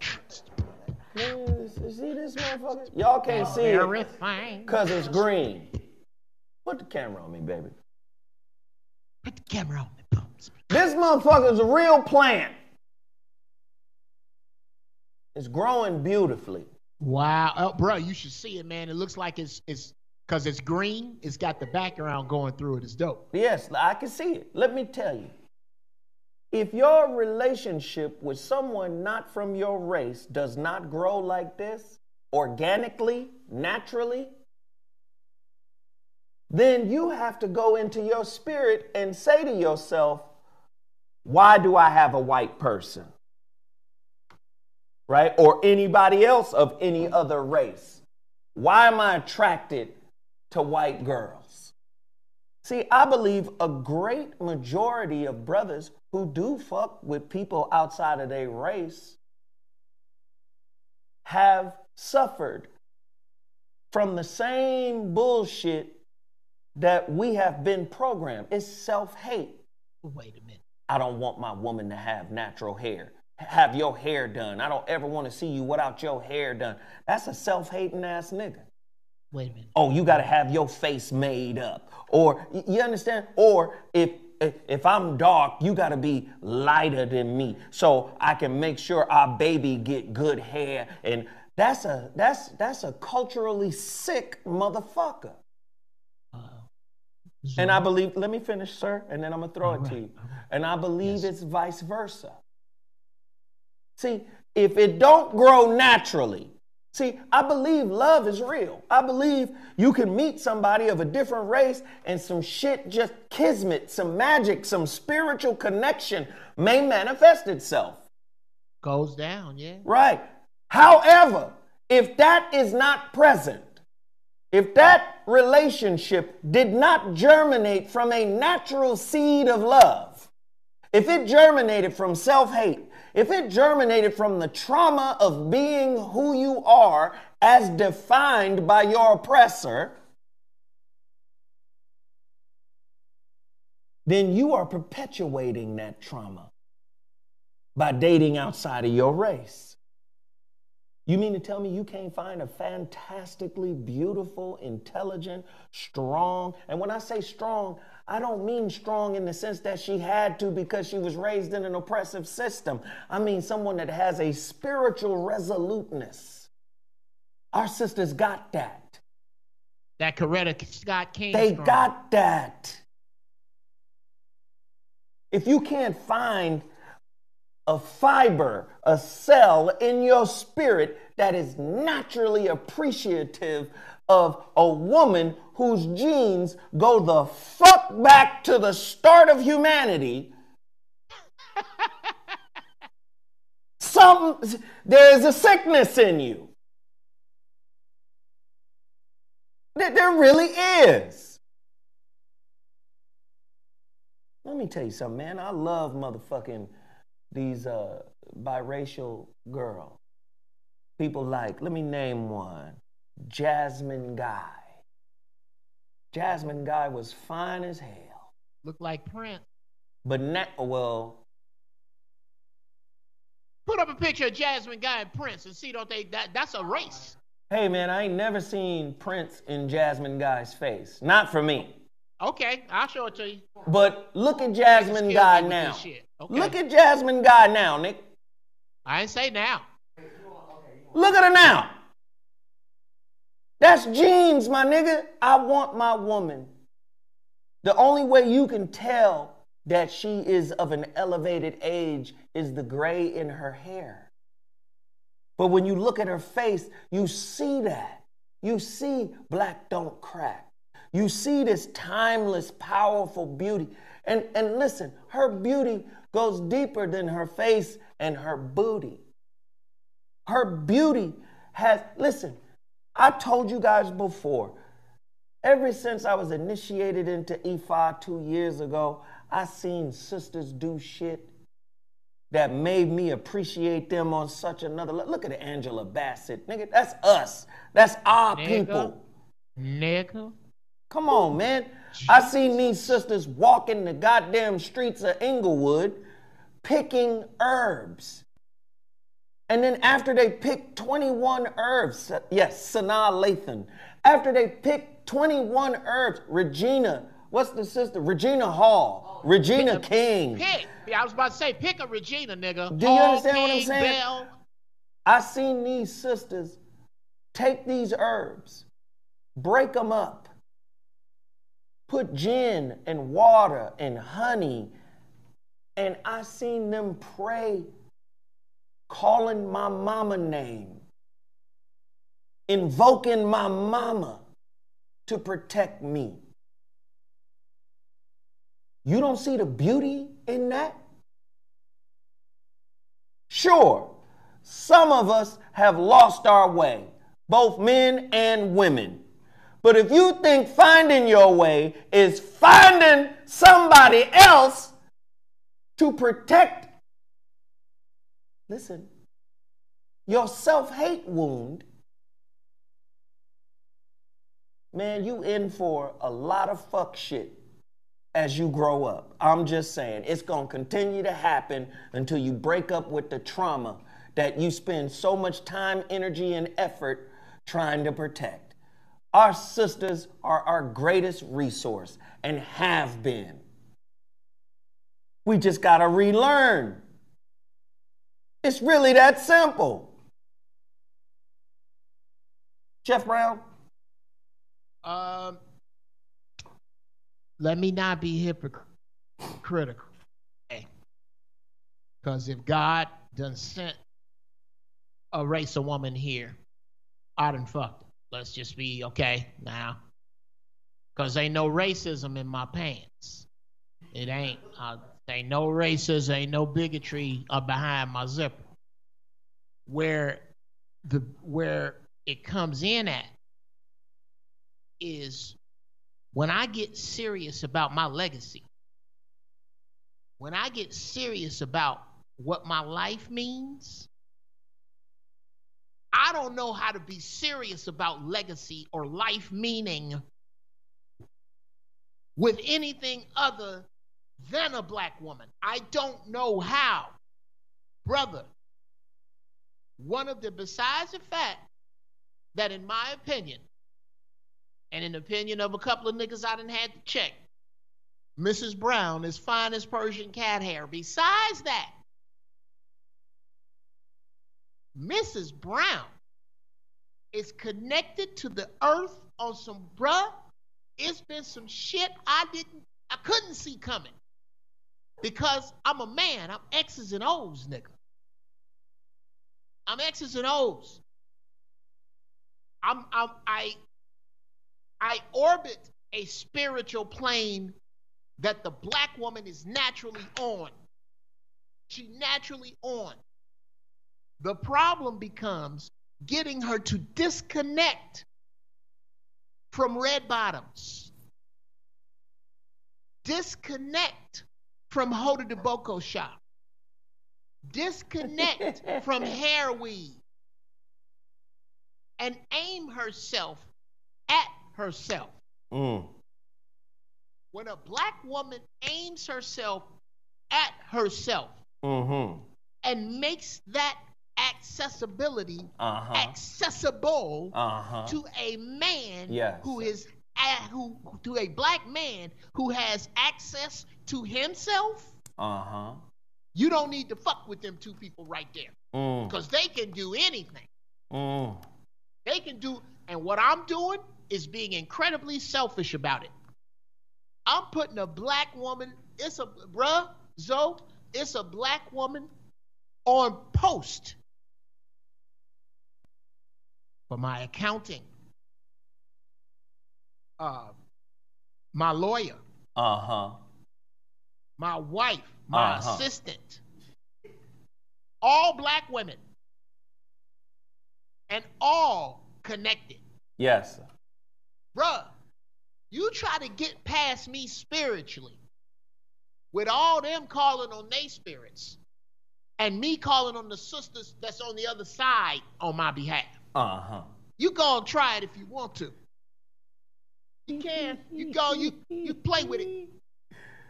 See this motherfucker? Y'all can't see it because it's green. Put the camera on me, baby. Put the camera on me. This motherfucker is a real plant. It's growing beautifully. Wow. Oh, bro, you should see it, man. It looks like it's because it's green. It's got the background going through it. It's dope. Yes, I can see it. Let me tell you. If your relationship with someone not from your race does not grow like this, organically, naturally, then you have to go into your spirit and say to yourself, why do I have a white person? Right? Or anybody else of any other race? Why am I attracted to white girls? See, I believe a great majority of brothers who do fuck with people outside of their race have suffered from the same bullshit that we have been programmed. It's self-hate. Wait a minute. I don't want my woman to have natural hair. Have your hair done. I don't ever want to see you without your hair done. That's a self-hating ass nigga. Wait a minute. Oh, you got to have your face made up. Or, you understand? Or if I'm dark, you got to be lighter than me so I can make sure our baby get good hair. And that's a culturally sick motherfucker. And I believe, let me finish, sir, and then I'm going to throw it to you. And I believe it's vice versa. See, if it don't grow naturally, see, I believe love is real. I believe you can meet somebody of a different race and some shit, just kismet, some magic, some spiritual connection may manifest itself. Goes down, yeah. Right. However, if that is not present, if that relationship did not germinate from a natural seed of love, if it germinated from self-hate, if it germinated from the trauma of being who you are as defined by your oppressor, then you are perpetuating that trauma by dating outside of your race. You mean to tell me you can't find a fantastically beautiful, intelligent, strong, and when I say strong, I don't mean strong in the sense that she had to because she was raised in an oppressive system. I mean someone that has a spiritual resoluteness. Our sisters got that. That Coretta Scott King. They got that. If you can't find a fiber, a cell in your spirit that is naturally appreciative of a woman whose genes go the fuck back to the start of humanity. There's a sickness in you. There really is. Let me tell you something, man. I love motherfucking these biracial girls. People like, let me name one, Jasmine Guy. Jasmine Guy was fine as hell. Looked like Prince. But now, well, put up a picture of Jasmine Guy and Prince and see, don't they? That's a race. Hey, man, I ain't never seen Prince in Jasmine Guy's face. Not for me. Okay, I'll show it to you. But look at Jasmine Guy now. Okay. Look at Jasmine Guy now, Nick. I didn't say now. Look at her now. That's genes, my nigga. I want my woman. The only way you can tell that she is of an elevated age is the gray in her hair. But when you look at her face, you see that. You see black don't crack. You see this timeless, powerful beauty. And listen, her beauty goes deeper than her face and her booty. Her beauty has, listen, I told you guys before, ever since I was initiated into Ifa 2 years ago, I seen sisters do shit that made me appreciate them on such another level. Look at Angela Bassett, nigga. That's us. That's our people. Nigga. Come on, man. I seen these sisters walking the goddamn streets of Inglewood picking herbs. And then after they picked 21 herbs, yes, Sanaa Lathan, after they picked 21 herbs, Regina, what's the sister? Regina Hall, Regina King. I was about to say, pick a Regina, nigga. Do you understand what I'm saying? Bell. I seen these sisters take these herbs, break them up, put gin and water and honey, and I seen them pray, calling my mama name, invoking my mama to protect me. You don't see the beauty in that? Sure, some of us have lost our way, both men and women. But if you think finding your way is finding somebody else to protect, listen, your self-hate wound, man, you in for a lot of fuck shit as you grow up. I'm just saying, it's going to continue to happen until you break up with the trauma that you spend so much time, energy, and effort trying to protect. Our sisters are our greatest resource and have been. We just got to relearn. It's really that simple. Jeff Brown? Let me not be hypocritical. Because if God done sent a race of woman here, I done fucked it. Let's just be okay now. Because ain't no racism in my pants. It ain't. Ain't no racism, ain't no bigotry behind my zipper. Where it comes in at is when I get serious about my legacy, when I get serious about what my life means, I don't know how to be serious about legacy or life meaning with anything other than a black woman. I don't know how. Brother, besides the fact that in my opinion, and in the opinion of a couple of niggas I done had to check, Mrs. Brown is fine as Persian cat hair. Besides that, Mrs. Brown is connected to the earth on some, bruh, it's been some shit I couldn't see coming. Because I'm a man. I'm X's and O's, nigga. I'm X's and O's. I orbit a spiritual plane that the black woman is naturally on. She naturally on. The problem becomes getting her to disconnect from red bottoms. Disconnect from Hoda DeBoco shop. Disconnect from hair weave. And aim herself at herself. When a black woman aims herself at herself and makes that accessibility accessible to a man who is to a black man who has access to himself, you don't need to fuck with them two people right there, because they can do anything. They can do, and what I'm doing is being incredibly selfish about it. I'm putting a black woman, it's a black woman on post for my accounting, my lawyer, my wife, my assistant, all black women, and all connected. Yes. Bruh, you try to get past me spiritually with all them calling on they spirits and me calling on the sisters that's on the other side on my behalf. You go and try it if you want to. You can. You go, you play with it.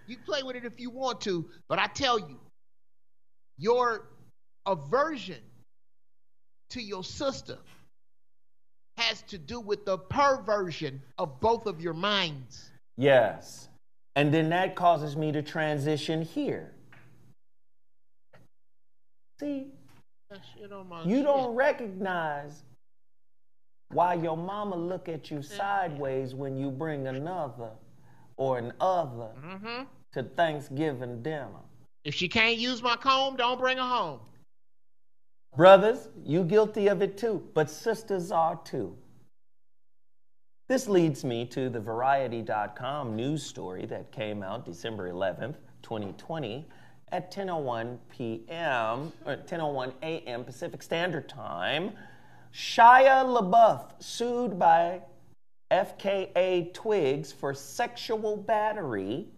You play with it if you want to, but I tell you, your aversion to your sister has to do with the perversion of both of your minds. Yes. And then that causes me to transition here. See, you don't recognize why your mama look at you sideways when you bring another or an other to Thanksgiving dinner. If she can't use my comb, don't bring her home. Brothers, you guilty of it too, but sisters are too. This leads me to the Variety.com news story that came out December 11th, 2020 at 10:01 p.m. or 10:01 a.m. Pacific Standard Time. Shia LaBeouf sued by FKA Twigs for sexual battery,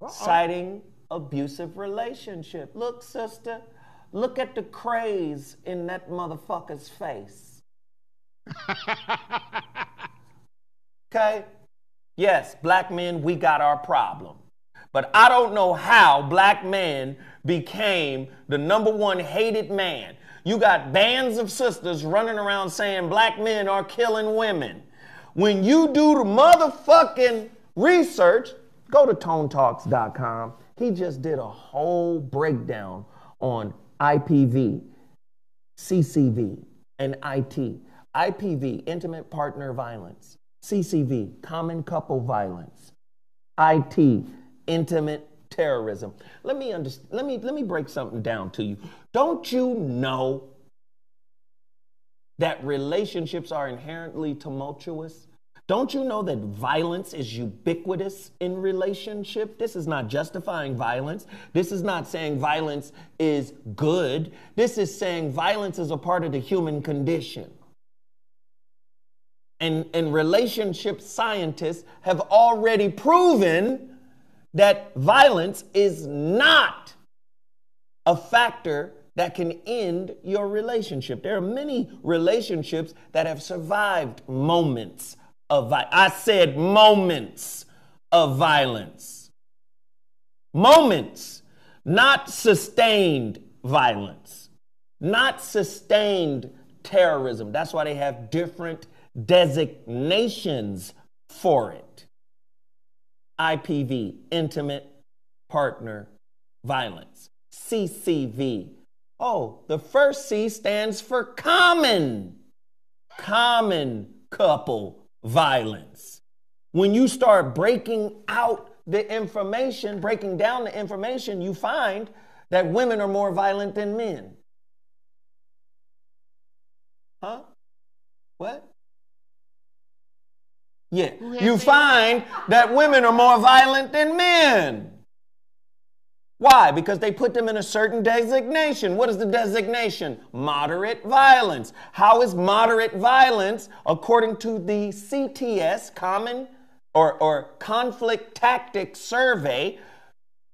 citing abusive relationship. Look, sister, look at the craze in that motherfucker's face. Okay? Yes, black men, we got our problem. But I don't know how black men became the #1 hated man. You got bands of sisters running around saying black men are killing women. When you do the motherfucking research, go to tonetalks.com. He just did a whole breakdown on IPV, CCV, and IT. IPV, intimate partner violence. CCV, common couple violence. IT, intimate terrorism. Let me break something down to you. Don't you know that relationships are inherently tumultuous? Don't you know that violence is ubiquitous in relationship? This is not justifying violence. This is not saying violence is good. This is saying violence is a part of the human condition. And relationship scientists have already proven that violence is not a factor that can end your relationship. There are many relationships that have survived moments of violence. I said moments of violence. Moments, not sustained violence, not sustained terrorism. That's why they have different designations for it. IPV, intimate partner violence. CCV. Oh, the first C stands for common couple violence. When you start breaking out the information, breaking down the information, you find that women are more violent than men. Huh? What? Yeah. You find that women are more violent than men. Why? Because they put them in a certain designation. What is the designation? Moderate violence. How is moderate violence, according to the CTS, Common or Conflict Tactics Survey,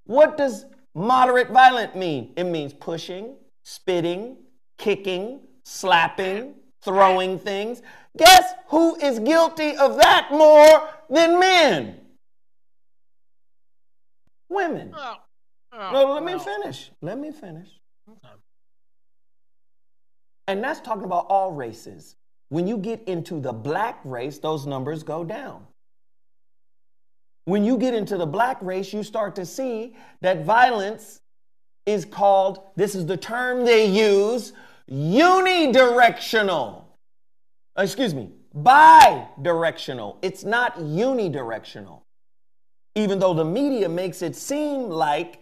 what does moderate violence mean? It means pushing, spitting, kicking, slapping, throwing things. Guess who is guilty of that more than men? Women. No, let me finish. Let me finish. And that's talking about all races. When you get into the black race, those numbers go down. When you get into the black race, you start to see that violence is called, this is the term they use, unidirectional. Excuse me, bidirectional. It's not unidirectional. Even though the media makes it seem like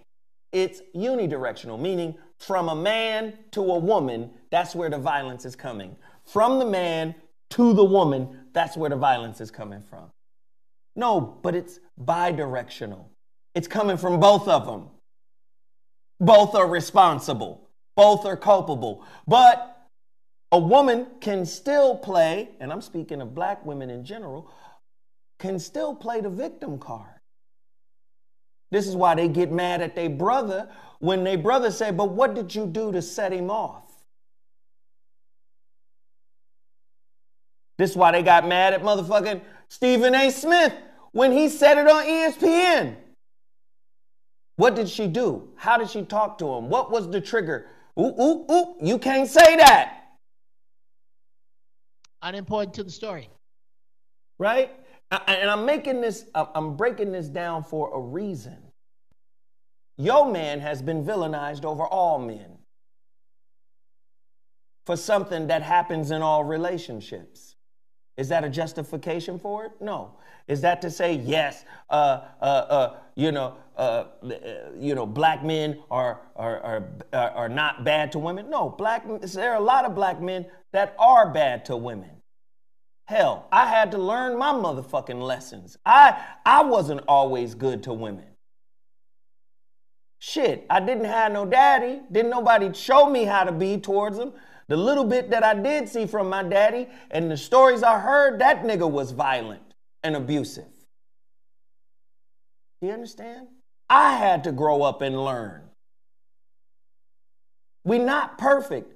it's unidirectional, meaning from a man to a woman, that's where the violence is coming. From the man to the woman, that's where the violence is coming from. No, but it's bidirectional. It's coming from both of them. Both are responsible. Both are culpable. But a woman can still play, and I'm speaking of black women in general, can still play the victim card. This is why they get mad at their brother when their brother say, but what did you do to set him off? This is why they got mad at motherfucking Stephen A. Smith when he said it on ESPN. What did she do? How did she talk to him? What was the trigger? Ooh, you can't say that. Unimportant to the story. Right? And I'm breaking this down for a reason. Your man has been villainized over all men for something that happens in all relationships. Is that a justification for it? No. Is that to say, yes, black men are not bad to women? No, there are a lot of black men that are bad to women. Hell, I had to learn my motherfucking lessons. I wasn't always good to women. Shit, I didn't have no daddy. Didn't nobody show me how to be towards them. The little bit that I did see from my daddy and the stories I heard, that nigga was violent and abusive. Do you understand? I had to grow up and learn. We're not perfect,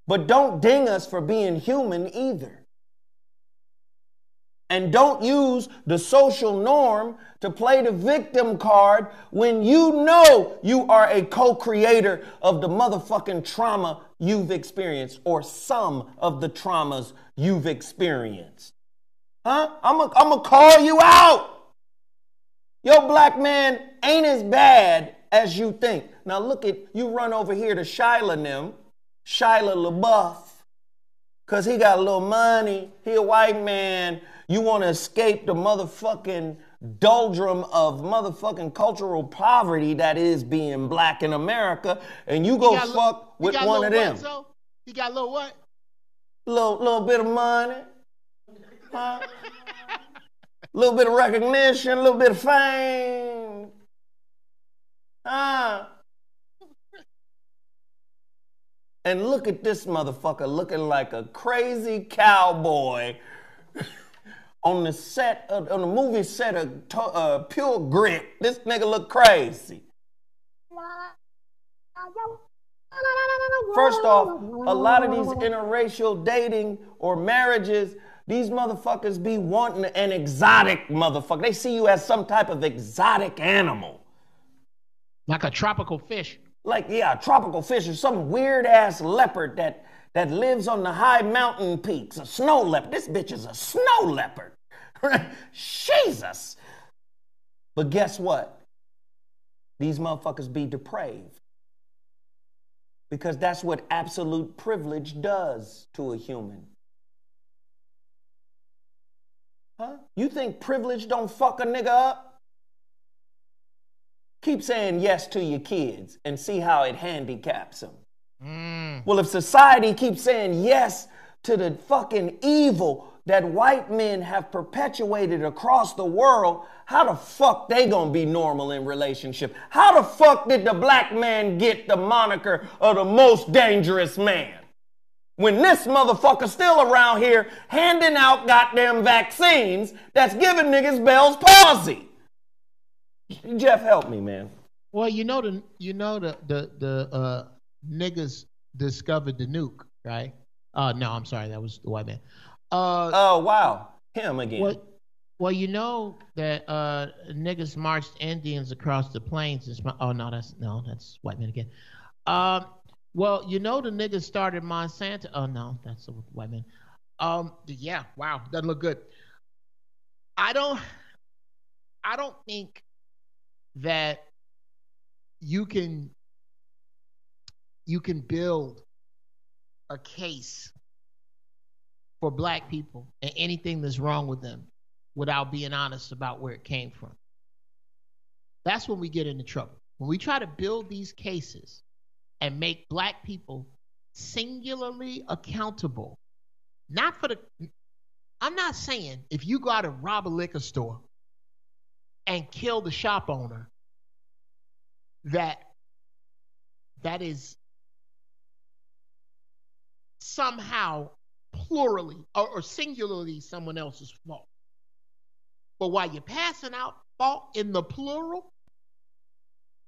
but don't ding us for being human either. And don't use the social norm to play the victim card when you know you are a co-creator of the motherfucking trauma you've experienced or some of the traumas you've experienced. Huh? I'm gonna call you out. Your black man ain't as bad as you think. Now look at, you run over here to Shia LaBeouf, because he got a little money. He a white man. You want to escape the motherfucking doldrum of motherfucking cultural poverty that is being black in America, and you go fuck with one of them. You got a little what? Little bit of money. Huh? Little bit of recognition, a little bit of fame. And look at this motherfucker looking like a crazy cowboy on the movie set of Pure Grit. This nigga look crazy. First off, a lot of these interracial dating or marriages, these motherfuckers be wanting an exotic motherfucker. They see you as some type of exotic animal. Like a tropical fish. Like, yeah, a tropical fish or some weird-ass leopard that lives on the high mountain peaks. A snow leopard. This bitch is a snow leopard. Jesus. But guess what? These motherfuckers be depraved. Because that's what absolute privilege does to a human. Huh? You think privilege don't fuck a nigga up? keep saying yes to your kids and see how it handicaps them. Well, if society keeps saying yes to the fucking evil that white men have perpetuated across the world, how the fuck they gonna be normal in relationship? How the fuck did the black man get the moniker of the most dangerous man? When this motherfucker still around here handing out goddamn vaccines that's giving niggas Bell's palsy. Geoff, help me, man. Well, the niggas discovered the nuke, right? No, I'm sorry, that was the white man. Oh wow, him again. Well, you know that niggas marched Indians across the plains. That's white man again. Well, you know the niggas started Monsanto. Oh no, that's a white man. Yeah, wow, doesn't look good. I don't think that you can build a case for black people and anything that's wrong with them without being honest about where it came from. That's when we get into trouble. When we try to build these cases and make black people singularly accountable, I'm not saying if you go out and rob a liquor store and kill the shop owner, that is somehow plurally or singularly someone else's fault. But while you're passing out fault in the plural,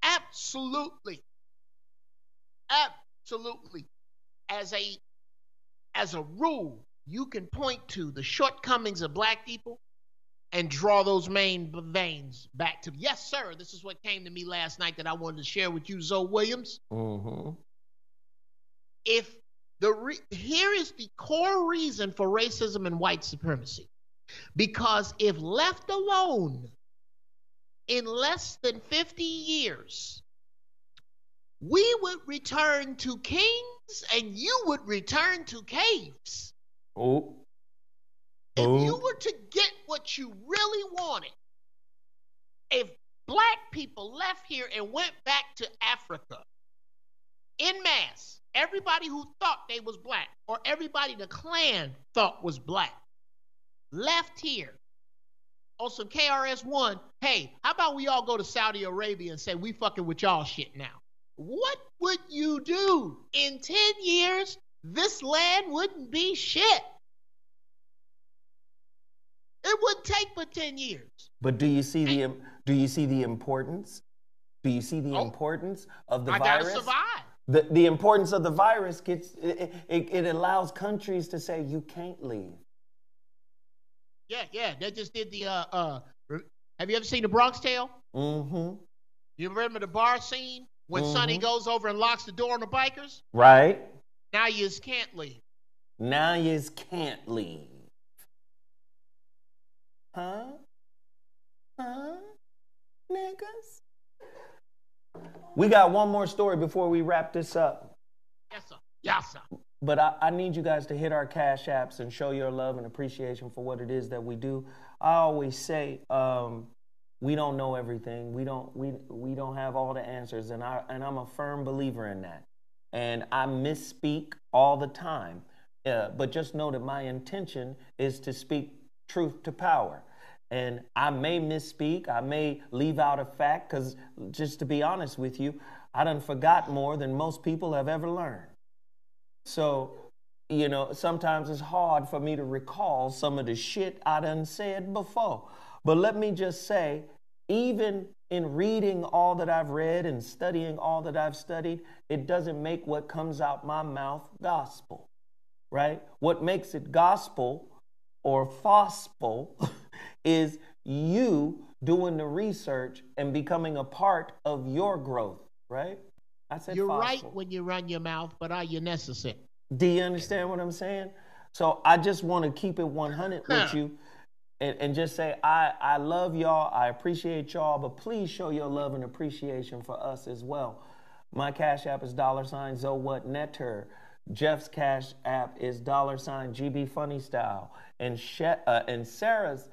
absolutely, as a rule, you can point to the shortcomings of black people and draw those main veins back to, yes, sir, this is what came to me last night that I wanted to share with you, Zoe Williams. Mm-hmm. Here is the core reason for racism and white supremacy. Because if left alone, in less than 50 years, we would return to kings and you would return to caves. Oh. If you were to get what you really wanted, if black people left here and went back to Africa en masse, everybody who thought they was black or everybody the Klan thought was black left here on some KRS-One, hey, how about we all go to Saudi Arabia and say we fucking with y'all shit now? What would you do? In 10 years, this land wouldn't be shit. It wouldn't take but 10 years. But do you see the importance? Do you see the importance of the virus? I gotta survive. The importance of the virus it allows countries to say you can't leave. Yeah. They just did the have you ever seen the Bronx Tale? Mm-hmm. You remember the bar scene when Sonny goes over and locks the door on the bikers? Right. Now you just can't leave. Now you just can't leave. Huh? Niggas? We got one more story before we wrap this up. Yes, sir. But I need you guys to hit our Cash Apps and show your love and appreciation for what it is that we do. I always say we don't know everything. We don't have all the answers, and I'm a firm believer in that. And I misspeak all the time. But just know that my intention is to speak truth to power. And I may misspeak, I may leave out a fact, because just to be honest with you, I done forgot more than most people have ever learned. So, sometimes it's hard for me to recall some of the shit I done said before. But let me just say, even in reading all that I've read and studying all that I've studied, it doesn't make what comes out my mouth gospel, right? What makes it gospel or fospel is you doing the research and becoming a part of your growth, right? I said you're fospel. right when you run your mouth, but are you necessary? Do you understand what I'm saying? So I just want to keep it 100 with you and just say I love y'all, I appreciate y'all, but please show your love and appreciation for us as well. My Cash App is $ZoWhatNeter. Geoff's Cash App is $GBfunnyStyle. And Sarah's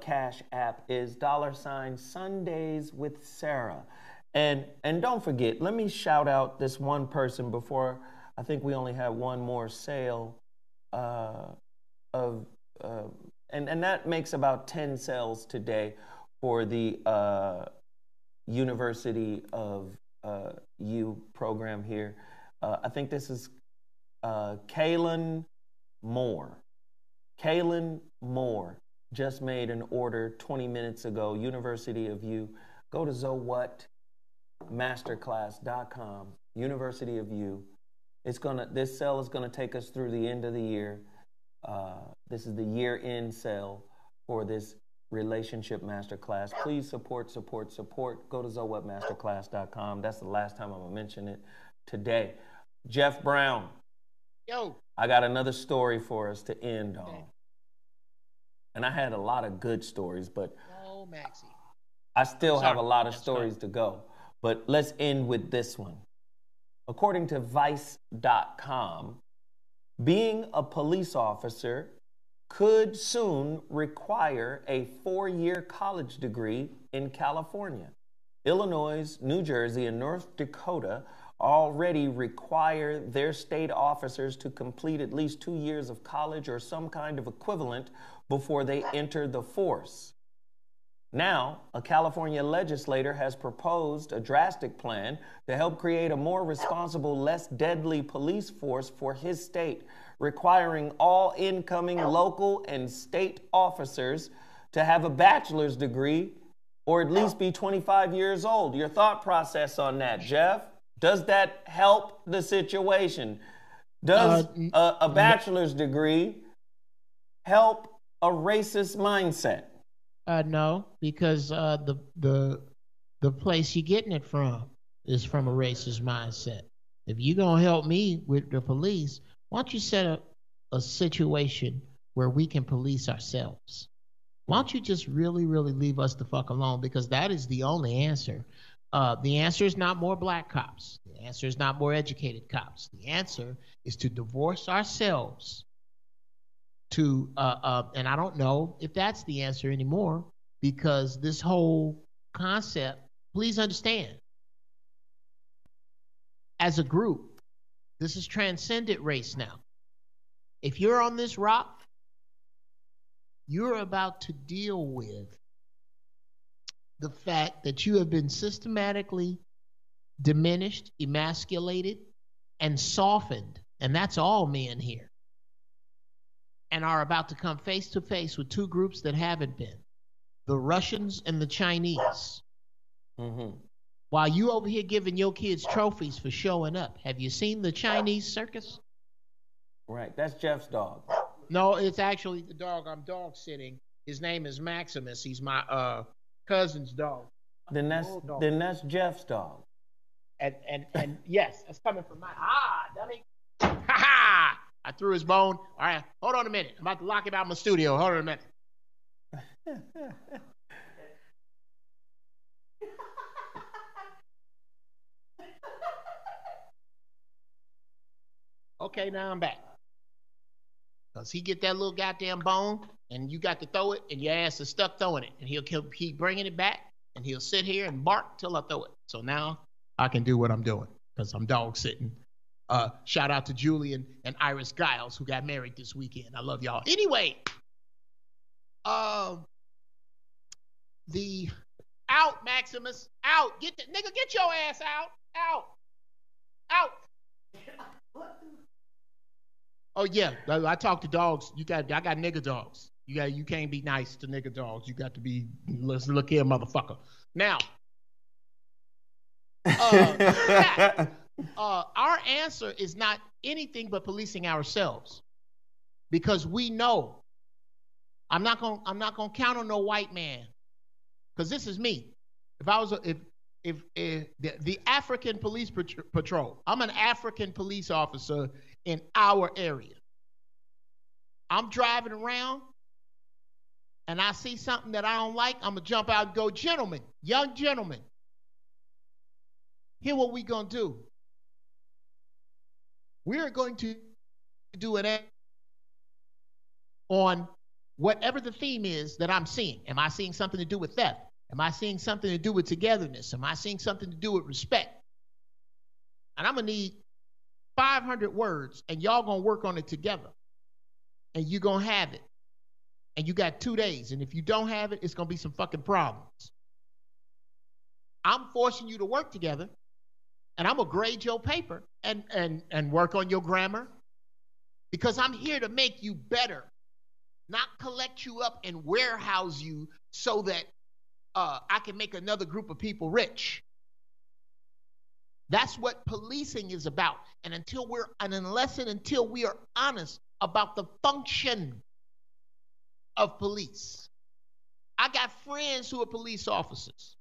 Cash App is $SundayswithSara. And don't forget, let me shout out this one person before. I think we only have one more sale and that makes about 10 sales today for the University of You program here. I think this is Kaylin Moore. Kaylin Moore just made an order 20 minutes ago. University of You. Go to ZoWhatMasterclass.com. University of You. This sale is gonna take us through the end of the year. This is the year-end sale for this relationship masterclass. Please support. Go to ZoWhatMasterclass.com. That's the last time I'm gonna mention it today. Geoff Brown. Yo. I got another story for us to end on. Okay. And I had a lot of good stories, but No, Maxie. I still have a lot of That's stories fine. to go. But let's end with this one. According to Vice.com, being a police officer could soon require a 4-year college degree in California. Illinois, New Jersey, and North Dakota already require their state officers to complete at least 2 years of college or some kind of equivalent before they enter the force. Now, a California legislator has proposed a drastic plan to help create a more responsible, less deadly police force for his state, requiring all incoming local and state officers to have a bachelor's degree or at least be 25 years old. Your thought process on that, Geoff? Does that help the situation? Does a bachelor's degree help a racist mindset? No, because the place you're getting it from is from a racist mindset. If you're gonna help me with the police, why don't you set up a situation where we can police ourselves? Why don't you just really, really leave us the fuck alone? Because that is the only answer. The answer is not more black cops. The answer is not more educated cops. The answer is to divorce ourselves. And I don't know if that's the answer anymore, because this whole concept, please understand, as a group, this has transcended race now. If you're on this rock, you're about to deal with the fact that you have been systematically diminished, emasculated, and softened, and that's all men here, and are about to come face to face with two groups that haven't been, the Russians and the Chinese. Mm-hmm. While you over here giving your kids trophies for showing up, have you seen the Chinese circus? Right, that's Geoff's dog. No, it's actually the dog I'm dog sitting. His name is Maximus. He's my cousin's dog. Then that's Geoff's dog. And yes, that's coming from my dummy. Ha ha! I threw his bone. All right, hold on a minute. I'm about to lock him out of my studio. Hold on a minute. Okay, now I'm back. Because he get that little goddamn bone, and you got to throw it, and your ass is stuck throwing it. And he'll keep bringing it back, and he'll sit here and bark till I throw it. So now I can do what I'm doing, because I'm dog sitting. Shout out to Julian and Iris Giles, who got married this weekend. I love y'all. Anyway, the out, Maximus, out. Get your ass out. Oh yeah, I talk to dogs. I got nigger dogs. You can't be nice to nigger dogs. You got to be, let's look here, motherfucker. Now, our answer is not anything but policing ourselves, because we know. I'm not gonna count on no white man, because this is me. If I was the African Police Patrol, I'm an African police officer in our area. I'm driving around and I see something that I don't like, I'm gonna jump out and go, gentlemen, young gentlemen, here's what we're gonna do. We're going to do an on whatever the theme is that I'm seeing. Am I seeing something to do with theft? Am I seeing something to do with togetherness? Am I seeing something to do with respect? And I'm going to need 500 words, and y'all going to work on it together. And you're going to have it. And you got 2 days. And if you don't have it, it's going to be some fucking problems. I'm forcing you to work together, and I'm going to grade your paper and work on your grammar, because I'm here to make you better, not collect you up and warehouse you so that I can make another group of people rich. That's what policing is about. And until we are honest about the function of police. I got friends who are police officers.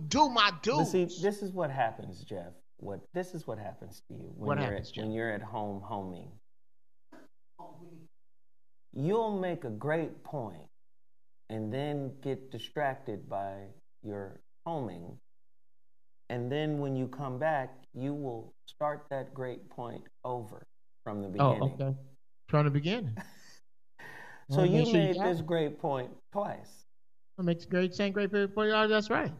Do my dues. But see, this is what happens, Geoff. This is what happens to you when you're at home homing. You'll make a great point and then get distracted by your homing. And then when you come back, you will start that great point over from the beginning. Oh, okay. From the beginning. So you made this great point twice. I make the same great point for you. That's right.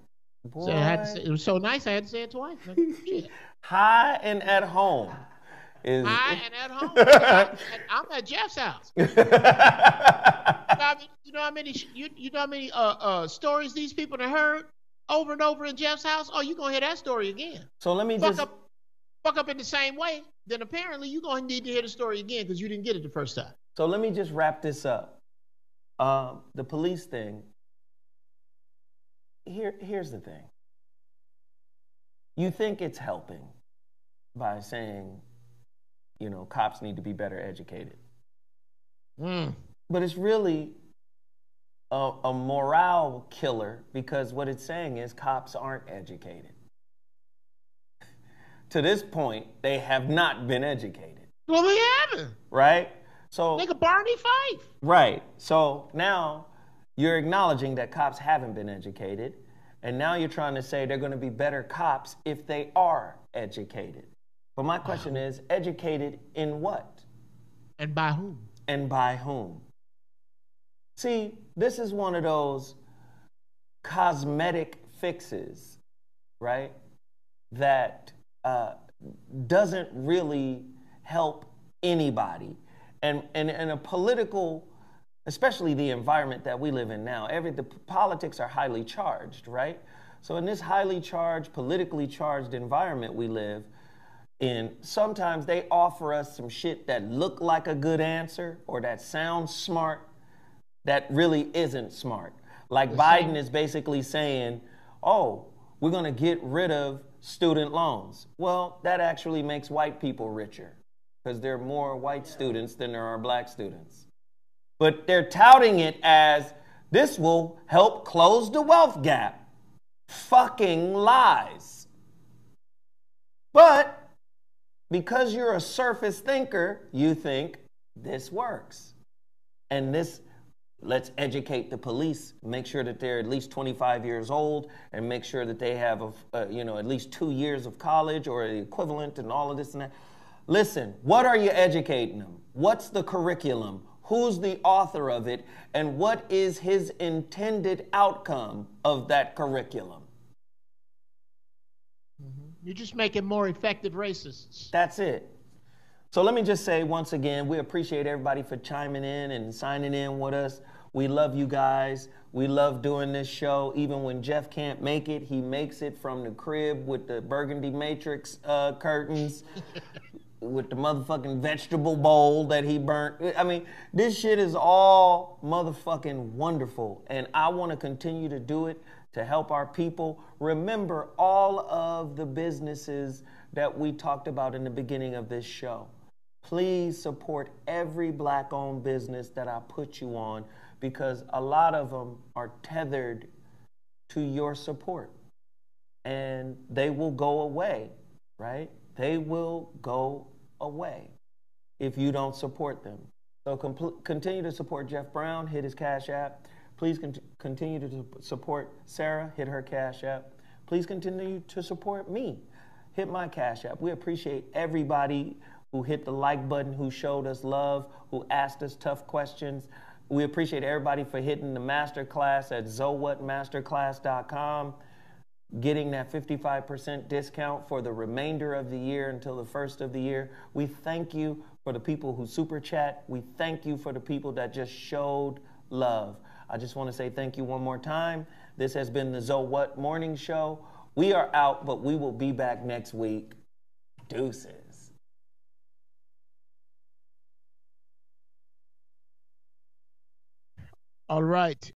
Boy. So it was so nice, I had to say it twice. Shit. High and at home. High and at home. I'm at Geoff's house. You know how many stories these people have heard over and over in Geoff's house? Oh, you're going to hear that story again. So let me fuck up in the same way, then apparently you're going to need to hear the story again because you didn't get it the first time. So let me just wrap this up. The police thing. Here's the thing. You think it's helping by saying, cops need to be better educated. But it's really a morale killer, because what it's saying is cops aren't educated. To this point, they have not been educated. Well, they haven't. Right? So, like a Barney Fife. Right. So now you're acknowledging that cops haven't been educated, and now you're trying to say they're going to be better cops if they are educated. But my question is, educated in what? And by whom? And by whom? See, this is one of those cosmetic fixes, right, that doesn't really help anybody. And in a political, especially the environment that we live in now, the politics are highly charged, right? So in this highly charged, politically charged environment we live in, sometimes they offer us some shit that look like a good answer or that sounds smart that really isn't smart. Like Biden is basically saying, oh, we're going to get rid of student loans. Well, that actually makes white people richer, because there are more white students than there are black students. But they're touting it as this will help close the wealth gap. Fucking lies. But because you're a surface thinker, you think this works. And let's educate the police, make sure that they're at least 25 years old, and make sure that they have at least 2 years of college or the equivalent and all of this and that. Listen, what are you educating them? What's the curriculum? Who's the author of it? And what is his intended outcome of that curriculum? You're just making more effective racists. That's it. So let me just say once again, we appreciate everybody for chiming in and signing in with us. We love you guys. We love doing this show. Even when Geoff can't make it, he makes it from the crib with the burgundy matrix curtains. With the motherfucking vegetable bowl that he burnt. I mean, this shit is all motherfucking wonderful. And I want to continue to do it to help our people. Remember all of the businesses that we talked about in the beginning of this show. Please support every black-owned business that I put you on, because a lot of them are tethered to your support. And they will go away, right? They will go away if you don't support them. So continue to support Geoff Brown. Hit his Cash App. Please continue to support Sarah. Hit her Cash App. Please continue to support me. Hit my Cash App. We appreciate everybody who hit the like button, who showed us love, who asked us tough questions. We appreciate everybody for hitting the masterclass at ZoWhatMasterclass.com, getting that 55% discount for the remainder of the year until the first of the year. We thank you for the people who super chat. We thank you for the people that just showed love. I just want to say thank you one more time. This has been the ZoWhat Morning Show. We are out, but we will be back next week. Deuces. All right.